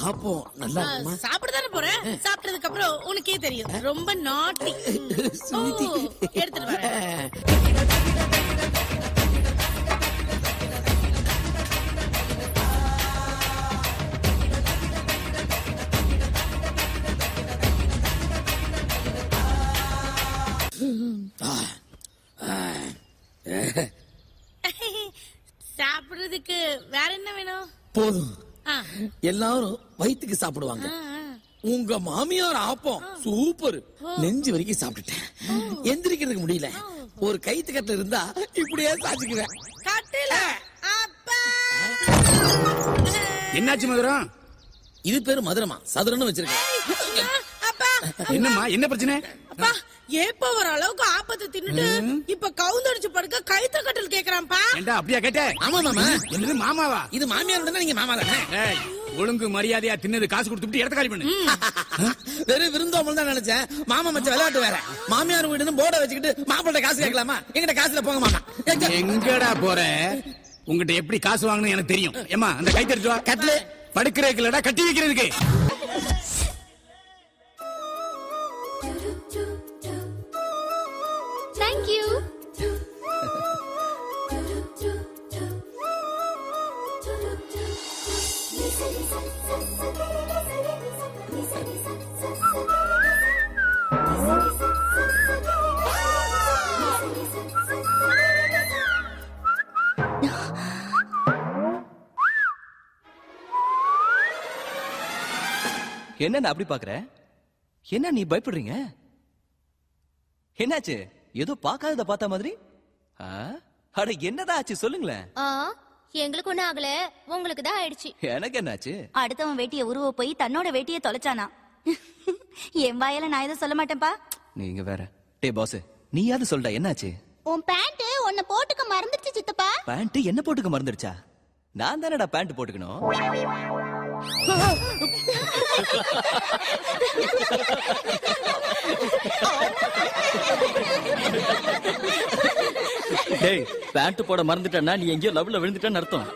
ஆப்பம் நல்லா இருக்குமா? சாப்பிடதானே போறேன். சாப்பிட்டதுக்கு அப்புறம் உனக்கே தெரியும். ரொம்ப நாட்டி. எடுத்துட்டு வரேன். சாப்பிடுறதுக்கு வேற என்ன வேணும்? போதும், எல்லாரும் வயிற்றுக்கு சாப்பிடுவாங்க. உங்க மாமியார் ஆப்பம் சூப்பர். நெஞ்சு வரைக்கும் சாப்பிட்டுட்டேன், எந்திரிக்கிறதுக்கு முடியல. ஒரு கைத்து கட்டில இருந்தா இப்படியே சாச்சுக்குவேன். என்னாச்சு மதுரம்? இது பேரு மதுரமா? சதுரன்னு வச்சிருக்கேன். என்னம்மா, என்ன பிரச்சனை? அப்பா, ஏப்ப வர அளவுக்கு ஆப்பத்தை தின்னுட்டு இப்ப கவுந்தடிச்சு படுக்க கைத்த கட்டல் கேக்குறான்ப்பா. ஏண்டா அப்படியா கேட்ட? ஆமா மாமா. என்னது மாமாவா? இது மாமியாரோட நீங்க மாமா தானே? ஒழுங்கு மரியாதையா தின்னது காசு கொடுத்துட்டு இடத்த காலி பண்ணு. வெறும் விருந்தோம்பல் தான் நினைச்சேன். மாமா மச்ச விளையாட்டு வேற. மாமியார் வீடுன்னு போர்டை வச்சுக்கிட்டு மாப்பிள்ளை காசு கேட்கலாமா? எங்கிட்ட காசுல போங்க மாமா. எங்கடா போற? உங்ககிட்ட எப்படி காசு வாங்கணும் எனக்கு தெரியும். ஏமா அந்த கை தட்டு வா. கட்ல படுக்கிறதுக்குலடா, கட்டி வைக்கிறதுக்கு. Thank you. என்ன அப்படி பாக்குற? என்ன நீ பயப்படுறீங்க? என்னாச்சு? ஏதோ பார்க்காதத பார்த்த மாதிரி. அட என்னதான் ஆச்சு சொல்லுங்களேன். எங்களுக்கு ஒண்ணும் ஆகல, உங்களுக்கு தான் ஆயிடுச்சு. எனக்கு என்னாச்சு? அடுத்தவன் வேட்டிய உருவ போய் தன்னோட வேட்டிய தொலைச்சானா. என் வாயால நான் எதுவும் சொல்ல மாட்டேன்பா. நீங்க வேற. டே பாஸ், நீயாவது சொல்டா என்னாச்சு? உன் பேண்ட் உன்னை போட்டுக்க மறந்துடுச்சு சித்தப்பா. பேண்ட் என்ன போட்டுக்க மறந்துடுச்சா? நான் தானடா பேண்ட் போட்டுக்கணும். டேய், பேண்ட் போட மறந்துட்டேன்னா நீ எங்கேயோ லவ்ல விழுந்துட்டேன்னு அர்த்தம்.